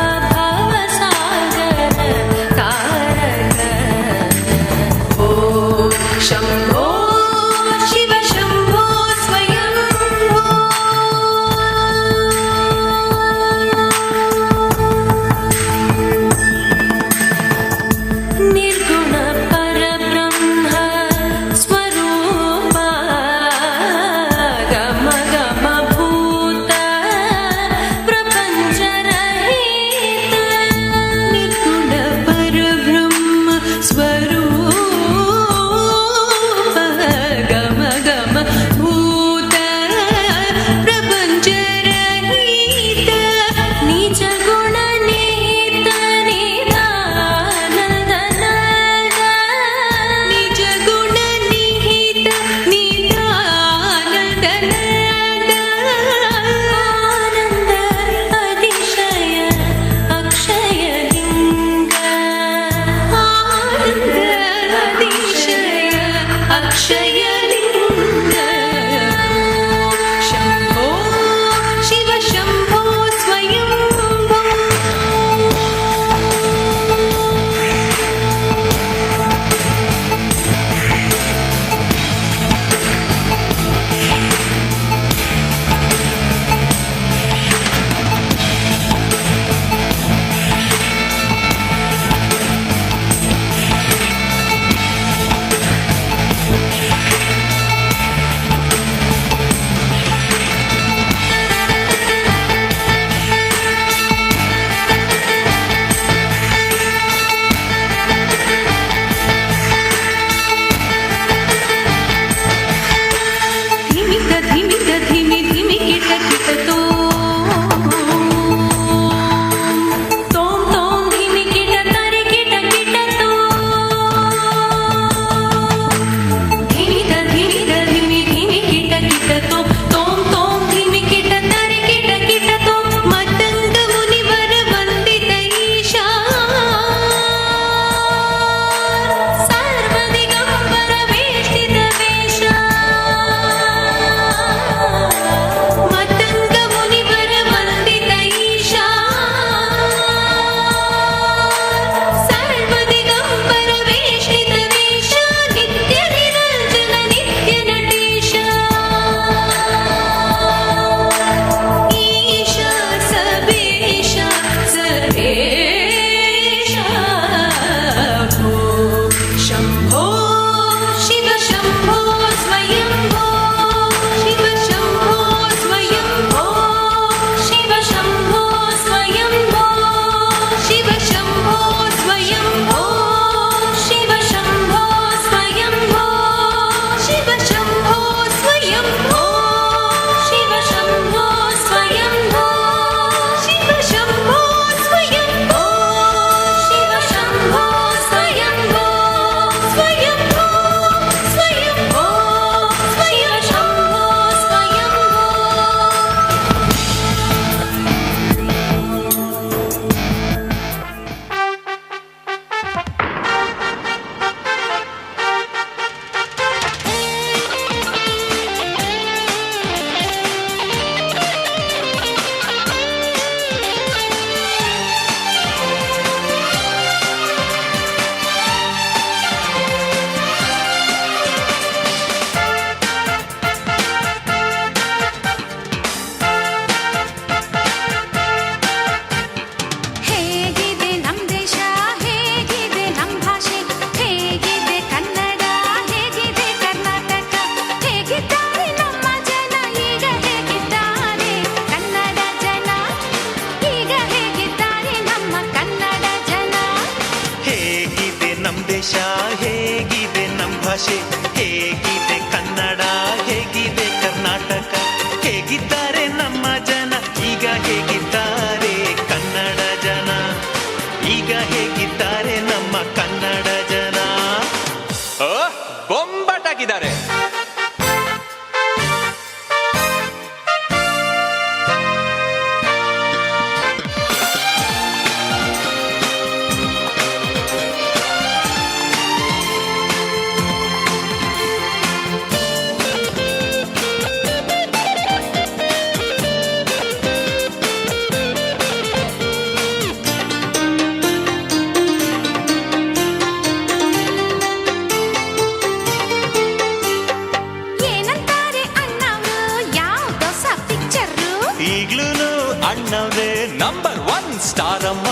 ಅಣ್ಣವೇ ನಂಬರ್ 1 ಸ್ಟಾರ್ ಅಮ್ಮ.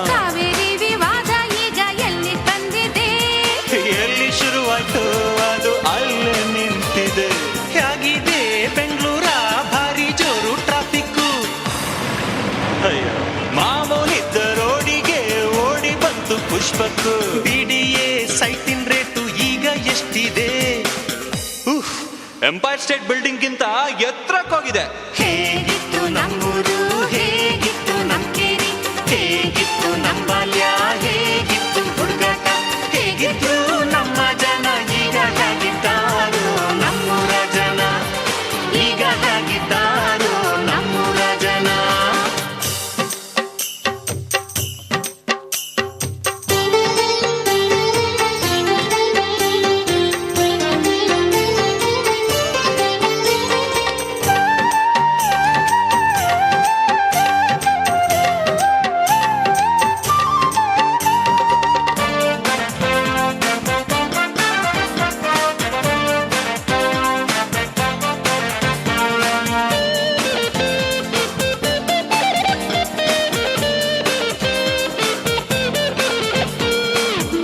ಕಾವೇರಿ ವಿವಾದ ಈಗ ಎಲ್ಲಿ ಬಂದಿದೆ, ಎಲ್ಲಿ ಶುರುವಾಯ್ತು ಅದು ಅಲ್ಲೇ ನಿಂತಿದೆ. ಹೇಗಿದೆ ಬೆಂಗಳೂರ ಭಾರಿ ಜೋರು ಟ್ರಾಫಿಕ್ಕು. ಅಯ್ಯೋ ಮಾಮೂಲಿದ್ದ ರೋಡಿಗೆ ಓಡಿ ಬಂತು ಪುಷ್ಪಕ್ಕು. BDA ಸೈಟಿನ ರೇಟು ಈಗ ಎಷ್ಟಿದೆ? ಎಂಪೈರ್ ಸ್ಟೇಟ್ ಬಿಲ್ಡಿಂಗ್ ಗಿಂತ ಎತ್ತರಕ್ಕೋಗಿದೆ. ಹೇಗಿತ್ತು ನಮ್ಮೂರು, ಹೇಗಿತ್ತು ನಮ್ಮ ಕೇರಿ, ಹೇಗಿತ್ತು ನಮ್ಮ ಬಾಲ್ಯ, ಹೇಗಿತ್ತು ಹುಡುಗಾಟ, ಹೇಗಿತ್ತು ನಮ್ಮ ಜನ, ಈಗ ಹೇಗಿದ್ದಾರೋ ನಮ್ಮೂರ ಜನ, ಈಗ ಹೇಗಿದ್ದಾರೋ ನಮ್ಮೂರ ಜನ.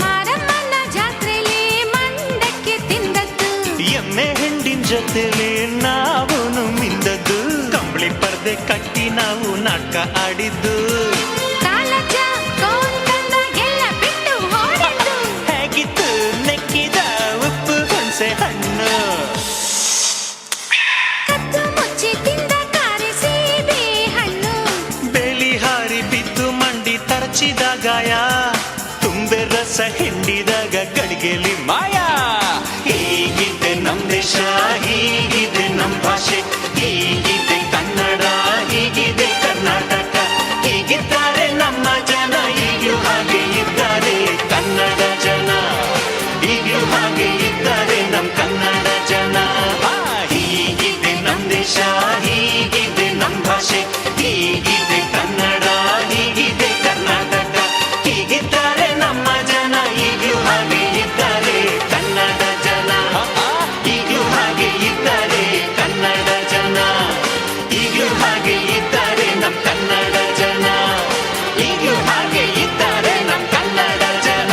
ಮಾರಮ್ಮನ ಜಾತ್ರೆಲಿ ಮಂಡಕ್ಕಿ ತಿಂದದ್ದು, ಎಮ್ಮೆ ಹಿಂಡಿನ ಜೊತೆಲಿ ನಾವು ಮಿಂದದ್ದು. ಕಂಬಳಿ ಪರ್ದೆ ಕಟ್ಟಿ ನಾವು ನಾಟಕ ಆಡಿದ್ದು. ಕಾಲಜ ಕೋಂತಂದ ಎಲ್ಲ ಬಿಟ್ಟು ಓಡಿದ್ದು, ಹೇಗಿತ್ತು ನೆಕ್ಕಿದ ಉಪ್ಪು ಹುಣಸೆ ಹಣ್ಣು. ಕದ್ದು ಮುಚ್ಚಿ ತಿಂದ ಕಾರಿ ಸೀಬೆ ಹಣ್ಣು, ಬೇಲಿ ಹಾರಿ ಬಿದ್ದು ಮಂಡಿ ತರಚಿದ ಗಾಯ. ತುಂಬೆ ರಸ ಹಿಂಡಿದಾಗ ಗಡಿಗೆಲಿ ಮಾಯ. ಹೀಗಿದೆ ನಮ್ ದೇಶ, ಹೀಗಿದೆ ನಮ್ ಭಾಷೆ, ಹೀಗಿದೆ ಕನ್ನಡ, ಹೀಗಿದೆ ಕರ್ನಾಟಕ. ಹೀಗಿದ್ದಾರೆ ನಮ್ಮ ಜನ, ಈಗಲೂ ಹಾಗೆ ಇದ್ದಾರೆ ಕನ್ನಡ ಜನ, ಈಗಲೂ ಹಾಗೆ ಇದ್ದಾರೆ ನಮ್ ಕನ್ನಡ ಜನ. ಹೀಗಿದೆ ನಮ್ ದೇಶ, ಹೀಗಿದೆ ನಮ್ ಭಾಷೆ, ಹೀಗಿದೆ ಕನ್ನಡ, ಹೀಗಿದೆ ಕರ್ನಾಟಕ. ಹೀಗಿದ್ದಾರೆ ನಮ್ಮ ಜನ, ಈಗಲೂ ಹಾಗೆ ಇದ್ದಾರೆ ಕನ್ನಡ ಜನ, ಈಗಲೂ ಹಾಗೆ ಇದ್ದಾರೆ ಕನ್ನಡ ಜನ, ಈಗಲೂ ಹಾಗೆ ಇದ್ದಾರೆ ನಮ್ ಕನ್ನಡ ಜನ, ಈಗಲೂ ಹಾಗೆ ಇದ್ದಾರೆ ನಮ್ ಕನ್ನಡ ಜನ.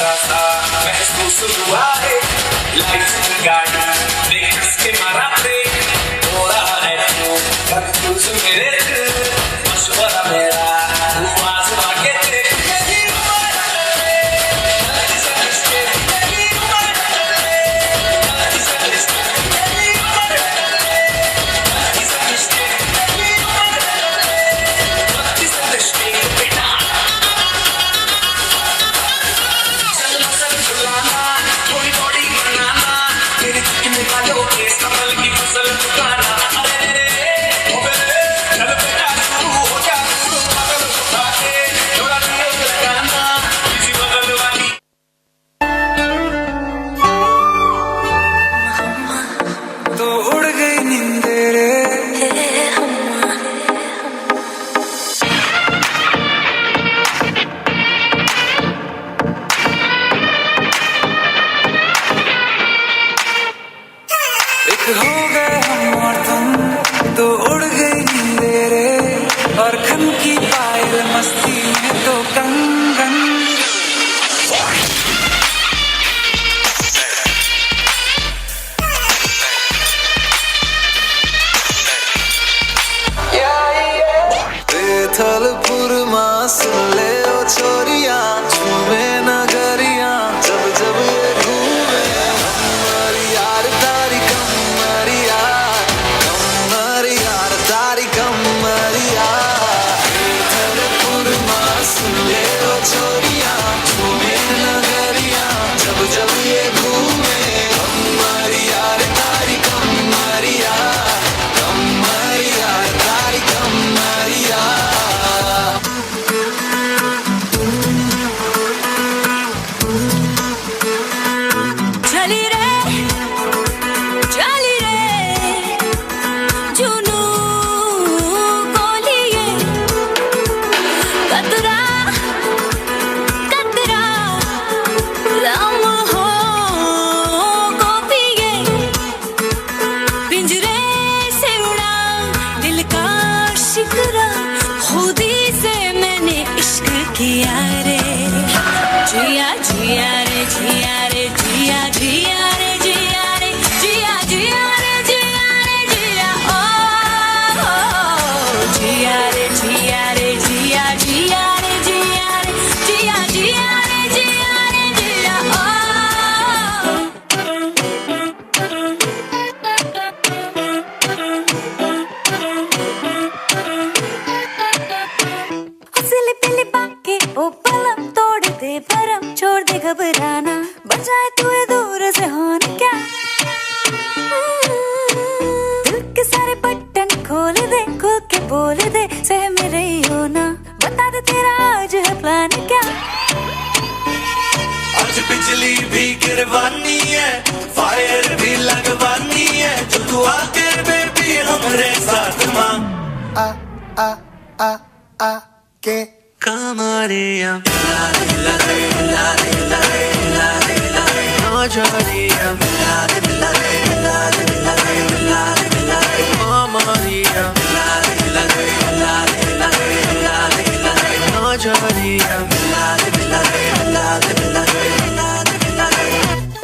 महसूस हुआ है लाइफ की गाड़ी देख के मारा ब्रेक हो रहा है कंफ्यूज मेरे दिल मशवरा मेरा तू आसमां के देख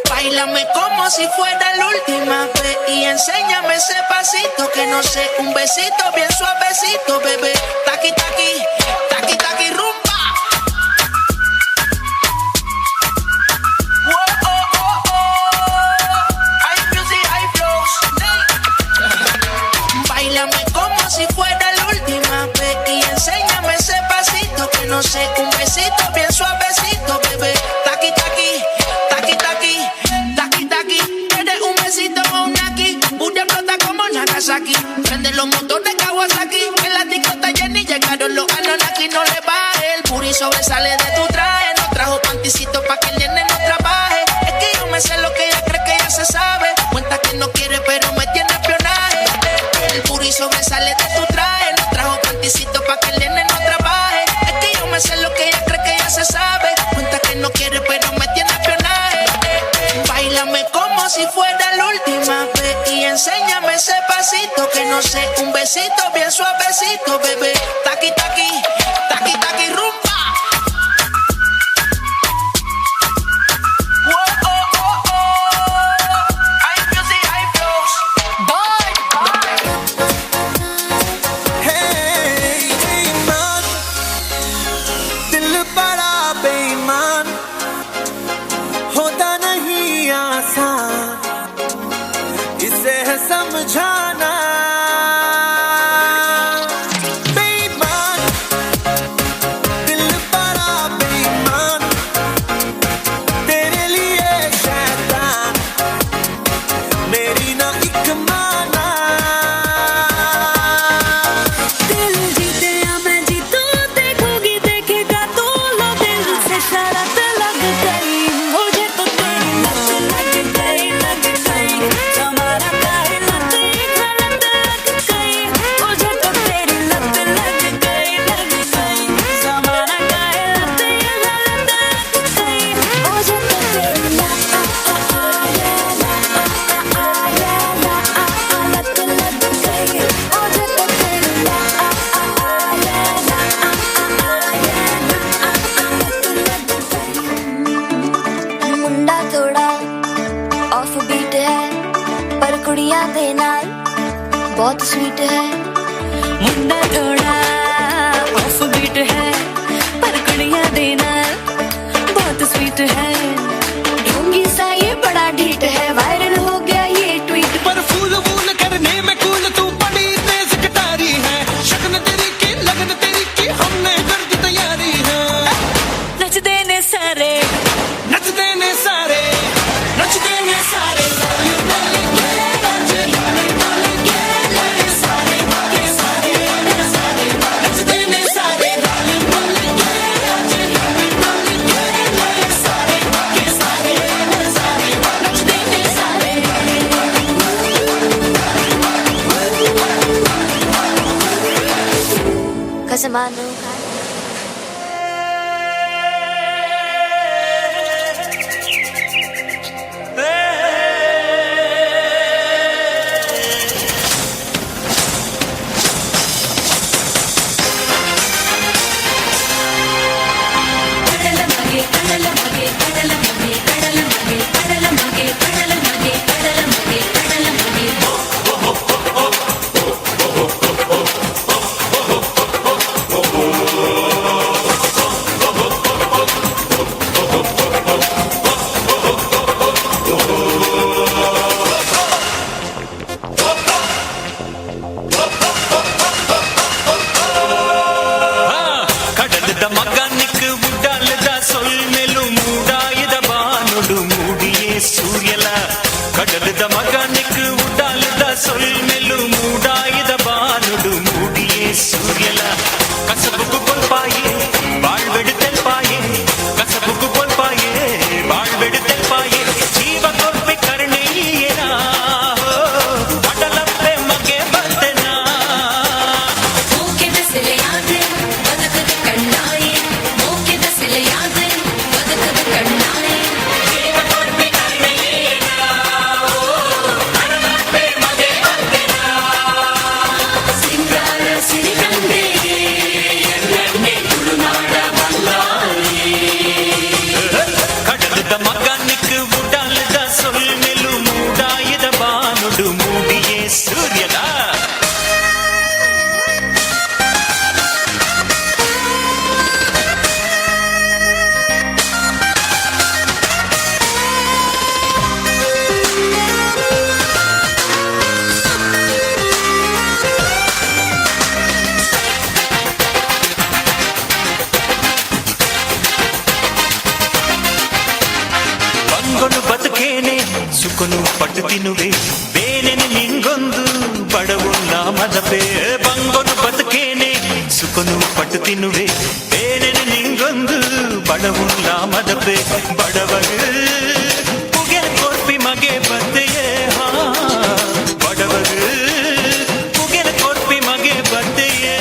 Báilame como si fuera la última vez y enséñame ese pasito que no sé, un besito bien suavecito, bebé. Taqui taqui, taqui taqui rumba. Whoa, oh, oh, oh. High music, high flows. sobresale de tu traje. No trajo panticito pa' que el nene no trabaje. Es que yo me sé lo que ella cree que ya se sabe. Cuenta que no quiere pero me tiene espionaje. El booty sobresale de tu traje. No trajo panticito pa' que el nene no trabaje. Es que yo me sé lo que ella cree que ya se sabe. Cuenta que no quiere pero me tiene espionaje. Báilame como si fuera la última vez y enséñame ese pasito que no sé, un besito bien suavecito, bebé. Taqui, taqui, taqui, taqui, rumba. Whoa, oh, oh, oh. High music, high flows. Bye, bye. Hey, बेईमान, दिल बड़ा बेईमान, होता नहीं आसान, इसे है समझाना। बेईमान, दिल बड़ा बेईमान, तेरे लिए शैतान, मेरी ना एक माना। दिल जीते या मैं जीतूं, देखोगी देखेगा तू, लो दिल से शरत लग गई, मुझे तो तेरी लत लग गई, लग गई, जमाना काहे लत गलत लग गई, मुझे तो तेरी लत लग गई, लग गई, जमाना काहे लत गलत लग गई, मुझे तो तेरी लत लग गई, मुझे तो तेरी मुंडा थोड़ा ऑफ बीट है पर कुड़ियां दे नाल बहुत स्वीट है। मुंडा थोड़ा ऑफ बीट है पर कुड़ियां दे नाल बहुत स्वीट है। ढोंगी सा ये बड़ा ढीठ है, वायरल हो गया ये ट्वीट पर फूल वूल करने में कूल तू बड़ी तेज कटारी है, शक्ल तेरी की लगन तेरी की हमने कर दी तैयारी है। नच देने सारे, नच देने सारे, नच देने सारे, नच देने सारे, Kasamano ಕಡಲದ ಮಗನಿಕ್ ಉಡಾಲದ ಸೊಲ್ಮೆಲು ಮೂಡಾಯದ ಬಾನುಡು ಮೂಡಿಯೇ ಸೂರ್ಯಲ. ಕಡಲದ ಮಗನಿಕ್ ಉಡಾಲದ ಸೊಲ್ಮೆಲು ಮೂಡಾಯದ ಬಾನುಡು ಮೂಡಿಯೇ ಸೂರ್ಯಲ. ಕಸಬುಕು ಕೊಲ್ಪಾಯೇ ಬಾಳ್ಬೆಡು ತೆಲ್ಪಾಯೇ, ಕಸಬುಕು ಕೊಲ್ಪಾಯೇ ಬಾಳ್ಬೆಡು ತೆಲ್ಪಾಯೇ, ಜೀವ ಕೊಲ್ಪೆ ಕರ್ಣೆಯೇನಾ ಅಡಲಪ್ಪೆ ಮಗೆ ಬಂದೆನಾ. ಮೂಕೆ ಬಿಸಿಲೆ ಯಾದೆ ಬದುಕದ ಕಣ್ಣಾಯಿ, ಮೂಕೆ ಬಿಸಿಲೆ ಯಾದೆ ಬದುಕದ ಕಣ್ಣಾಯಿ, ಜೀವ ಕೊಡ್ಬೆ ಕಣ್ಣೇನಾ ಅಡಲಪ್ಪೆ ಮಗೆ ಬಂದೆನಾ. ಸಿಂಗಾರ ಸಿರಿಗಂಧೆ ಎನ್ನೆಣ್ಣೆ ತುಳುನಾಡ ಬಂಗಾರಿ. ಕಡಲದ ಮಗನಿಕ್ ಉಡಾಲದ ಸೊಲ್ಮೆಲು ಮೂಡಾಯದ ಬಾನುಡು ಮೂಡಿಯೇ ಸೂರ್ಯಲ. ಬಂಗೊನು ಬದುಕೇನೆ ಸುಖನು ಪಟ್ಟು ತಿನ್ನುವೆ, ಬೇನೆನೆ ನಿಂಗೊಂದು ಬಡವುಲ್ಲ ಮದಪೆ. ಬಂಗೊನು ಬದುಕೇನೆ ಸುಖನು ಪಟ್ಟು ತಿನ್ನುವೆ, ಬೇನೆನೆ ನಿಂಗೊಂದು படவுள்ள மதப்பே படவகு புகழ கோர்ப்பி மகே பத்தையே படவகு புகழ கோர்ப்பி மகே பத்தையே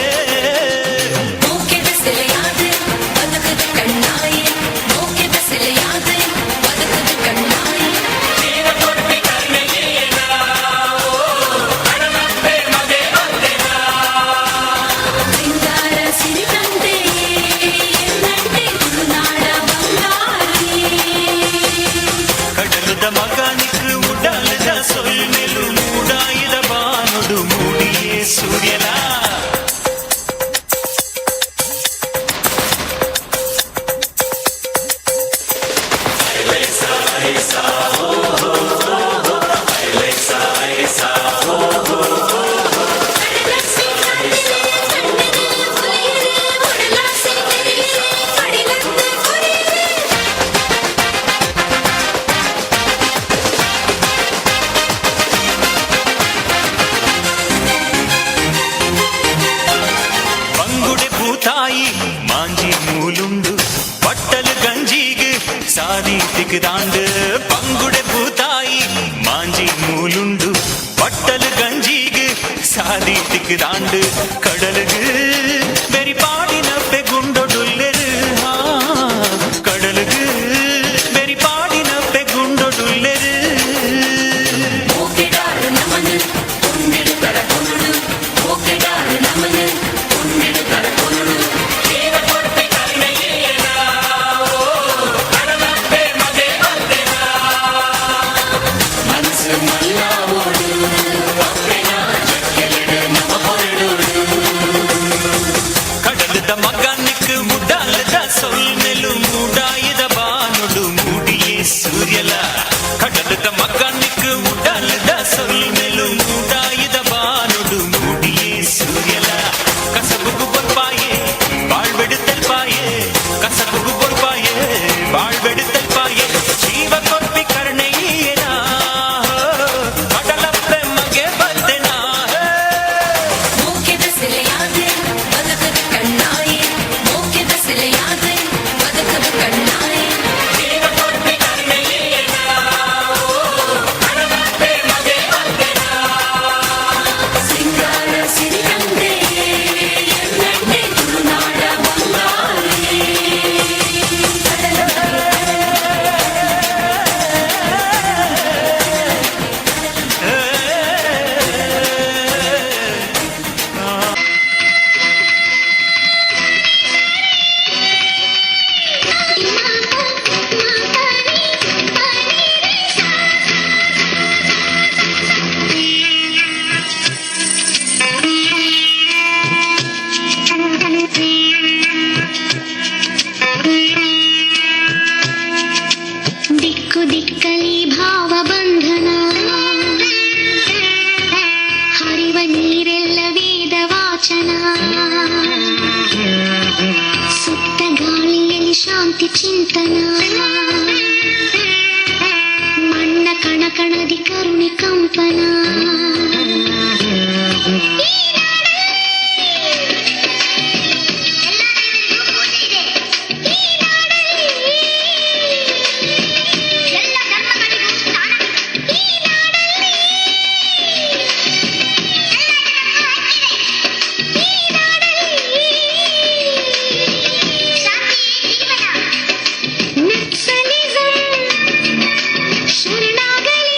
சூரியலா தாண்டு பங்குಡೆ பூத்தாಯಿ மாஞ்சி மூலுண்டு பட்டல் கஞ்சிகு சாதி திக்கு தாண்டு கடலுகு வெறி பாடின பெகுண்டொடுல்லெரு கடலுகு வெறி பாடின பெகுண்டொடுல்லெரு ஓகேடாரு நமனு உன்னிடு தர கொனுடு ஓகேடாரு நமனு உன்னிடு தர கொனுடு ஏன பொறுப்பை கருணையேனா கடலுದ ಮಗನಿக்கு ಮುಡಾಲದ ಸೊಲ್ಮೆಲು ಮೂಡಾಯಿದ ಬಾನುಡು ಮೂಡಿಯೇ ಸೂರ್ಯಲ கடலுದ ಮಗನಿக்கு ಮುಡಾಲದ ಸೊಲ್ಮೆಲು ಮೂಡಾಯಿದ ಬಾನುಡು ಮೂಡಿಯೇ ಸೂರ್ಯಲ ಕಸಬುಗು ಬೊಲ್ಪಾಯೇ ಬಾಳ್ಬೆಡುತ್ತಲ್ ಪಾಯೇ ಕಸಬುಗು ಬೊಲ್ಪಾಯೇ ಬಾಳ್ಬೆಡುತ್ತಲ್ ಪಾಯೇ ಜೀವ ಕೊರ್ಪಿ ಕರ್ಣೆಯೇನ ಕಡಲಪ್ಪೆ ಮಗೆ ಬಂದೆನಾ ಮೂಕೆದ ಸೆಲೆಯಾದೆ ಬದುಕದ ಕಣ್ಣಾಯೇ ಮೂಕೆದ ಸೆಲೆಯಾದೆ ಬದುಕದ ಕಣ್ಣಾಯೇ ಜೀವ ಕೊರ್ಪಿ ಕರ್ಣೆಯೇನ ಕಡಲಪ್ಪೆ ಮಗೆ ಬಂದೆನಾ ಸಿಂಗಾರ ಸಿರಿಗಂಧೆ ಎನ್ನಡೆ ತುಳುನಾಡ ಬಂಗಾರಿ ದಿಕ್ಕು ದಿಕ್ಕಲಿ ಭಾವ ಬಂಧನ ಹರಿವ ನೀರೆಲ್ಲ ವೇದ ವಾಚನ ಸುತ್ತ ಗಾಳಿಯಲ್ಲಿ ಶಾಂತಿ ಚಿಂತನ ಮಣ್ಣ ಕಣಕಣದಿ ಕರುಣೆ ಕಂಪನ ಶರಣಾಗಲಿ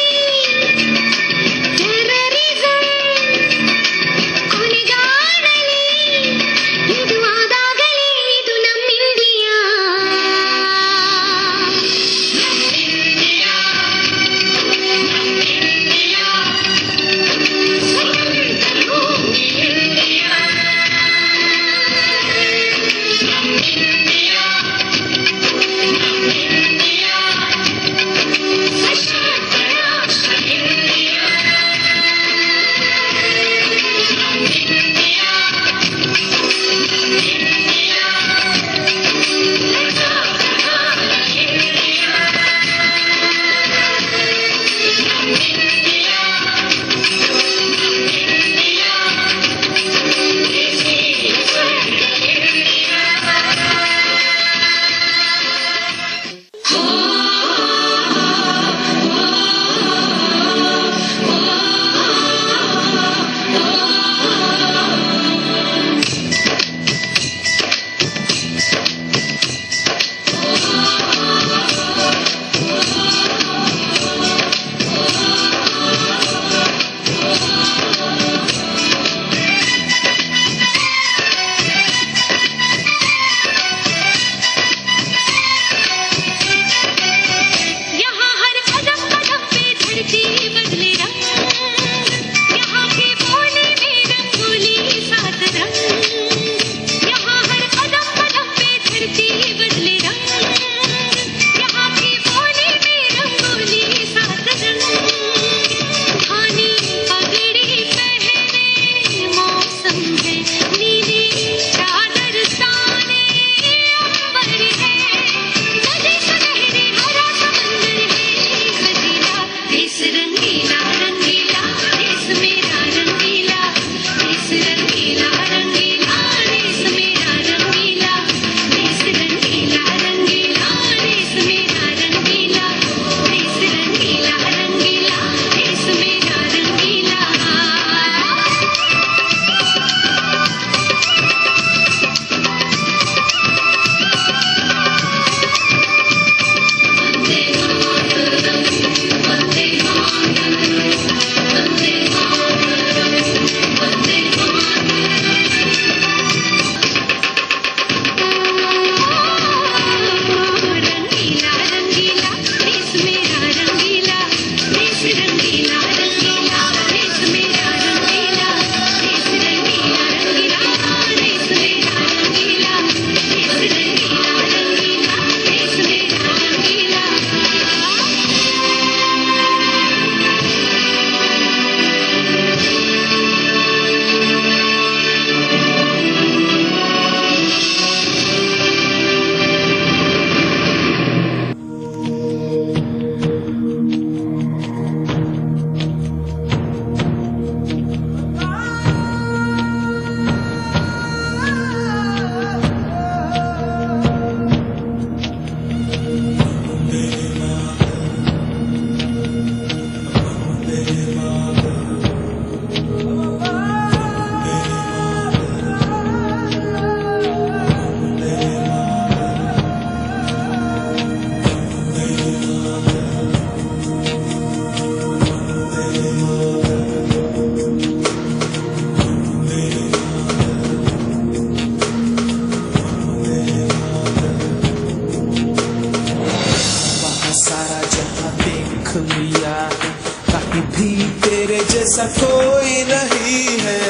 जैसा कोई नहीं है,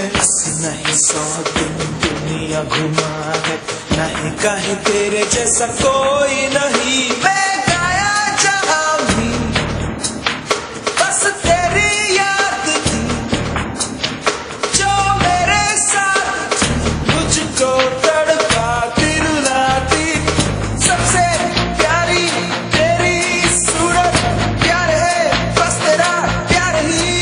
नहीं 100 दिन दुनिया घुमा है, नहीं कहीं तेरे जैसा कोई नहीं। मैं गाया जहां भी बस तेरी याद थी, जो मेरे साथ मुझको तड़पा दिल लाती। सबसे प्यारी तेरी सूरत, प्यार है बस तेरा प्यार ही।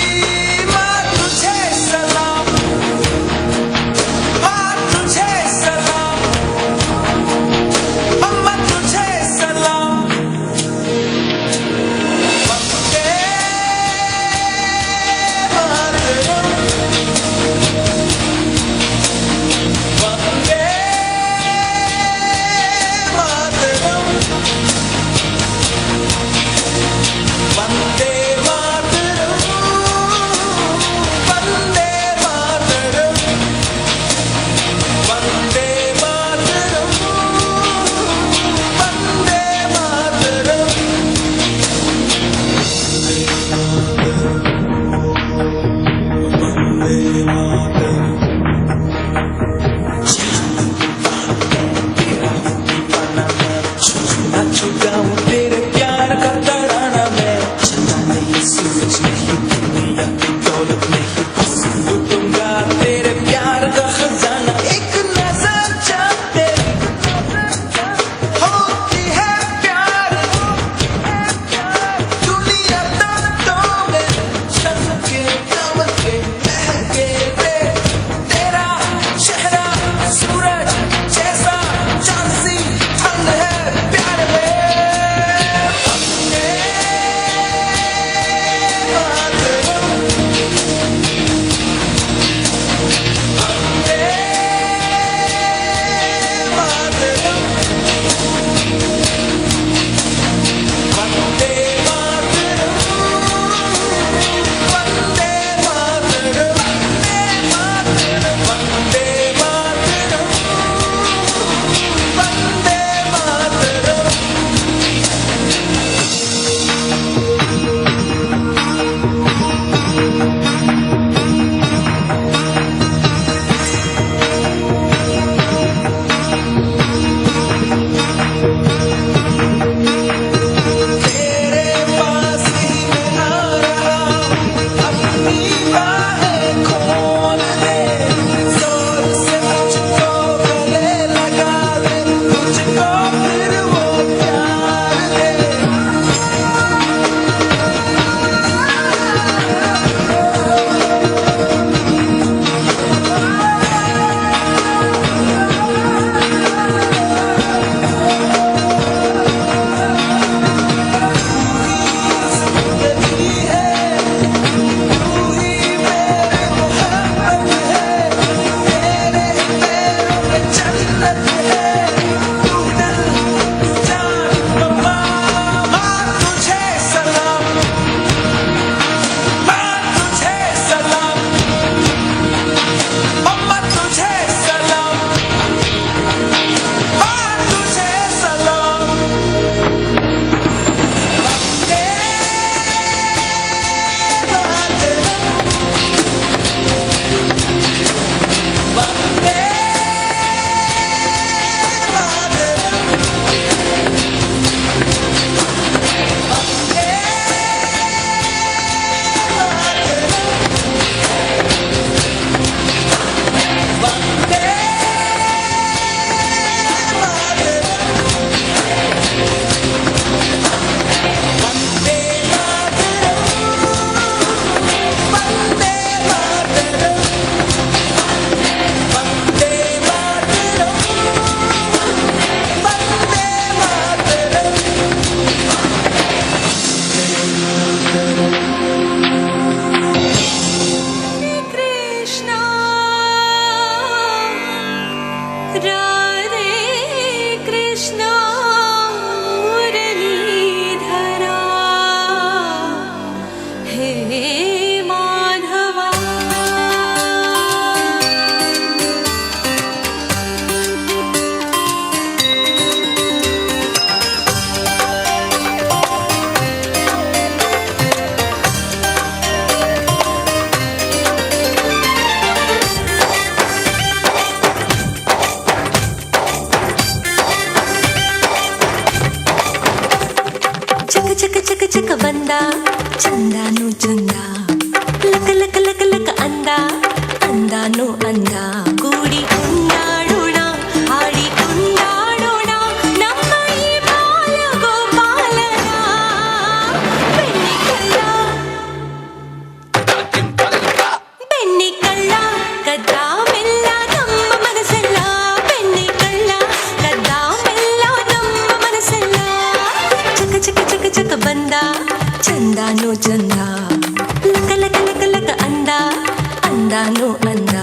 ಚಂದಾನು ಚಂದ ಲಕ ಲಕ ಲಕ ಲಕ ಅಂದ ಅಂದಾನು ಅಂದ ಕೂಡಿ ಕೊಂಡಾಡೋಣ ಹಾಡಿ ಕೊಂಡಾಡೋಣ ನಮ್ಮ ಈ ಬಾಲ ಗೋಪಾಲನ ಬೆಣ್ಣೆ ಕಳ್ಳ ಬೆಣ್ಣೆ ಕಳ್ಳ ಕದ್ದ ಮೆಲ್ಲ ನಮ್ಮ ಮನಸ್ಸೆಲ್ಲ ಬೆಣ್ಣೆ ಕಳ್ಳ ಕದ್ದ ಮೆಲ್ಲ ನಮ್ಮ ಮನಸ್ಸೆಲ್ಲ ಚಕ ಚಕ ಚಕ ಚಕ ಬಂದ ಚಂದಾನು ಚಂದ ಲಕ ಲಕ ಲಕ ಲಕ ಅಂದ ಅಂದಾನು ಅಂದ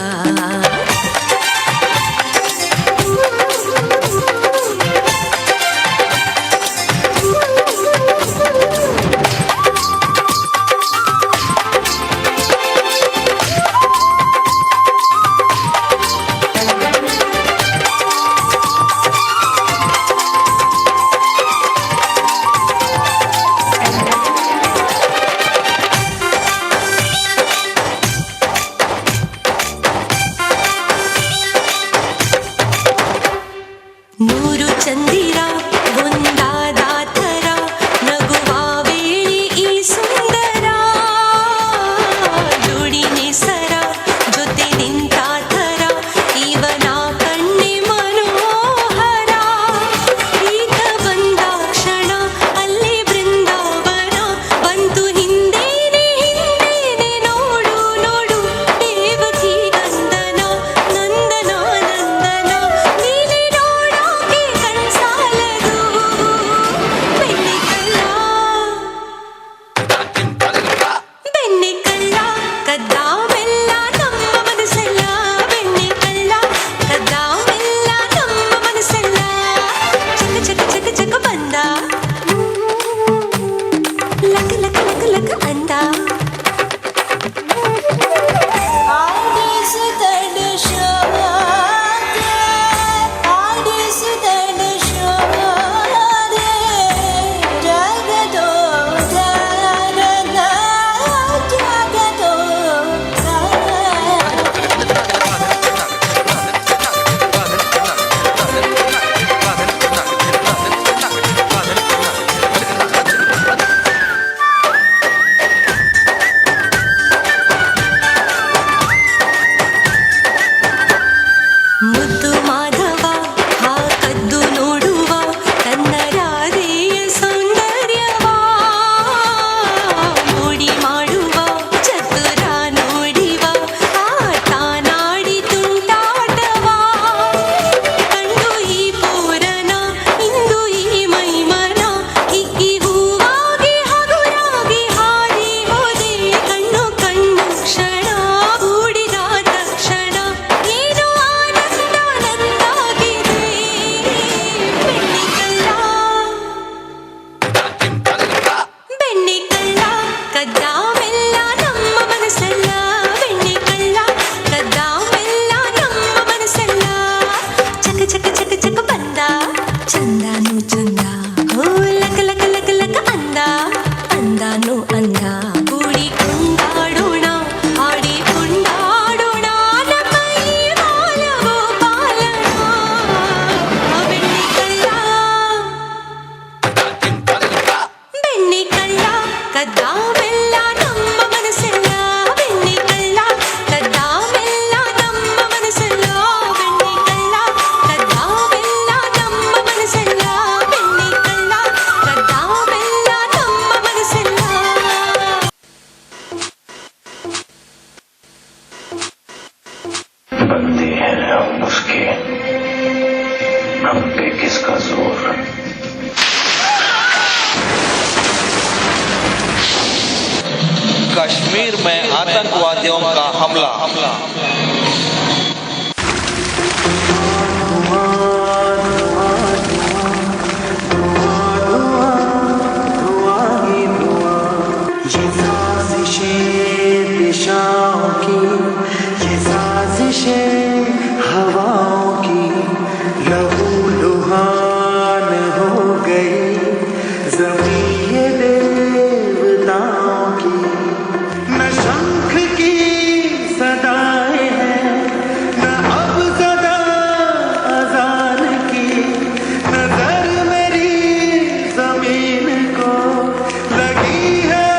ನೂರು ಚಂದಿರ ಒಂದಾದ ಥರ ನಗುವ ವೇಳೆ ಈ ಸುಂದರ ಜೋಡಿ ನೆಸರ ಜೊತೆ ನಿಂತ ಥರ ಇವನ ಕಣ್ಣೆ ಮನೋಹರ ಈತ ಬಂದ ಕ್ಷಣ ಅಲ್ಲಿ ಬೃಂದಾವನ ಬಂತು ಹಿಂದೇನೆ ಹಿಂದೇನೆ ನೋಡು ನೋಡು ದೇವಕಿ ಗಂಧನ ನಂದನ ನಂದನ ನೀನೆ ನೋಡೋಕೆ ಕಣ್ಸಾಲದು ಬೆಣ್ಣೆ ಕಳ್ಳ ಬೆಣ್ಣೆ ಕಳ್ಳ ಕದ್ದ ಮೆಲ್ಲ ನಮ್ಮ ಮನಸ್ಸೆಲ್ಲ ಬೆಣ್ಣೆ ಕಳ್ಳ ಕದ್ದ ಮೆಲ್ಲ ನಮ್ಮ ಮನಸ್ಸೆಲ್ಲ ಚಕ ಚಕ ಚಕ ಚಕ ಬಂದ ಲಕ ಲಕ ಲಕ ಲಕ ಅಂದ ಮುದ್ದು ಮಾಧವ ಹಾ ಕದ್ದು ನೋಡುವ ತನ್ನ ರಾಧೆಯ ಸೌಂದರ್ಯವ ಮೋಡಿ ಮಾಡುವ ಚತುರ ನೋಡಿವ ಆಟ ನಾಡಿ ತುಂಟಾಟವ ಕಂಡು ಈ ಪೂರನ ಇಂದು ಈ ಮೈಮನ ಹಿಕ್ಕಿ ಹೂವಾಗಿ ಹಗುರಾಗಿ ಹಾರಿ ಹೋದೆ ಕಣ್ಣು ಕಣ್ಣು ಕ್ಷಣ ಕೂಡಿದ ತಕ್ಷಣ ಏನು ಆನಂದ ನಂದಾಗಿದೆ ಬೆಣ್ಣೆ ಕಳ್ಳ ಬೆಣ್ಣೆ ಕಳ್ಳ ಕದ್ದ ಮೆಲ್ಲ ನಮ್ಮ ಮನಸ್ಸೆಲ್ಲ ಬೆಣ್ಣೆ ಕಳ್ಳ ಕದ್ದ ಮೆಲ್ಲ ನಮ್ಮ ಮನಸ್ಸೆಲ್ಲ ಚಕ ಚಕ ಚಕ ಚಕ ಬಂದ ಚಂದಾನು ಚಂದ ಓ ಲಕ ಲಕ ಲಕ ಲಕ ಅಂದ ಅಂದಾನು ಅಂದ ಕೂಡಿ ಕೊಂಡಾಡೋಣ ಹಾಡಿ ಕೊಂಡಾಡೋಣ ನಮ್ಮ ಈ ಬಾಲ ಗೋಪಾಲನ ಬೆಣ್ಣೆ ಕಳ್ಳ ಬೆಣ್ಣೆ ಕಳ್ಳ ಕದ್ದ ಮೆಲ್ಲ ನಮ್ಮ ಮನಸ್ಸೆಲ್ಲ ಬೆಣ್ಣೆ ಕಳ್ಳ ಕದ್ದ ಮೆಲ್ಲ ನಮ್ಮ ಮನಸ್ಸೆಲ್ಲ ಬೆಣ್ಣೆ ಕಳ್ಳ ಕದ್ದ ಮೆಲ್ಲ ನಮ್ಮ ಮನಸ್ಸೆಲ್ಲ ಬೆಣ್ಣೆ ಕಳ್ಳ ಕದ್ದ ಮೆಲ್ಲ ನಮ್ಮ ಮನಸ್ಸೆಲ್ಲ बनती है हम उसके हम पे किसका जोर कश्मीर में आतंकवादियों का हमला ये साजिशें दिशाओं की ये साजिशें हवाओं की लहू लुहान हो गई ज़मीं ये देवताओं की न शंख की सदाएं हैं न अब सदा अज़ान की नजर मेरी ज़मीन को लगी है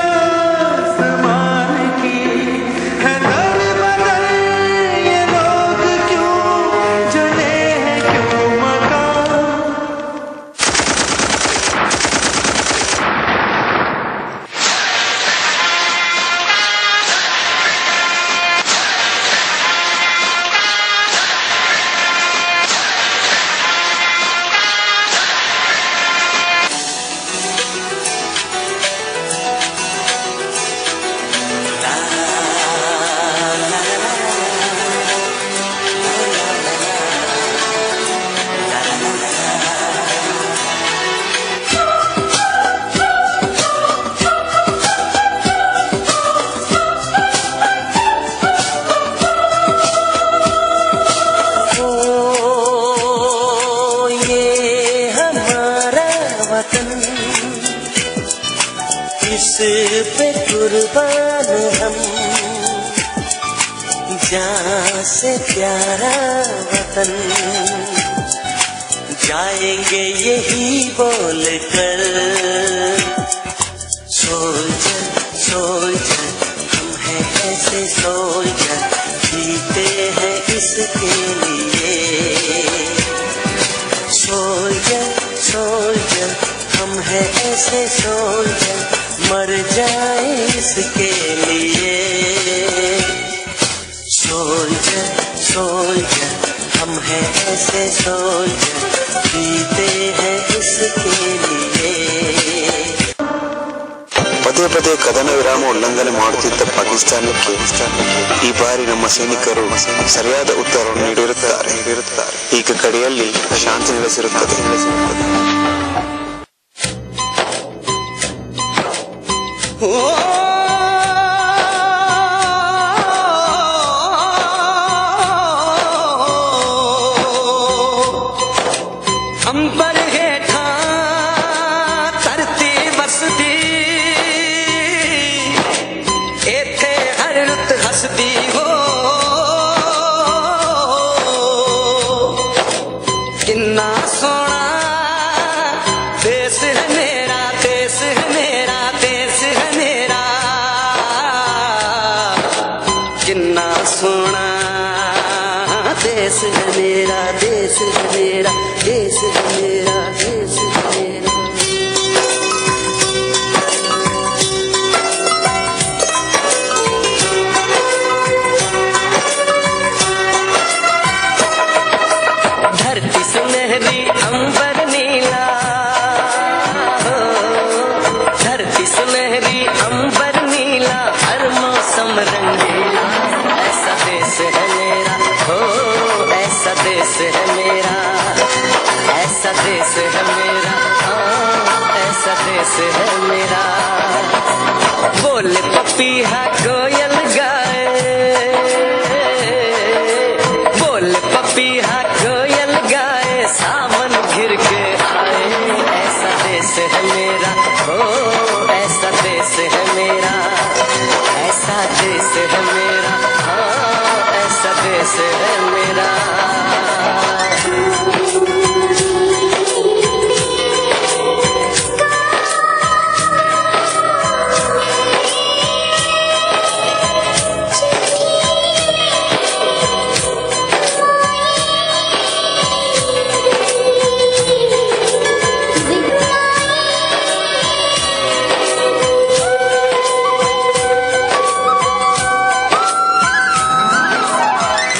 जान से प्यारा वतन, जाएंगे यही बोल कर, सोल्जर सोल्जर हम हैं ऐसे सोल्जर, जीते हैं इसके लिए। सोल्जर सोल्जर हम हैं ऐसे सोल्जर, मर जाए इसके लिए। सोल्जर सोल्जर हम हैं ऐसे सोल्जर, जीते हैं इसके लिए। ಪದೇ ಪದೇ ಕದನ ವಿರಾಮ ಉಲ್ಲಂಘನೆ ಮಾಡುತ್ತಿದ್ದ ಪಾಕಿಸ್ತಾನಕ್ಕೆ ಈ ಬಾರಿ ನಮ್ಮ ಸೈನಿಕರು ಸರಿಯಾದ ಉತ್ತರವನ್ನು ನೀಡಿರುತ್ತಾರೆ. ಈಗ ಕಡೆಯಲ್ಲಿ ಶಾಂತಿ ನೆಲೆಸಿರುತ್ತದೆ. अंबर हेठा धरती वसदी, इथे हर रुत हसदी हो। किन्ना सोना देश है मेरा, देश है मेरा, देश है मेरा। किन्ना सोना देश है मेरा, देश है मेरा, देश है मेरा, देश है मेरा। धरती सुनहरी अंबर नीला, धरती सुनहरी अंबर नीला, हर मौसम रंगीला। ऐसा देश है मेरा, हो ऐसा देश है मेरा, ऐसा देश है मेरा, हाँ ऐसा देश है मेरा। बोले पपीहा कोयल गाए, बोले पपीहा कोयल गाए, सावन घिर के आए। ऐसा देश है मेरा, हो ऐसा देश है मेरा, ऐसा देश है मेरा, हाँ ऐसा देश है मेरा।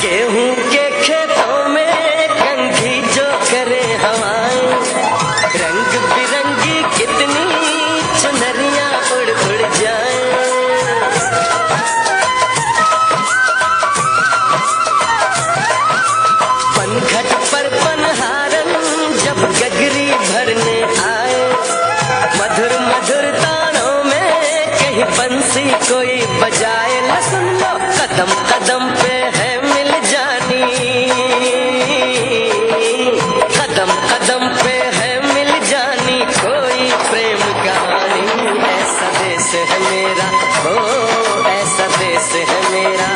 गेहूं के खेतों में कंघी जो करे हवाएं, रंग बिरंगी कितनी चुनरियां उड़ उड़ जाएं। पनघट पर पनहारन जब गगरी भरने आए, मधुर मधुर तानों में कहीं बंसी कोई बजाए। न सुन लो कदम कदम पे है मिल जानी, कदम कदम पे है मिल जानी कोई प्रेम कहानी। ऐसा देश है मेरा, हो ऐसा देश है मेरा,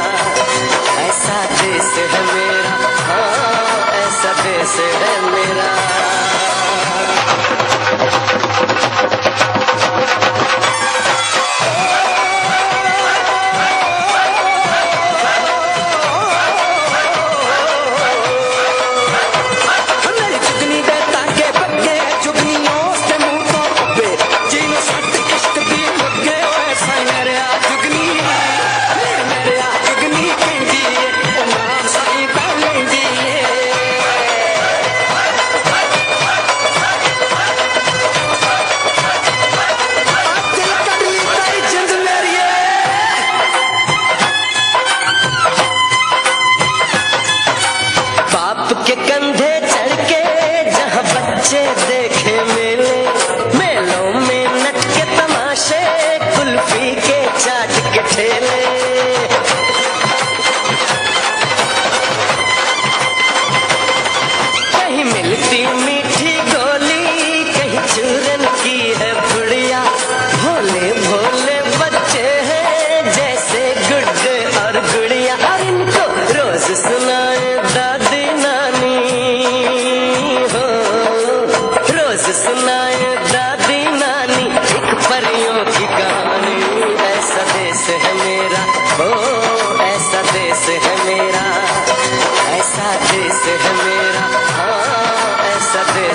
ऐसा देश है मेरा, हाँ ऐसा देश है मेरा।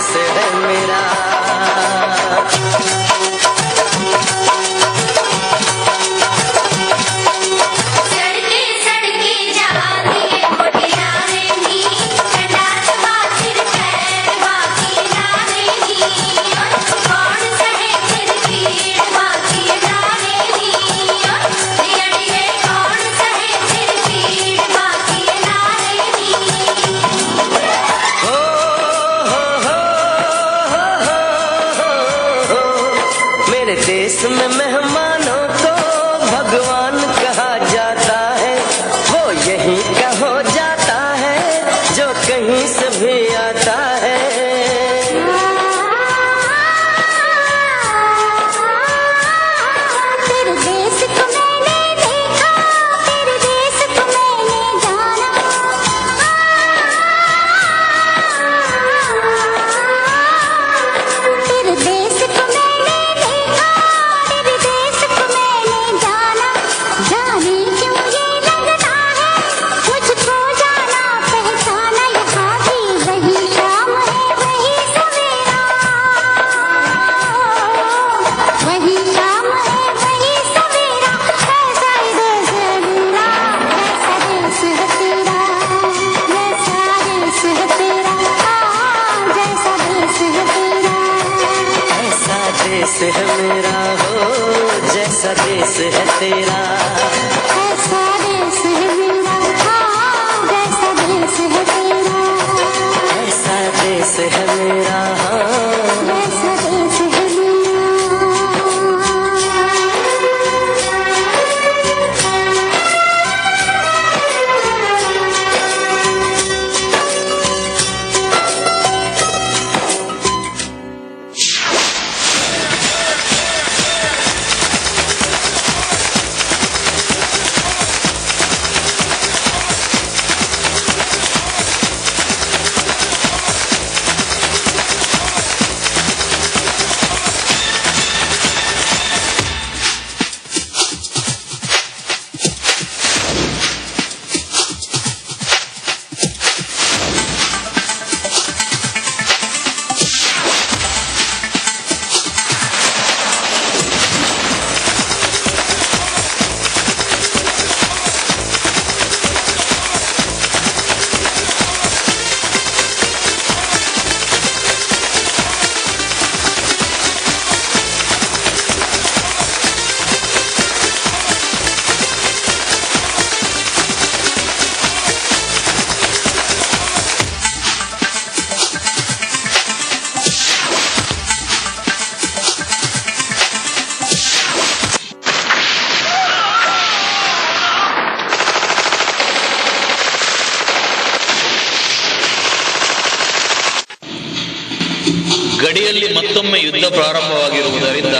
देश है मेरा। देश में मेहमानों को भगवान कहा जाता है, वो यहीं का हो जाता है जो कहीं से भी आता है। तेरे देश को मैंने देखा, तेरे देश को मैंने जाना। तेरे देश को मैंने देखा, तेरे देश को मैंने जाना। जाने क्यों ये लगता है मुझको जाना पहचाना। यहाँ भी वही शाम है वही सवेरा, वही शाम है वही सवेरा। कैसा देश है मेरा, कैसा देश है तेरा, जैसा देश है तेरा, जैसा देश है तेरा। ऐसा देश है मेरा हो जैसा देश है तेरा। ऐसा देश है मेरा, जैसा देश है तेरा। ऐसा देश है मेरा जैसा देश है मेरा। ಗಡಿಯಲ್ಲಿ ಮತ್ತೊಮ್ಮೆ ಯುದ್ಧ ಪ್ರಾರಂಭವಾಗಿರುವುದರಿಂದ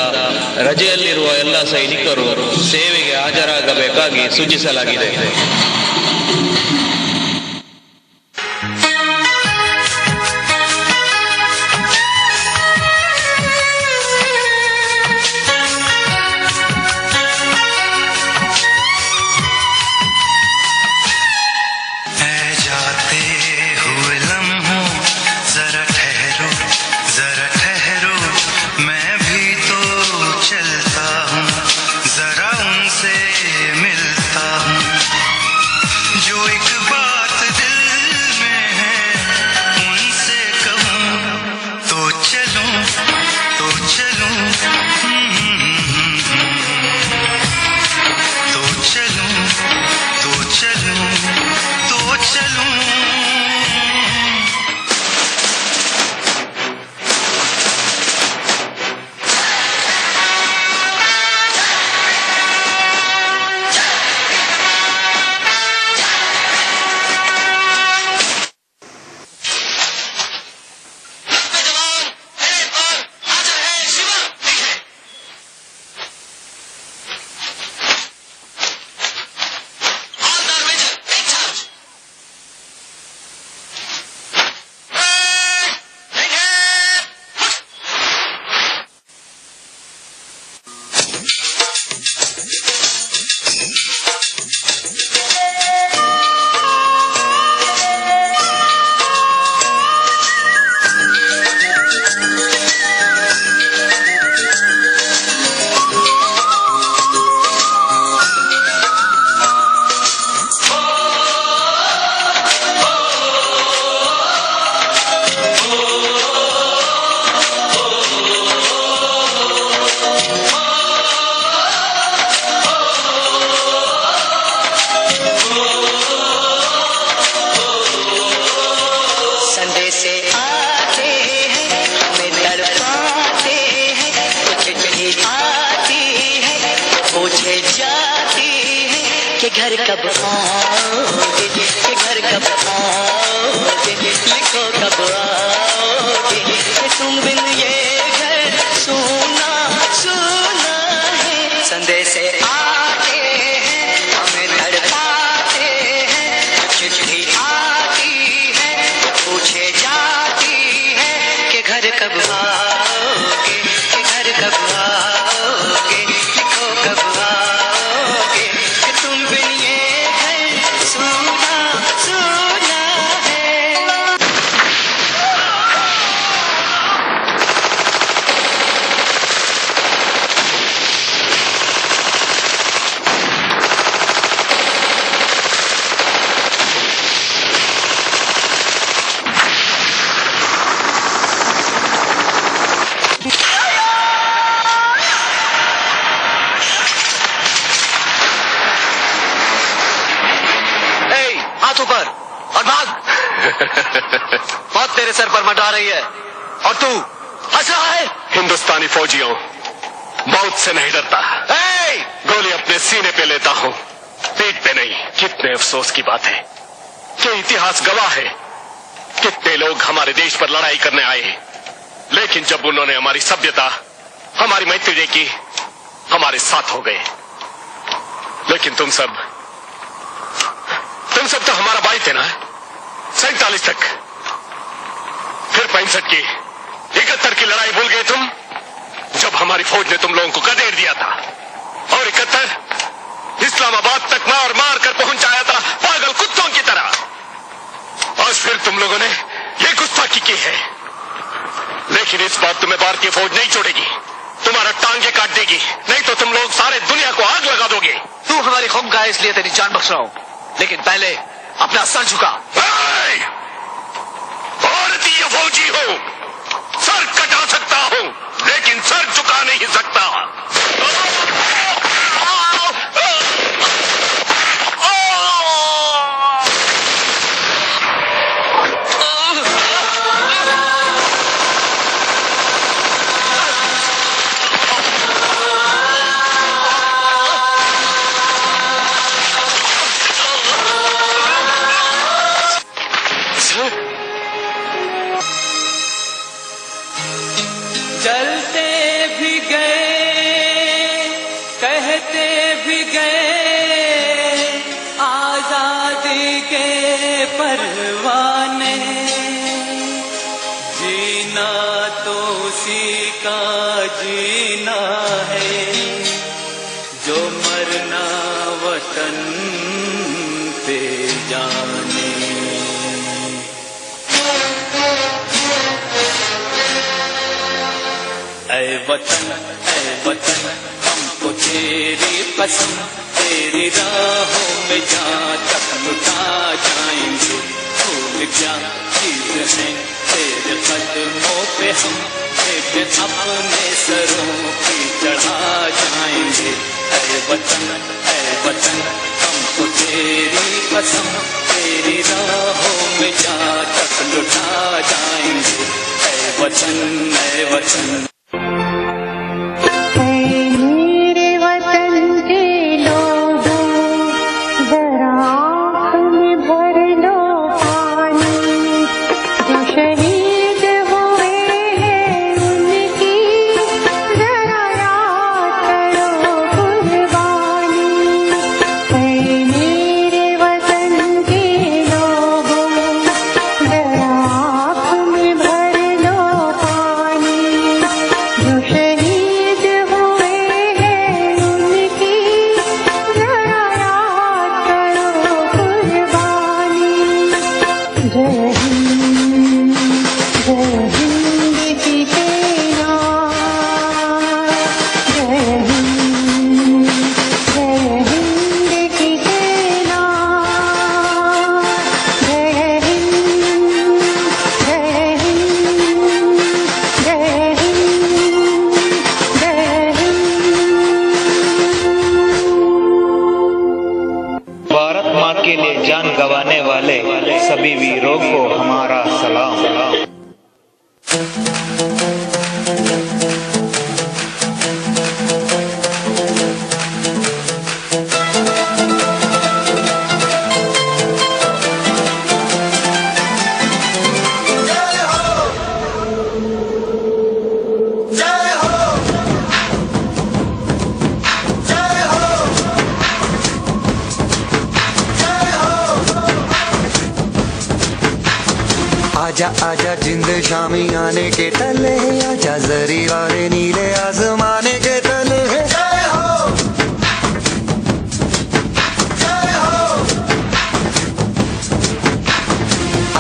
ರಜೆಯಲ್ಲಿರುವ ಎಲ್ಲ ಸೈನಿಕರು ಸೇವೆಗೆ ಹಾಜರಾಗಬೇಕಾಗಿ ಸೂಚಿಸಲಾಗಿದೆ. जरा उनसे मिलता हूँ जो एक घर कब आओगे, कि घर कब आओगे, लिखो कब आओगे, कि तुम बिन ये घर सुना सुना है। संदेश आते हैं हमें तड़पाते हैं, चिट्ठी आती है पूछे जाती है कि घर कब आओगे, कि घर कब आओगे, लिखो कब आओगे, कि तुम बिन ये घर सुना सुना है। हाथ ऊपर और भाग। मौत तेरे सर पर मंडरा रही है और तू हंस रहा है। हिंदुस्तानी फौजियों, मौत से नहीं डरता, गोली अपने सीने पे लेता हूँ, पीठ पे नहीं। कितने अफसोस की बात है कि इतिहास गवाह है, कितने लोग हमारे देश पर लड़ाई करने आए, लेकिन जब उन्होंने हमारी सभ्यता, हमारी मैत्री देखी, हमारे साथ हो गए। लेकिन तुम सब तो हमारा भाई थे ना, 47 तक, फिर 65 की, 71 की लड़ाई भूल गए तुम, जब हमारी फौज ने तुम लोगों को खदेड़ दिया था, और 71 इस्लामाबाद तक मार मार कर पहुंचाया था पागल कुत्तों की तरह। आज फिर तुम लोगों ने ये गुस्ताखी की है, लेकिन इस बात तुम्हें भारतीय फौज नहीं छोड़ेगी, तुम्हारा टांगे काट देगी, नहीं तो तुम लोग सारे दुनिया को आग लगा दोगे। तू हमारी कौम का है, इसलिए तेरी जान बख्श रहा हूं, लेकिन पहले अपना सर झुका। भारतीय फौजी हो, सर कटा सकता हूं, लेकिन सर झुका नहीं सकता। जलते भी गए, कहते भी गए, आजादी के परवाने, जीना तो उसी का जीना है, जो मरना वतन पे जाने। ऐ वतन हमको तेरी कसम, तेरी राहों में जहाँ तक लुटा जाएंगे, भूल क्या चीज है तेरे कदमों पे हम एक अपने सरों की चढ़ा जाएंगे। ऐ वतन हमको तेरी कसम, तेरी राहों में जहाँ तक लुटा जाएंगे। ऐ वतन सभी वीरों को हमारा सलाम। आजा आजा जिंद शामी आने के तले, आजा जरी वाले नीले आसमाने के तले। जय हो जय हो,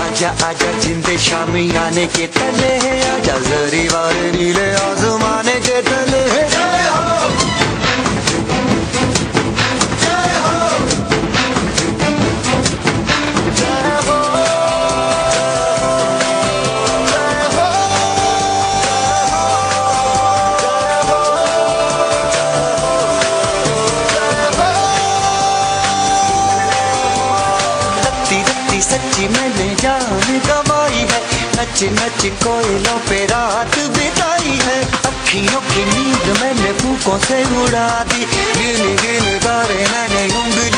आजा आजा जिंद शामी आने के तले, आजा जरी वाले नीले आसमाने के तले। जय हो सच्ची मैंने जान गवाई है, नच नच कोयलों पे रात बिताई है। अखियों की नींद मैंने फूकों से उड़ा दी, गिन गिन तारे मैंने उंगली